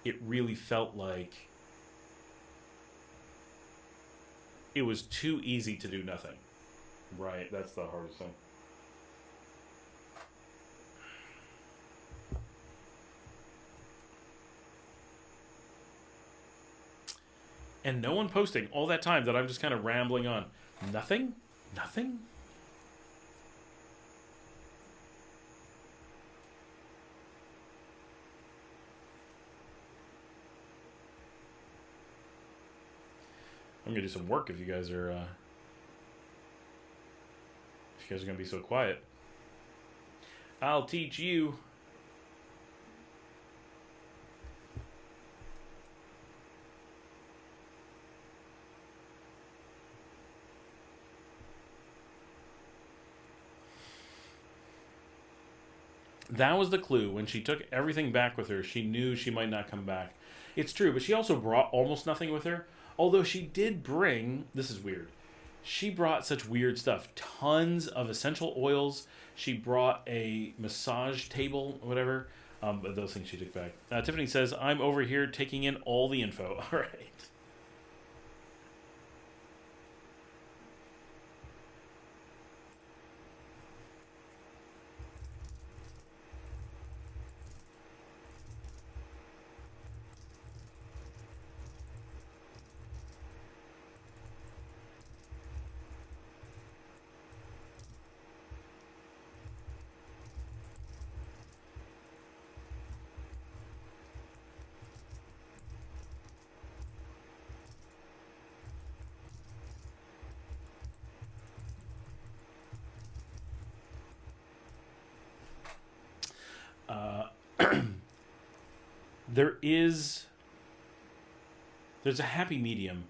it really felt like it was too easy to do nothing. Right, that's the hardest thing. And no one posting all that time that I'm just kind of rambling on. Nothing? Nothing? I'm going to do some work if you guys are going to be so quiet. I'll teach you. That was the clue. When she took everything back with her, she knew she might not come back. It's true, but she also brought almost nothing with her. Although she did bring, this is weird, she brought such weird stuff. Tons of essential oils. She brought a massage table, whatever. But those things she took back. Tiffany says, I'm over here taking in all the info. All right. there's a happy medium.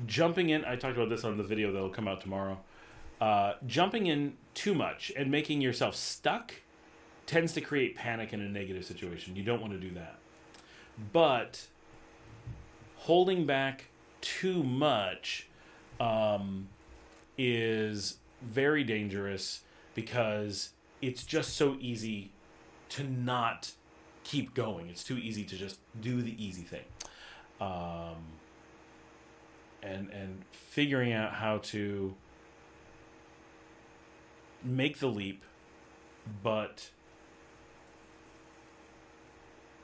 Jumping in, I talked about this on the video that'll come out tomorrow. Jumping in too much and making yourself stuck tends to create panic in a negative situation. You don't want to do that. But holding back too much is very dangerous, because it's just so easy to not keep going. It's too easy to just do the easy thing. And figuring out how to make the leap, but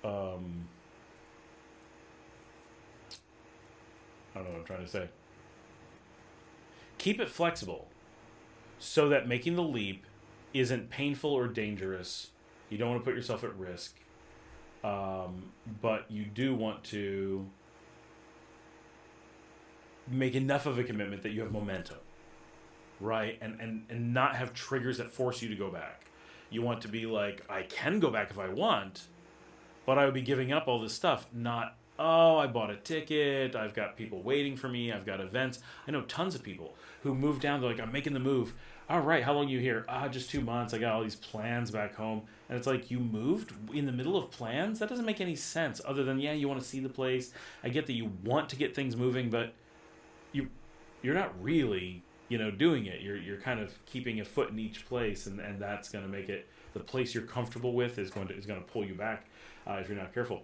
I don't know what I'm trying to say. Keep it flexible so that making the leap isn't painful or dangerous. You don't want to put yourself at risk, but you do want to make enough of a commitment that you have momentum, right? And not have triggers that force you to go back. You want to be like, I can go back if I want, but I would be giving up all this stuff. Not, oh, I bought a ticket, I've got people waiting for me, I've got events. I know tons of people who move down, they're like, I'm making the move. All right, how long are you here? Just 2 months. I got all these plans back home. And it's like, you moved in the middle of plans? That doesn't make any sense, other than, yeah, you want to see the place. I get that you want to get things moving, but you're not really, doing it. You're kind of keeping a foot in each place, and that's going to make it, the place you're comfortable with is going to pull you back if you're not careful.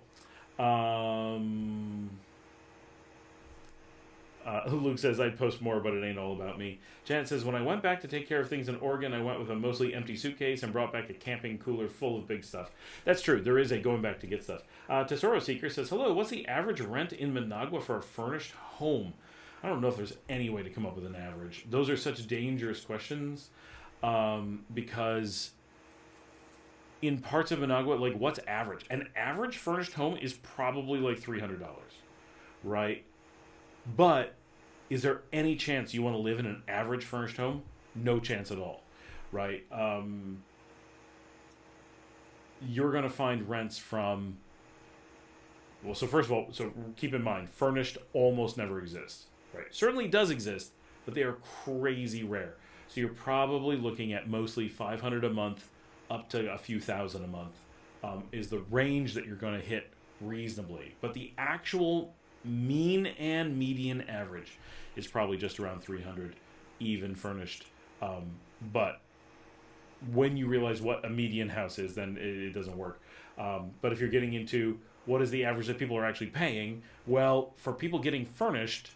Luke says, I'd post more, but it ain't all about me. Janet says, when I went back to take care of things in Oregon, I went with a mostly empty suitcase and brought back a camping cooler full of big stuff. That's true. There is a going back to get stuff. Tesoro Seeker says, hello, what's the average rent in Managua for a furnished home? I don't know if there's any way to come up with an average. Those are such dangerous questions, because in parts of Managua, like, what's average? An average furnished home is probably like $300, right? But is there any chance you want to live in an average furnished home? No chance at all, right? You're going to find rents from, well, so first of all, so keep in mind, furnished almost never exists, right? Certainly does exist, but they are crazy rare. So you're probably looking at mostly $500 a month up to a few thousand a month is the range that you're going to hit reasonably. But the actual mean and median average is probably just around 300, even furnished. But when you realize what a median house is, then it doesn't work. But if you're getting into what is the average that people are actually paying, well, for people getting furnished,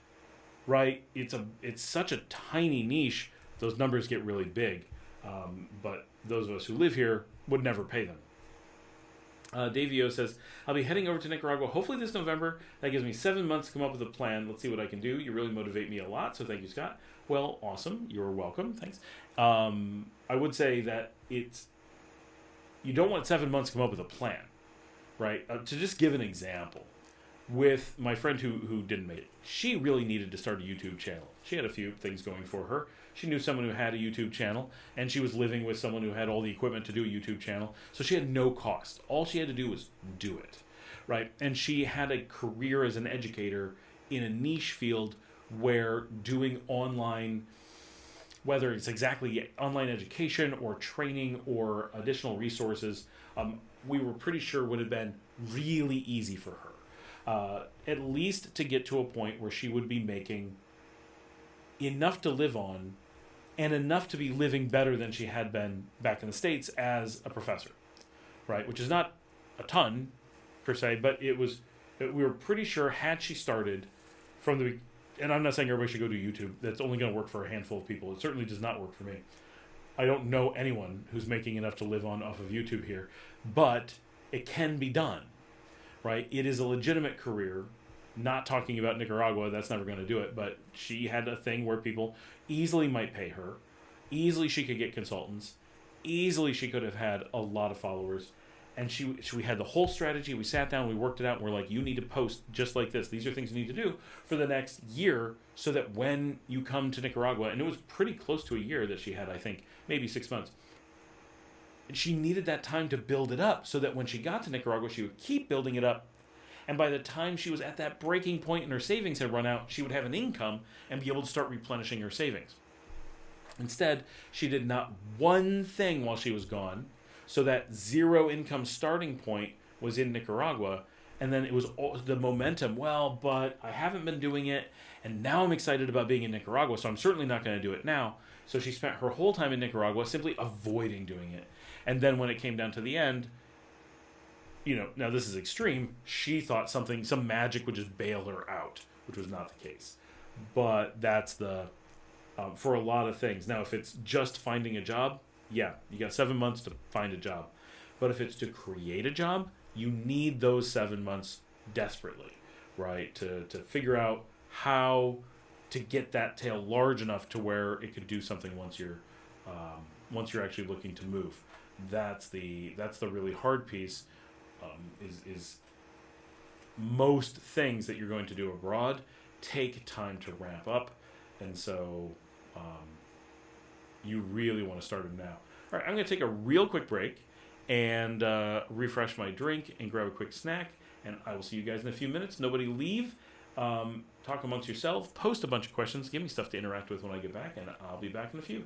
right, it's such a tiny niche, those numbers get really big. But those of us who live here would never pay them. Davio says, I'll be heading over to Nicaragua hopefully this November. That gives me 7 months to come up with a plan. Let's see what I can do. You really motivate me a lot, so thank you, Scott. Well, awesome. You're welcome. Thanks. I would say that you don't want 7 months to come up with a plan, right? To just give an example, with my friend who didn't make it, she really needed to start a YouTube channel. She had a few things going for her. She knew someone who had a YouTube channel, and she was living with someone who had all the equipment to do a YouTube channel. So she had no cost. All she had to do was do it, right? And she had a career as an educator in a niche field where doing online, whether it's exactly online education or training or additional resources, we were pretty sure would have been really easy for her. At least to get to a point where she would be making enough to live on and enough to be living better than she had been back in the States as a professor, right? Which is not a ton per se, but we were pretty sure had she started from the, and I'm not saying everybody should go to YouTube. That's only going to work for a handful of people. It certainly does not work for me. I don't know anyone who's making enough to live on off of YouTube here, but it can be done, right? It is a legitimate career. Not talking about Nicaragua, that's never going to do it, but she had a thing where people easily might pay her. Easily she could get consultants. Easily she could have had a lot of followers. And we had the whole strategy. We sat down, we worked it out, and we're like, you need to post just like this. These are things you need to do for the next year so that when you come to Nicaragua, and it was pretty close to a year that she had, I think, maybe 6 months. And she needed that time to build it up so that when she got to Nicaragua, she would keep building it up. And by the time she was at that breaking point and her savings had run out, she would have an income and be able to start replenishing her savings. Instead, she did not one thing while she was gone. So that zero income starting point was in Nicaragua. And then it was all the momentum. Well, but I haven't been doing it. And now I'm excited about being in Nicaragua. So I'm certainly not going to do it now. So she spent her whole time in Nicaragua simply avoiding doing it. And then when it came down to the end, now this is extreme, she thought some magic would just bail her out, which was not the case. But that's for a lot of things. Now, if it's just finding a job, yeah, you got 7 months to find a job. But if it's to create a job, you need those 7 months desperately, right? To figure out how to get that tail large enough to where it could do something once you're actually looking to move. That's the really hard piece. Is most things that you're going to do abroad take time to ramp up, and so you really want to start them now. All right, I'm going to take a real quick break and refresh my drink and grab a quick snack, and I will see you guys in a few minutes. Nobody leave. Talk amongst yourselves, post a bunch of questions, give me stuff to interact with when I get back, and I'll be back in a few.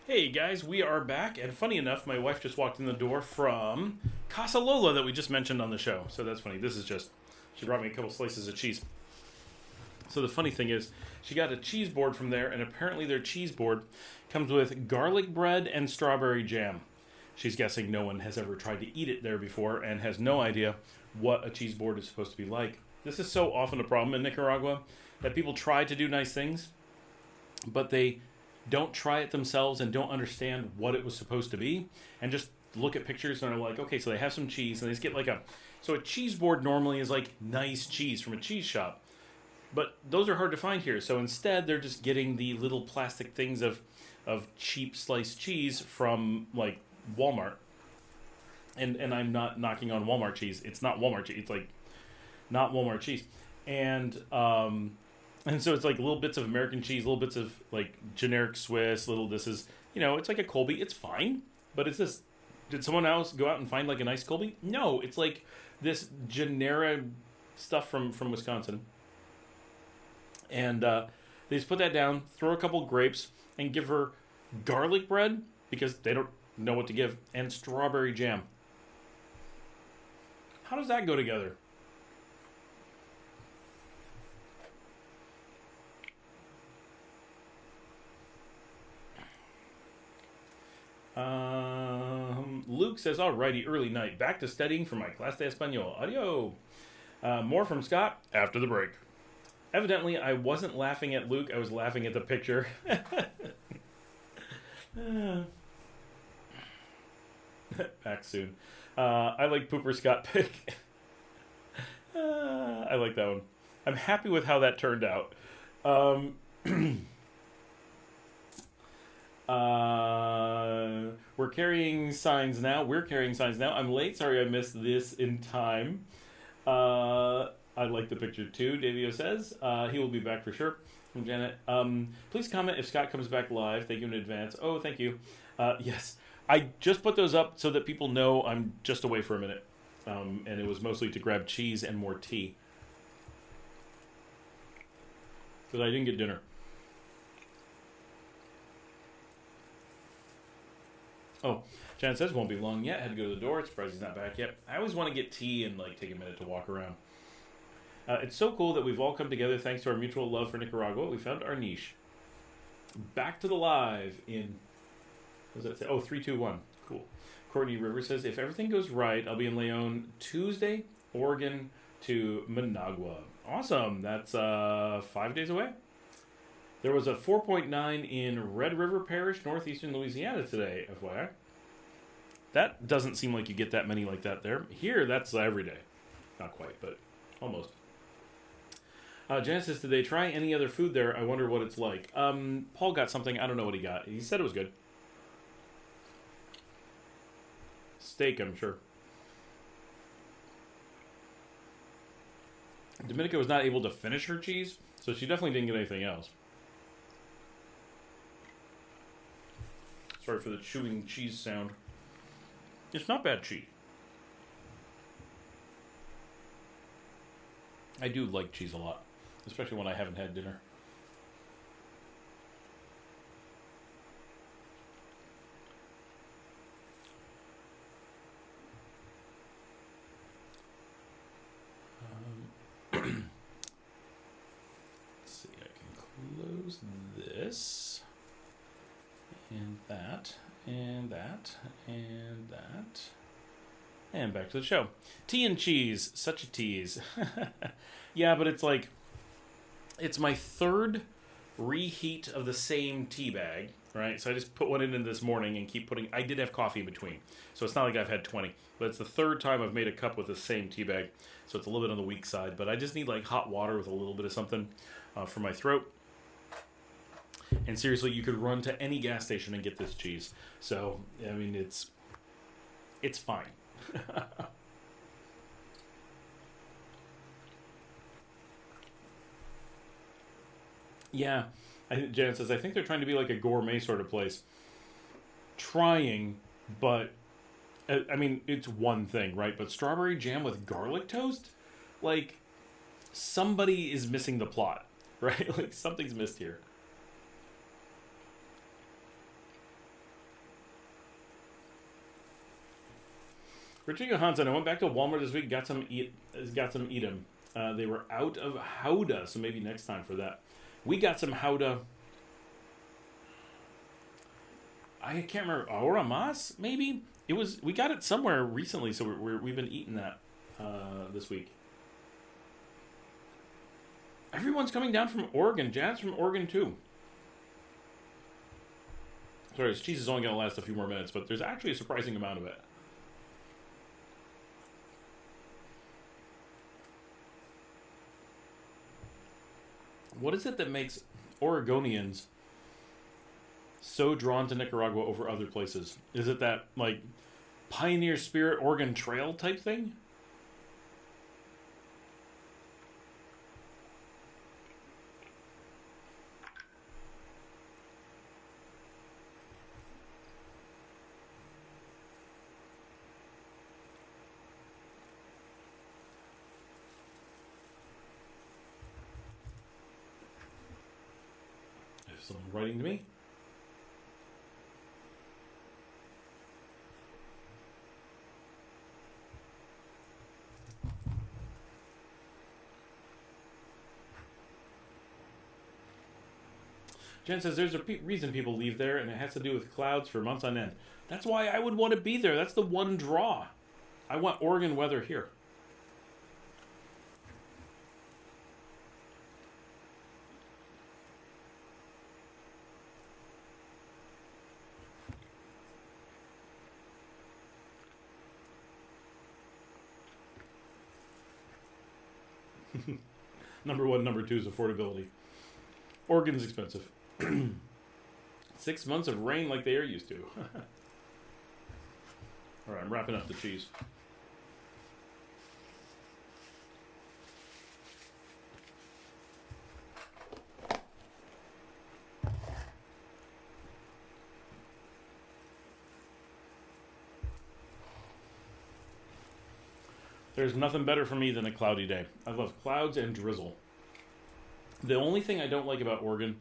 Hey guys, we are back, and funny enough, my wife just walked in the door from Casa Lola that we just mentioned on the show. So that's funny. This is just, she brought me a couple slices of cheese. So the funny thing is, she got a cheese board from there, and apparently their cheese board comes with garlic bread and strawberry jam. She's guessing no one has ever tried to eat it there before and has no idea what a cheese board is supposed to be like. This is so often a problem in Nicaragua that people try to do nice things, but they don't try it themselves and don't understand what it was supposed to be, and just look at pictures and are like, okay, so they have some cheese, and they just get like so a cheese board normally is like nice cheese from a cheese shop, but those are hard to find here. So instead, they're just getting the little plastic things of cheap sliced cheese from like Walmart. And I'm not knocking on Walmart cheese. It's not Walmart cheese. It's like not Walmart cheese. And so it's like little bits of American cheese, little bits of like generic Swiss, this is, it's like a Colby. It's fine, but it's this. Did someone else go out and find like a nice Colby? No, it's like this generic stuff from Wisconsin. And they just put that down, throw a couple grapes, and give her garlic bread because they don't know what to give, and strawberry jam. How does that go together? Luke says, alrighty, early night. Back to studying for my clase de español. Adio. More from Scott after the break. Evidently, I wasn't laughing at Luke. I was laughing at the picture. Back soon. I like Pooper Scott pick. I like that one. I'm happy with how that turned out. We're carrying signs now. I'm late. Sorry I missed this in time. I like the picture too, Davio says. He will be back for sure. From Janet. Please comment if Scott comes back live. Thank you in advance. Oh, thank you. Yes. I just put those up so that people know I'm just away for a minute. And it was mostly to grab cheese and more tea. Because I didn't get dinner. Oh, Janet says won't be long yet. Had to go to the door. Surprised he's not back yet. I always want to get tea and take a minute to walk around. It's so cool that we've all come together thanks to our mutual love for Nicaragua. We found our niche. Back to the live in, what does that say? Oh, 3, 2, 1. Cool. Courtney Rivers says, if everything goes right, I'll be in Leon Tuesday, Oregon to Managua. Awesome. That's 5 days away. There was a 4.9 in Red River Parish, northeastern Louisiana today, FYI. That doesn't seem like you get that many like that there. Here, that's every day. Not quite, but almost. Janice says, did they try any other food there? I wonder what it's like. Paul got something. I don't know what he got. He said it was good. Steak, I'm sure. Dominica was not able to finish her cheese, so she definitely didn't get anything else. Sorry for the chewing cheese sound. It's not bad cheese. I do like cheese a lot, especially when I haven't had dinner. Let's see, I can close this, and that, and that, and that. And back to the show. Tea and cheese. Such a tease. Yeah, but it's like, it's my third reheat of the same tea bag, right? So I just put one in this morning and keep putting, I did have coffee in between. So it's not like I've had 20. But it's the third time I've made a cup with the same tea bag. So it's a little bit on the weak side. But I just need hot water with a little bit of something for my throat. And seriously, you could run to any gas station and get this cheese. So, I mean, it's fine. Yeah, Janet says, I think they're trying to be like a gourmet sort of place. Trying, but I mean, it's one thing, right? But strawberry jam with garlic toast? Somebody is missing the plot, right? Something's missed here. Richard Johansson, I went back to Walmart this week, got some Edam. They were out of Howda, so maybe next time for that. We got some Howda. I can't remember. Ahora Mas, maybe? We got it somewhere recently, so we've been eating that this week. Everyone's coming down from Oregon. Jan's from Oregon, too. Sorry, this cheese is only going to last a few more minutes, but there's actually a surprising amount of it. What is it that makes Oregonians so drawn to Nicaragua over other places? Is it that, like, pioneer spirit Oregon Trail type thing? Someone writing to me. Jen says there's a reason people leave there, and it has to do with clouds for months on end. That's why I would want to be there. That's the one draw. I want Oregon weather here. Number one, number two is affordability. Oregon's expensive. 6 months of rain like they are used to. All right, I'm wrapping up the cheese. There's nothing better for me than a cloudy day. I love clouds and drizzle. The only thing I don't like about Oregon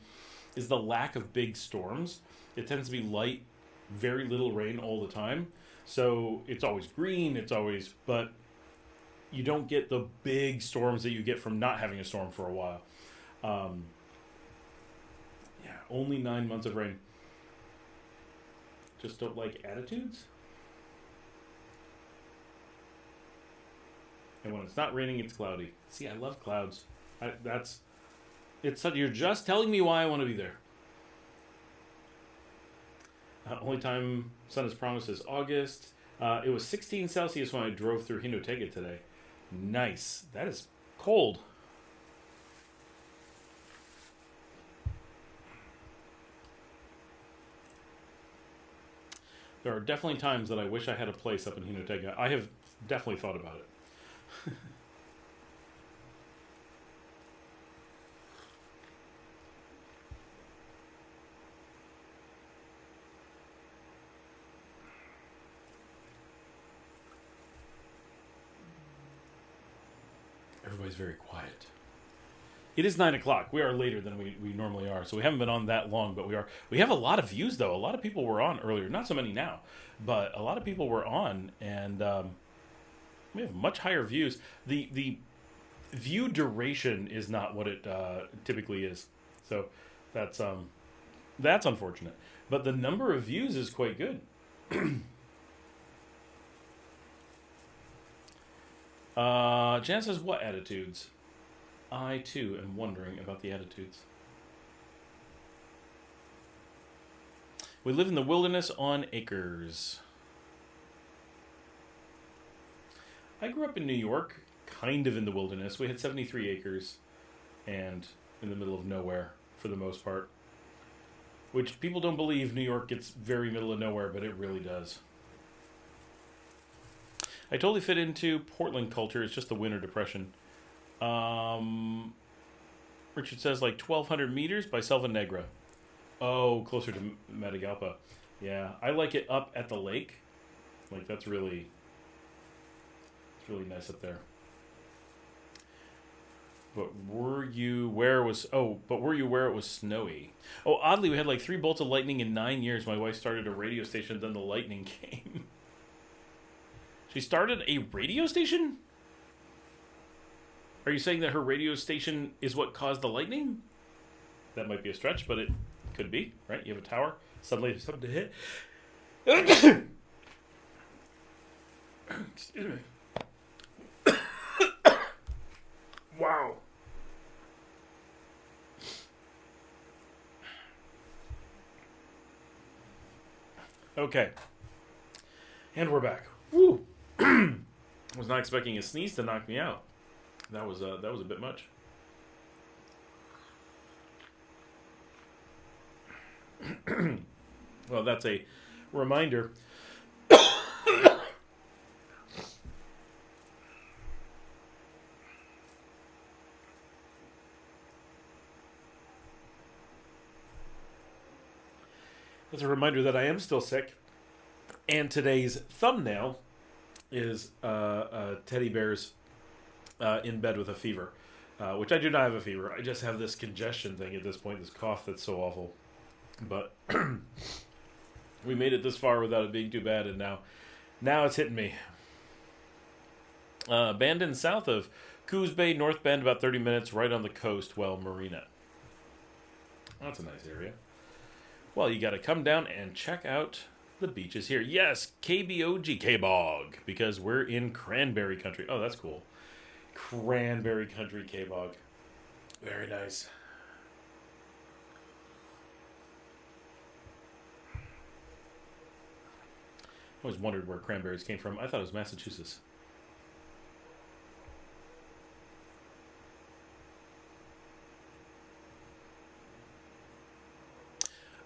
is the lack of big storms. It tends to be light, very little rain all the time. So it's always green, but you don't get the big storms that you get from not having a storm for a while. Only 9 months of rain. Just don't like attitudes. And when it's not raining, it's cloudy. See, I love clouds. You're just telling me why I want to be there. Only time sun is promised is August. It was 16 Celsius when I drove through Hinotega today. Nice. That is cold. There are definitely times that I wish I had a place up in Hinotega. I have definitely thought about it. Everybody's very quiet. It is 9 o'clock. We are later than we normally are, so we haven't been on that long, but we are. We have a lot of views, though. A lot of people were on earlier. Not so many now, but a lot of people were on, and we have much higher views. The view duration is not what it typically is, so that's unfortunate. But the number of views is quite good. Jan says, what attitudes? I, too, am wondering about the attitudes. We live in the wilderness on acres. I grew up in New York, kind of in the wilderness. We had 73 acres and in the middle of nowhere for the most part. Which people don't believe New York gets very middle of nowhere, but it really does. I totally fit into Portland culture. It's just the winter depression. Richard says like 1,200 meters by Selva Negra. Oh, closer to Matagalpa. Yeah, I like it up at the lake. Like it's really nice up there. But were you where it was snowy? Oh, oddly, we had like 3 bolts of lightning in 9 years. My wife started a radio station, then the lightning came. She started a radio station? Are you saying that her radio station is what caused the lightning? That might be a stretch, but it could be, right? You have a tower. Suddenly there's something to hit. Excuse me. Wow. Okay. And we're back. Woo! I was not expecting a sneeze to knock me out. That was a bit much. Well, that's a reminder. That's a reminder that I am still sick. And today's thumbnail is teddy bears in bed with a fever, which I do not have a fever. I just have this congestion thing at this point, this cough that's so awful. But we made it this far without it being too bad, and now it's hitting me. Bandon south of Coos Bay, North Bend, about 30 minutes, right on the coast, Marina. That's a nice area. Well, you got to come down and check out the beaches here. Yes, KBOG, K-Bog, because we're in cranberry country. Oh, that's cool. Cranberry country, K-Bog. Very nice. I always wondered where cranberries came from. I thought it was Massachusetts.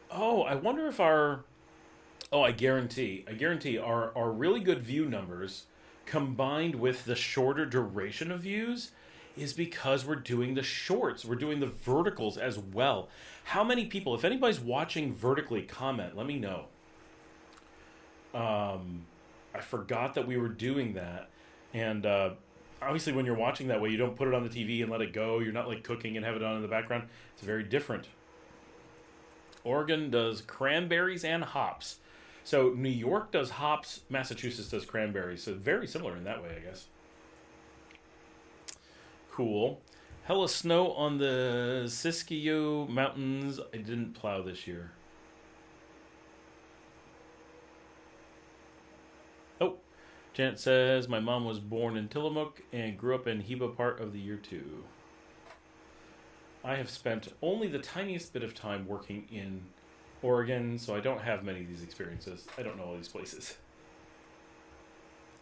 Oh, I wonder if our... Oh, I guarantee our really good view numbers combined with the shorter duration of views is because we're doing the shorts. We're doing the verticals as well. How many people, if anybody's watching vertically, comment. Let me know. I forgot that we were doing that. And obviously when you're watching that way, you don't put it on the TV and let it go. You're not like cooking and have it on in the background. It's very different. Oregon does cranberries and hops. So New York does hops, Massachusetts does cranberries. So very similar in that way, I guess. Cool. Hella snow on the Siskiyou Mountains. I didn't plow this year. Oh, Janet says, my mom was born in Tillamook and grew up in Heba part of the year 2. I have spent only the tiniest bit of time working in Oregon, so I don't have many of these experiences. I don't know all these places.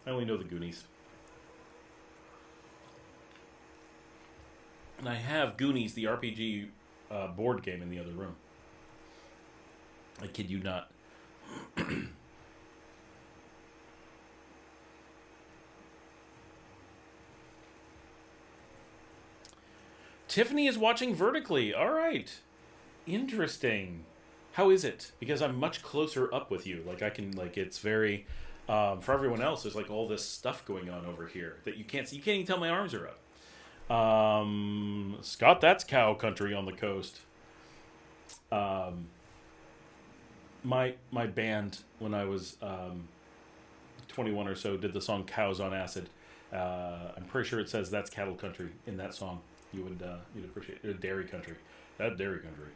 I only know the Goonies. And I have Goonies, the RPG board game, in the other room. I kid you not. Tiffany is watching vertically. All right. Interesting. How is it? Because I'm much closer up with you. Like I can, like it's very, for everyone else, there's like all this stuff going on over here that you can't see. You can't even tell my arms are up. Scott, that's cow country on the coast. My band, when I was 21 or so, did the song Cows on Acid. I'm pretty sure it says that's cattle country in that song. You'd appreciate it. Dairy country. That dairy country.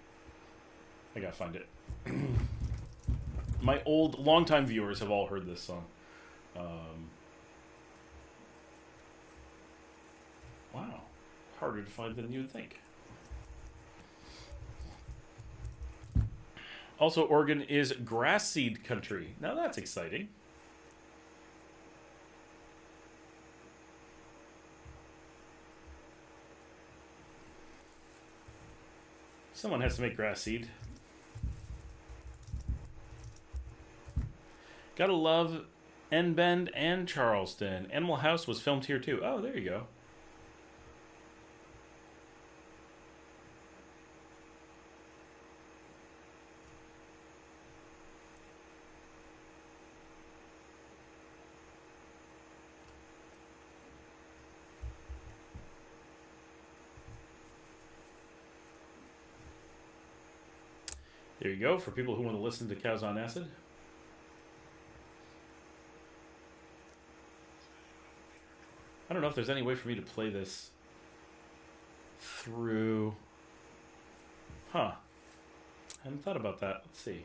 I gotta find it. My longtime viewers have all heard this song. Wow. Harder to find than you'd think. Also, Oregon is grass seed country. Now that's exciting. Someone has to make grass seed. Gotta love N-Bend and Charleston. Animal House was filmed here too. Oh, there you go. There you go, for people who want to listen to Cows on Acid. I don't know if there's any way for me to play this through. Huh. I hadn't thought about that. Let's see.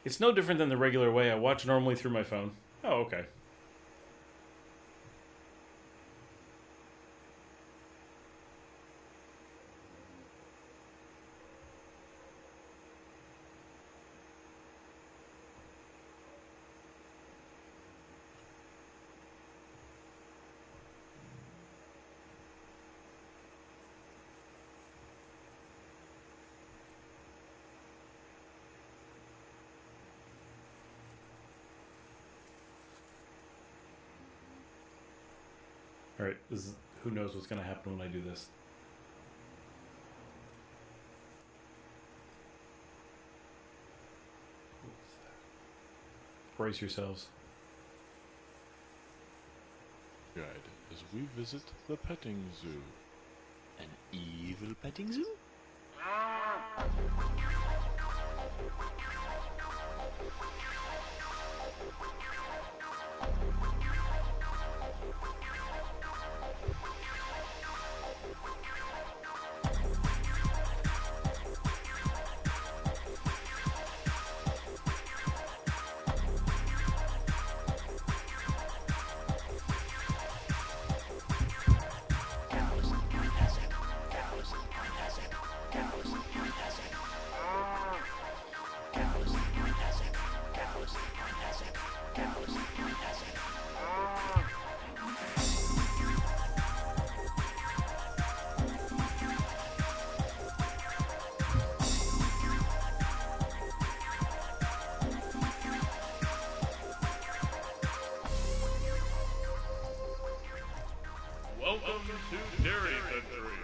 It's no different than the regular way I watch normally through my phone. Oh, okay. All right, who knows what's going to happen when I do this. Brace yourselves. Guide as we visit the petting zoo. An evil petting zoo? Welcome to Dairy Country.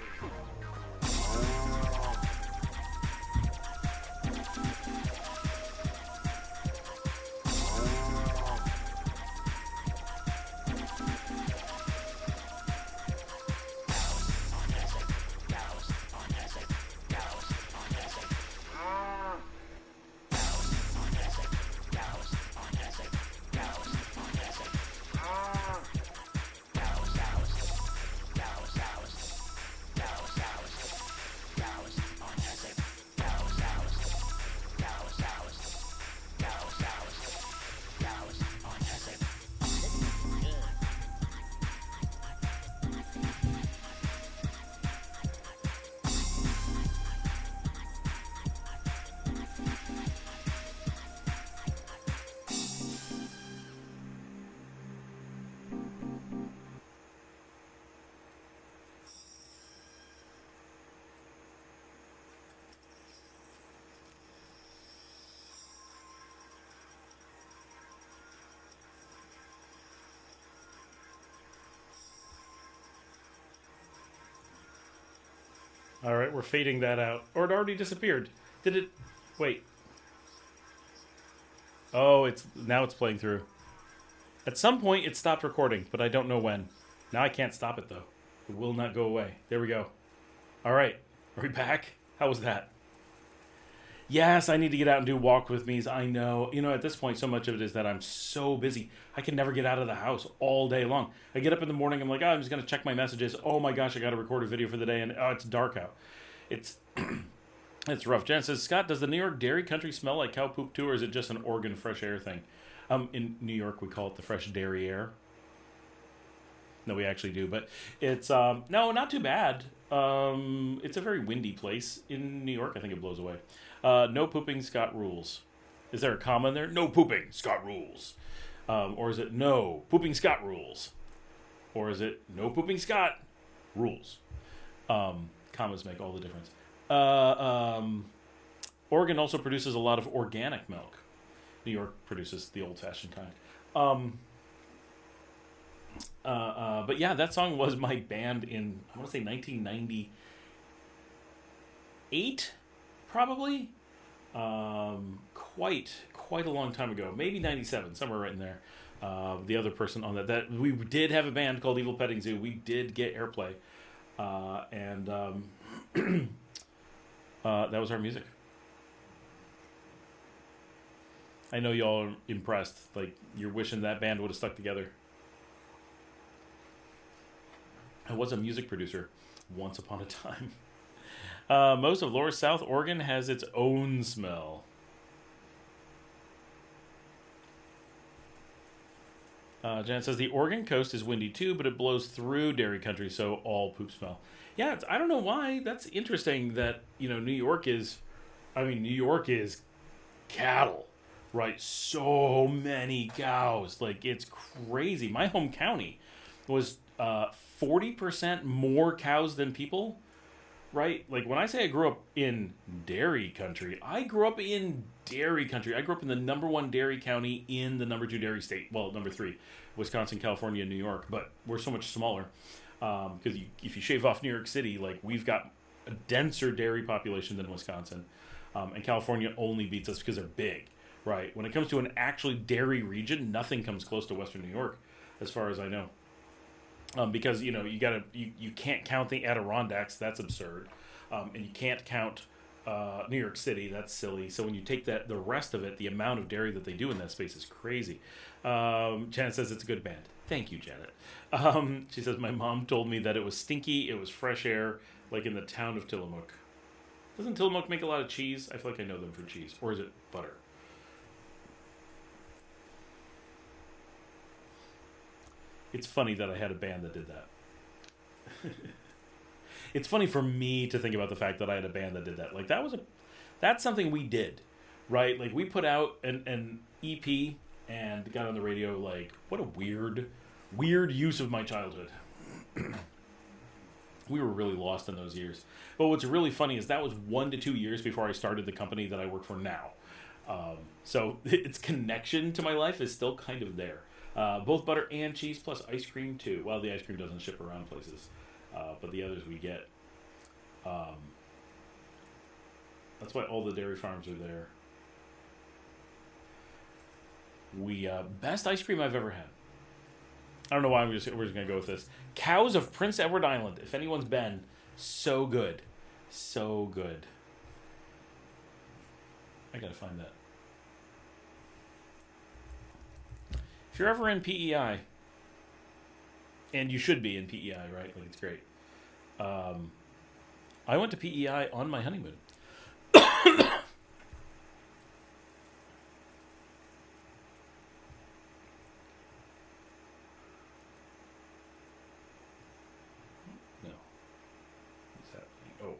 All right, we're fading that out. Or it already disappeared. Did it? Wait. Oh, now it's playing through. At some point, it stopped recording, but I don't know when. Now I can't stop it, though. It will not go away. There we go. All right. Are we back? How was that? Yes, I need to get out and do walk with me's. I know. You know, at this point, so much of it is that I'm so busy. I can never get out of the house all day long. I get up in the morning. I'm like, oh, I'm just going to check my messages. Oh, my gosh, I got to record a video for the day. And oh, it's dark out. It's it's rough. Jen says, Scott, does the New York dairy country smell like cow poop too, or is it just an Oregon fresh air thing? In New York, we call it the fresh dairy air. No, we actually do. But it's, no, not too bad. It's a very windy place in New York. I think it blows away. No pooping, Scott rules. Is there a comma in there? No pooping, Scott rules. Or is it no pooping, Scott rules? Or is it no pooping, Scott rules? Commas make all the difference. Oregon also produces a lot of organic milk. New York produces the old-fashioned kind. But yeah, that song was my band in, I want to say 1998, probably. Quite a long time ago. Maybe 97, somewhere right in there. The other person on that we did have a band called Evil Petting Zoo. We did get airplay. And that was our music I know y'all are impressed. Like, you're wishing that band would have stuck together. I was a music producer once upon a time. Most of lower South Oregon has its own smell. Janet says the Oregon coast is windy too, but it blows through dairy country, so all poop smell. Yeah, I don't know why. That's interesting that, New York is cattle, right? So many cows. Like, it's crazy. My home county was 40% more cows than people, right? Like, when I say I grew up in dairy country, I grew up in dairy country. I grew up in the number 1 dairy county in the number 2 dairy state. Well, number 3, Wisconsin, California, and New York. But we're so much smaller. Because if you shave off New York City, like, we've got a denser dairy population than Wisconsin. And California only beats us because they're big, right? When it comes to an actually dairy region, nothing comes close to Western New York, as far as I know. Because, you can't count the Adirondacks. That's absurd. And you can't count New York City. That's silly. So when you take the rest of it, the amount of dairy that they do in that space is crazy. Janet says it's a good band. Thank you, Janet. She says, my mom told me that it was stinky, it was fresh air, like in the town of Tillamook. Doesn't Tillamook make a lot of cheese? I feel like I know them for cheese. Or is it butter? It's funny that I had a band that did that. It's funny for me to think about the fact that I had a band that did that. Like, that's something we did, right? Like, we put out an EP and got on the radio. Like, what a weird use of my childhood. We were really lost in those years. But what's really funny is that was 1 to 2 years before I started the company that I work for now. So its connection to my life is still kind of there. Both butter and cheese plus ice cream too. Well, the ice cream doesn't ship around places, but the others we get. That's why all the dairy farms are there. Best ice cream I've ever had. I don't know why we're just going to go with this. Cows of Prince Edward Island. If anyone's been, so good. So good. I got to find that. If you're ever in PEI, and you should be in PEI, right? Like, it's great. I went to PEI on my honeymoon. No. What's happening? Oh.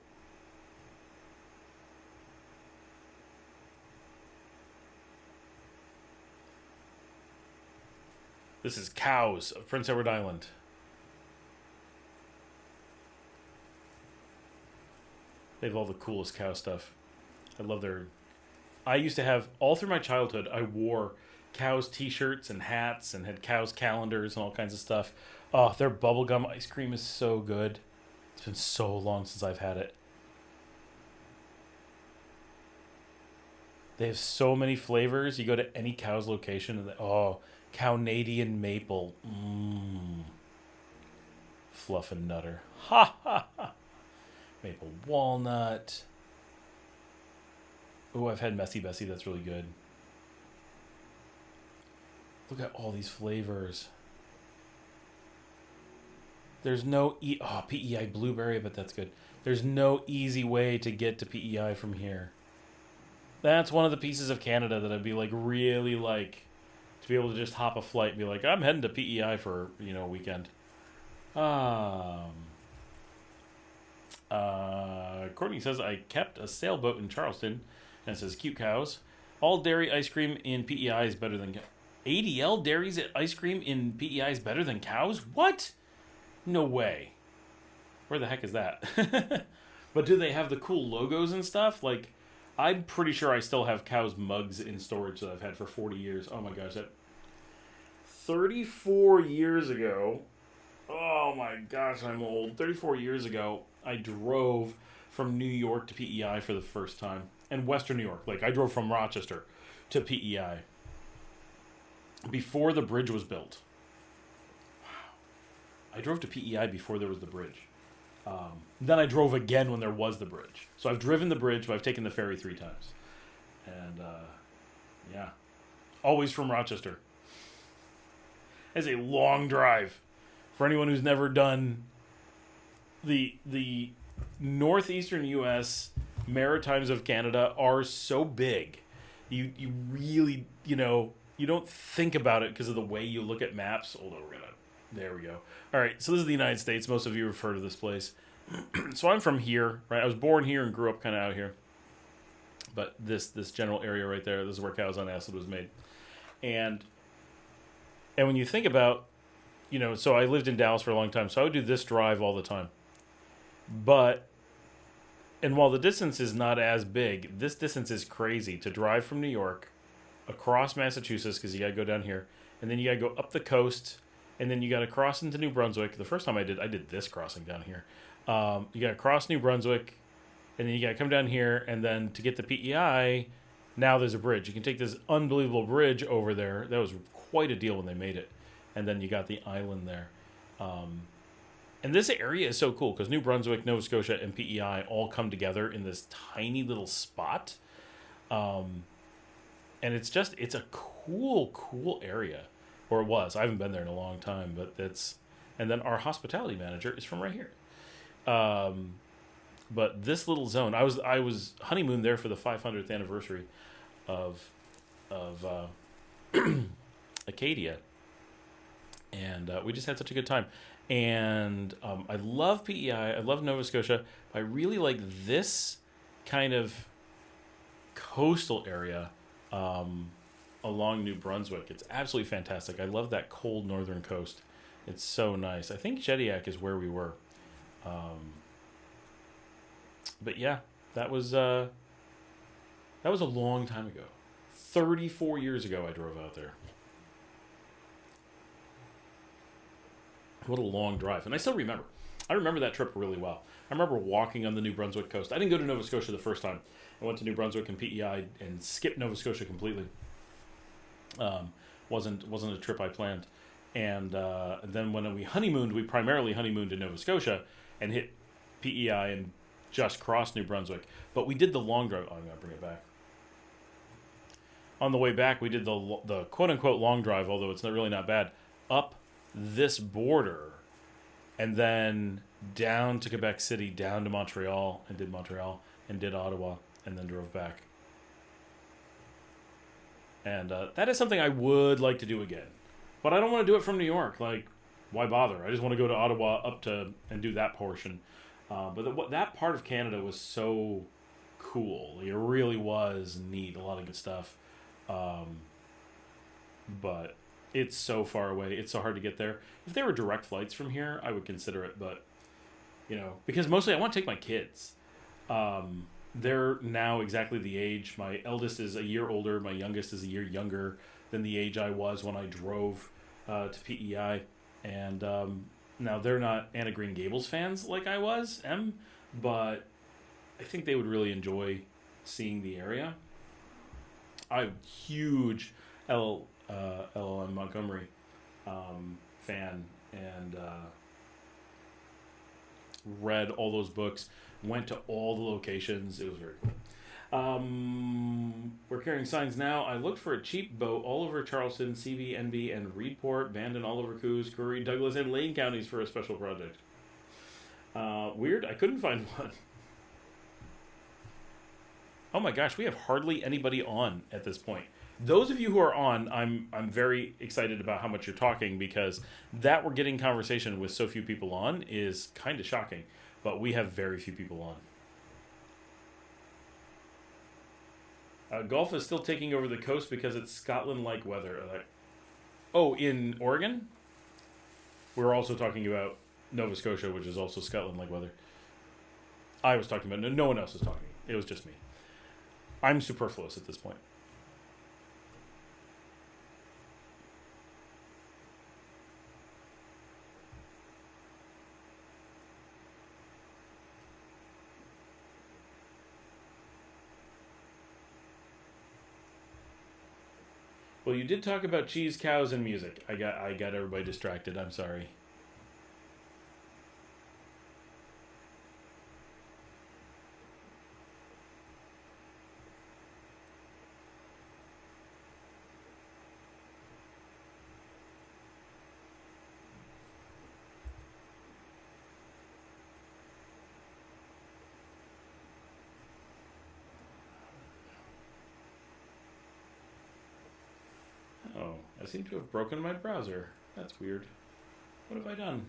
This is Cows of Prince Edward Island. They have all the coolest cow stuff. I love their... I used to have, all through my childhood, I wore Cows t-shirts and hats and had Cows calendars and all kinds of stuff. Oh, their bubblegum ice cream is so good. It's been so long since I've had it. They have so many flavors. You go to any Cows location and Canadian maple. Fluff and nutter. Ha ha ha. Maple walnut. Oh, I've had Messy Bessie. That's really good. Look at all these flavors. There's no... PEI blueberry, but that's good. There's no easy way to get to PEI from here. That's one of the pieces of Canada that I'd be like, really like, to be able to just hop a flight and be like, I'm heading to PEI for, a weekend. Courtney says, I kept a sailboat in Charleston, and it says, cute cows. All dairy ice cream in PEI is better than... ADL dairies ice cream in PEI is better than cows? What? No way. Where the heck is that? But do they have the cool logos and stuff? Like, I'm pretty sure I still have Cows mugs in storage that I've had for 40 years. Oh my gosh, that... 34 years ago... Oh my gosh, I'm old. 34 years ago, I drove from New York to PEI for the first time. And Western New York. Like, I drove from Rochester to PEI. Before the bridge was built. Wow. I drove to PEI before there was the bridge. Then I drove again when there was the bridge. So I've driven the bridge, but I've taken the ferry 3 times. And, yeah. always from Rochester. It's a long drive for anyone who's never done the northeastern U.S. Maritimes of Canada are so big. You really, you don't think about it because of the way you look at maps. Hold on, there we go. All right, so this is the United States. Most of you refer to this place. So I'm from here, right? I was born here and grew up kind of out here. But this general area right there, this is where Cows on Acid was made. And when you think about, so I lived in Dallas for a long time, so I would do this drive all the time. And while the distance is not as big, this distance is crazy to drive from New York across Massachusetts, because you got to go down here, and then you got to go up the coast, and then you got to cross into New Brunswick. The first time I did this crossing down here. You got to cross New Brunswick, and then you got to come down here, and then to get the PEI, now there's a bridge. You can take this unbelievable bridge over there. That was quite a deal when they made it. And then you got the island there. And this area is so cool because New Brunswick, Nova Scotia, and PEI all come together in this tiny little spot. And it's a cool area. Or it was. I haven't been there in a long time, but and then our hospitality manager is from right here. But this little zone, I was honeymooned there for the 500th anniversary of Acadia. And we just had such a good time. And I love PEI. I love Nova Scotia. I really like this kind of coastal area along New Brunswick. It's absolutely fantastic. I love that cold northern coast. It's so nice. I think Jediac is where we were. But yeah, that was a long time ago. 34 years ago I drove out there. What a long drive. And I still remember. I remember that trip really well. I remember walking on the New Brunswick coast. I didn't go to Nova Scotia the first time. I went to New Brunswick and PEI and skipped Nova Scotia completely. Wasn't a trip I planned. And then when we honeymooned, we primarily honeymooned in Nova Scotia and hit PEI and just crossed New Brunswick. But we did the long drive. Oh, I'm going to bring it back. On the way back, we did the quote-unquote long drive, although it's really not bad, up this border and then down to Quebec City, down to Montreal, and did Ottawa, and then drove back. And that is something I would like to do again. But I don't want to do it from New York. Like, why bother? I just want to go to Ottawa and do that portion. But that part of Canada was so cool. It really was neat. A lot of good stuff. But it's so far away. It's so hard to get there. If there were direct flights from here, I would consider it. But, because mostly I want to take my kids. They're now exactly the age. My eldest is a year older. My youngest is a year younger than the age I was when I drove to PEI. And now they're not Anna Green Gables fans like I was, but I think they would really enjoy seeing the area. I'm a huge LLM Montgomery fan and read all those books, went to all the locations. It was very cool. We're carrying signs now. I looked for a cheap boat all over Charleston, CB, NB, and Reedport, Bandon, all over Coos, Curry, Douglas, and Lane counties for a special project. Weird. I couldn't find one. Oh my gosh, we have hardly anybody on at this point. Those of you who are on, I'm very excited about how much you're talking, because that we're getting conversation with so few people on is kind of shocking. But we have very few people on. Gulf is still taking over the coast because it's Scotland-like weather. Oh, in Oregon? We're also talking about Nova Scotia, which is also Scotland-like weather. I was talking about... No one else was talking. It was just me. I'm superfluous at this point. Well, you did talk about cheese, cows, and music. I got everybody distracted. I'm sorry. I seem to have broken my browser. That's weird. What have I done?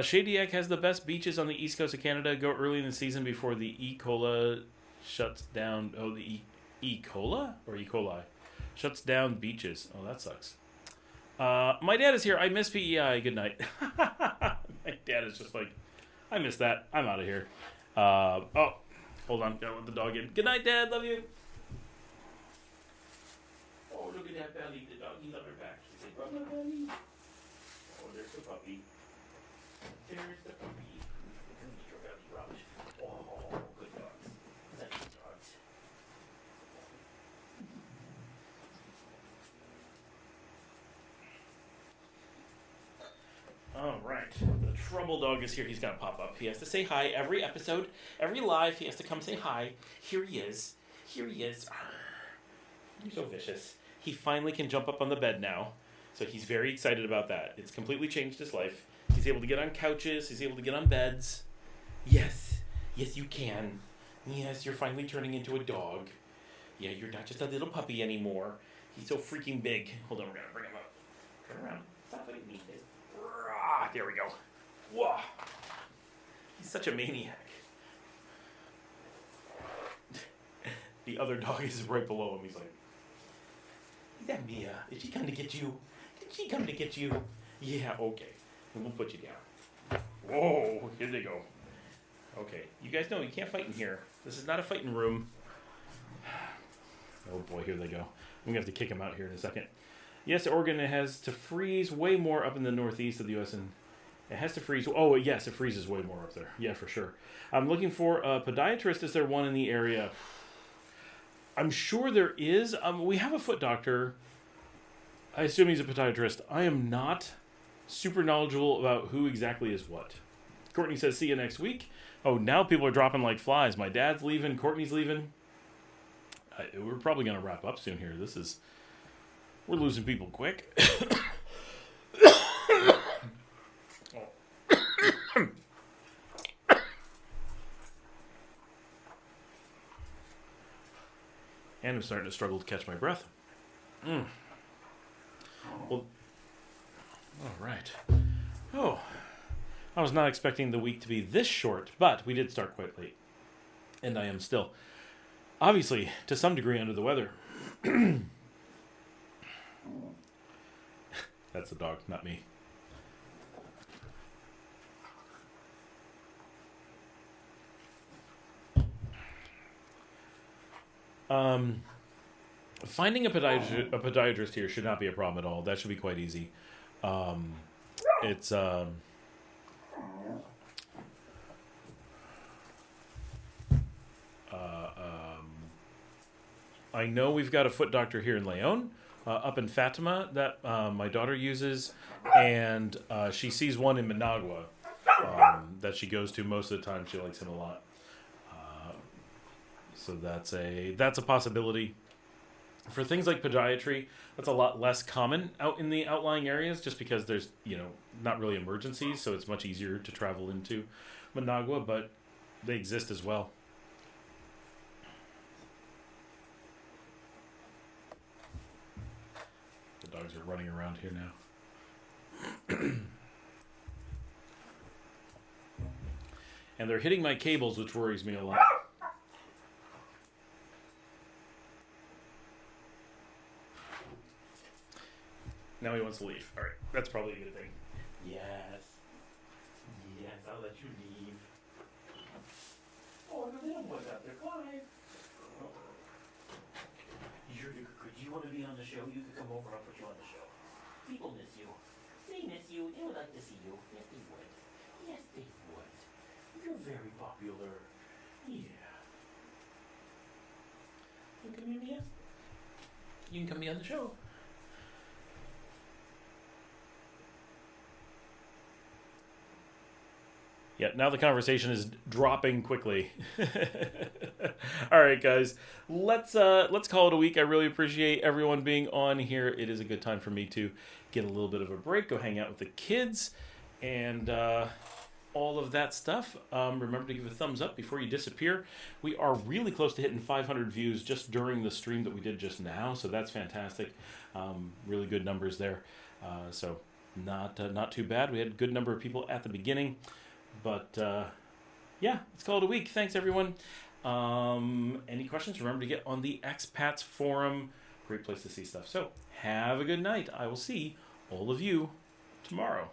Shady Egg has the best beaches on the east coast of Canada. Go early in the season before the E. coli shuts down. Oh, the E. coli? Or E. coli? Shuts down beaches. Oh, that sucks. My dad is here. I miss PEI. Good night. My dad is just like, I miss that. I'm out of here. Oh, hold on. Gotta let the dog in. Good night, Dad. Love you. Oh, look at that belly. The doggy love her back. She said, rub my belly. Oh, there's the puppy. There's the puppy. Your belly rubbed. Oh, good dogs. That's good dogs. All right. The trouble dog is here. He's got to pop up. He has to say hi every episode, every live. He has to come say hi. Here he is. Here he is. You're so vicious. He finally can jump up on the bed now. So he's very excited about that. It's completely changed his life. He's able to get on couches. He's able to get on beds. Yes. Yes, you can. Yes, you're finally turning into a dog. Yeah, you're not just a little puppy anymore. He's so freaking big. Hold on, we're going to bring him up. Turn around. Stop letting me. There we go. Whoa. He's such a maniac. The other dog is right below him. He's like, is that Mia? Did she come to get you? Did she come to get you? Yeah, okay. And we'll put you down. Whoa, here they go. Okay, you guys know you can't fight in here. This is not a fighting room. Oh boy, here they go. I'm going to have to kick him out here in a second. Yes, Oregon has to freeze way more up in the northeast of the U.S. and it has to freeze. Oh, yes, it freezes way more up there. Yeah, for sure. I'm looking for a podiatrist. Is there one in the area? I'm sure there is. We have a foot doctor. I assume he's a podiatrist. I am not super knowledgeable about who exactly is what. Courtney says, see you next week. Oh, now people are dropping like flies. My dad's leaving. Courtney's leaving. We're probably going to wrap up soon here. We're losing people quick. And I'm starting to struggle to catch my breath. Well, all right. Oh, I was not expecting the week to be this short, but we did start quite late. And I am still, obviously, to some degree under the weather. That's the dog, not me. Finding a podiatrist here should not be a problem at all. That should be quite easy. It's I know we've got a foot doctor here in Leon, up in Fatima that my daughter uses, and she sees one in Managua that she goes to most of the time. She likes him a lot. So that's a possibility. For things like podiatry, that's a lot less common out in the outlying areas just because there's, not really emergencies, so it's much easier to travel into Managua, but they exist as well. The dogs are running around here now. And they're hitting my cables, which worries me a lot. Now he wants to leave. All right, that's probably a good thing. Yes. Yes, I'll let you leave. Oh, the little boy's out there. Clive. Oh. You want to be on the show? You could come over. I'll put you on the show. People miss you. They miss you. They would like to see you. Yes, they would. Yes, they would. You're very popular. Yeah. You can come here, Mia? You can come be on the show. Yeah, now the conversation is dropping quickly. All right, guys, let's call it a week. I really appreciate everyone being on here. It is a good time for me to get a little bit of a break, go hang out with the kids, and all of that stuff, remember to give a thumbs up before you disappear. We are really close to hitting 500 views just during the stream that we did just now, so that's fantastic. Really good numbers there. So not too bad. We had a good number of people at the beginning, but yeah, let's call it a week. Thanks, everyone. Any questions? Remember to get on the Expats forum. Great place to see stuff. So have a good night. I will see all of you tomorrow.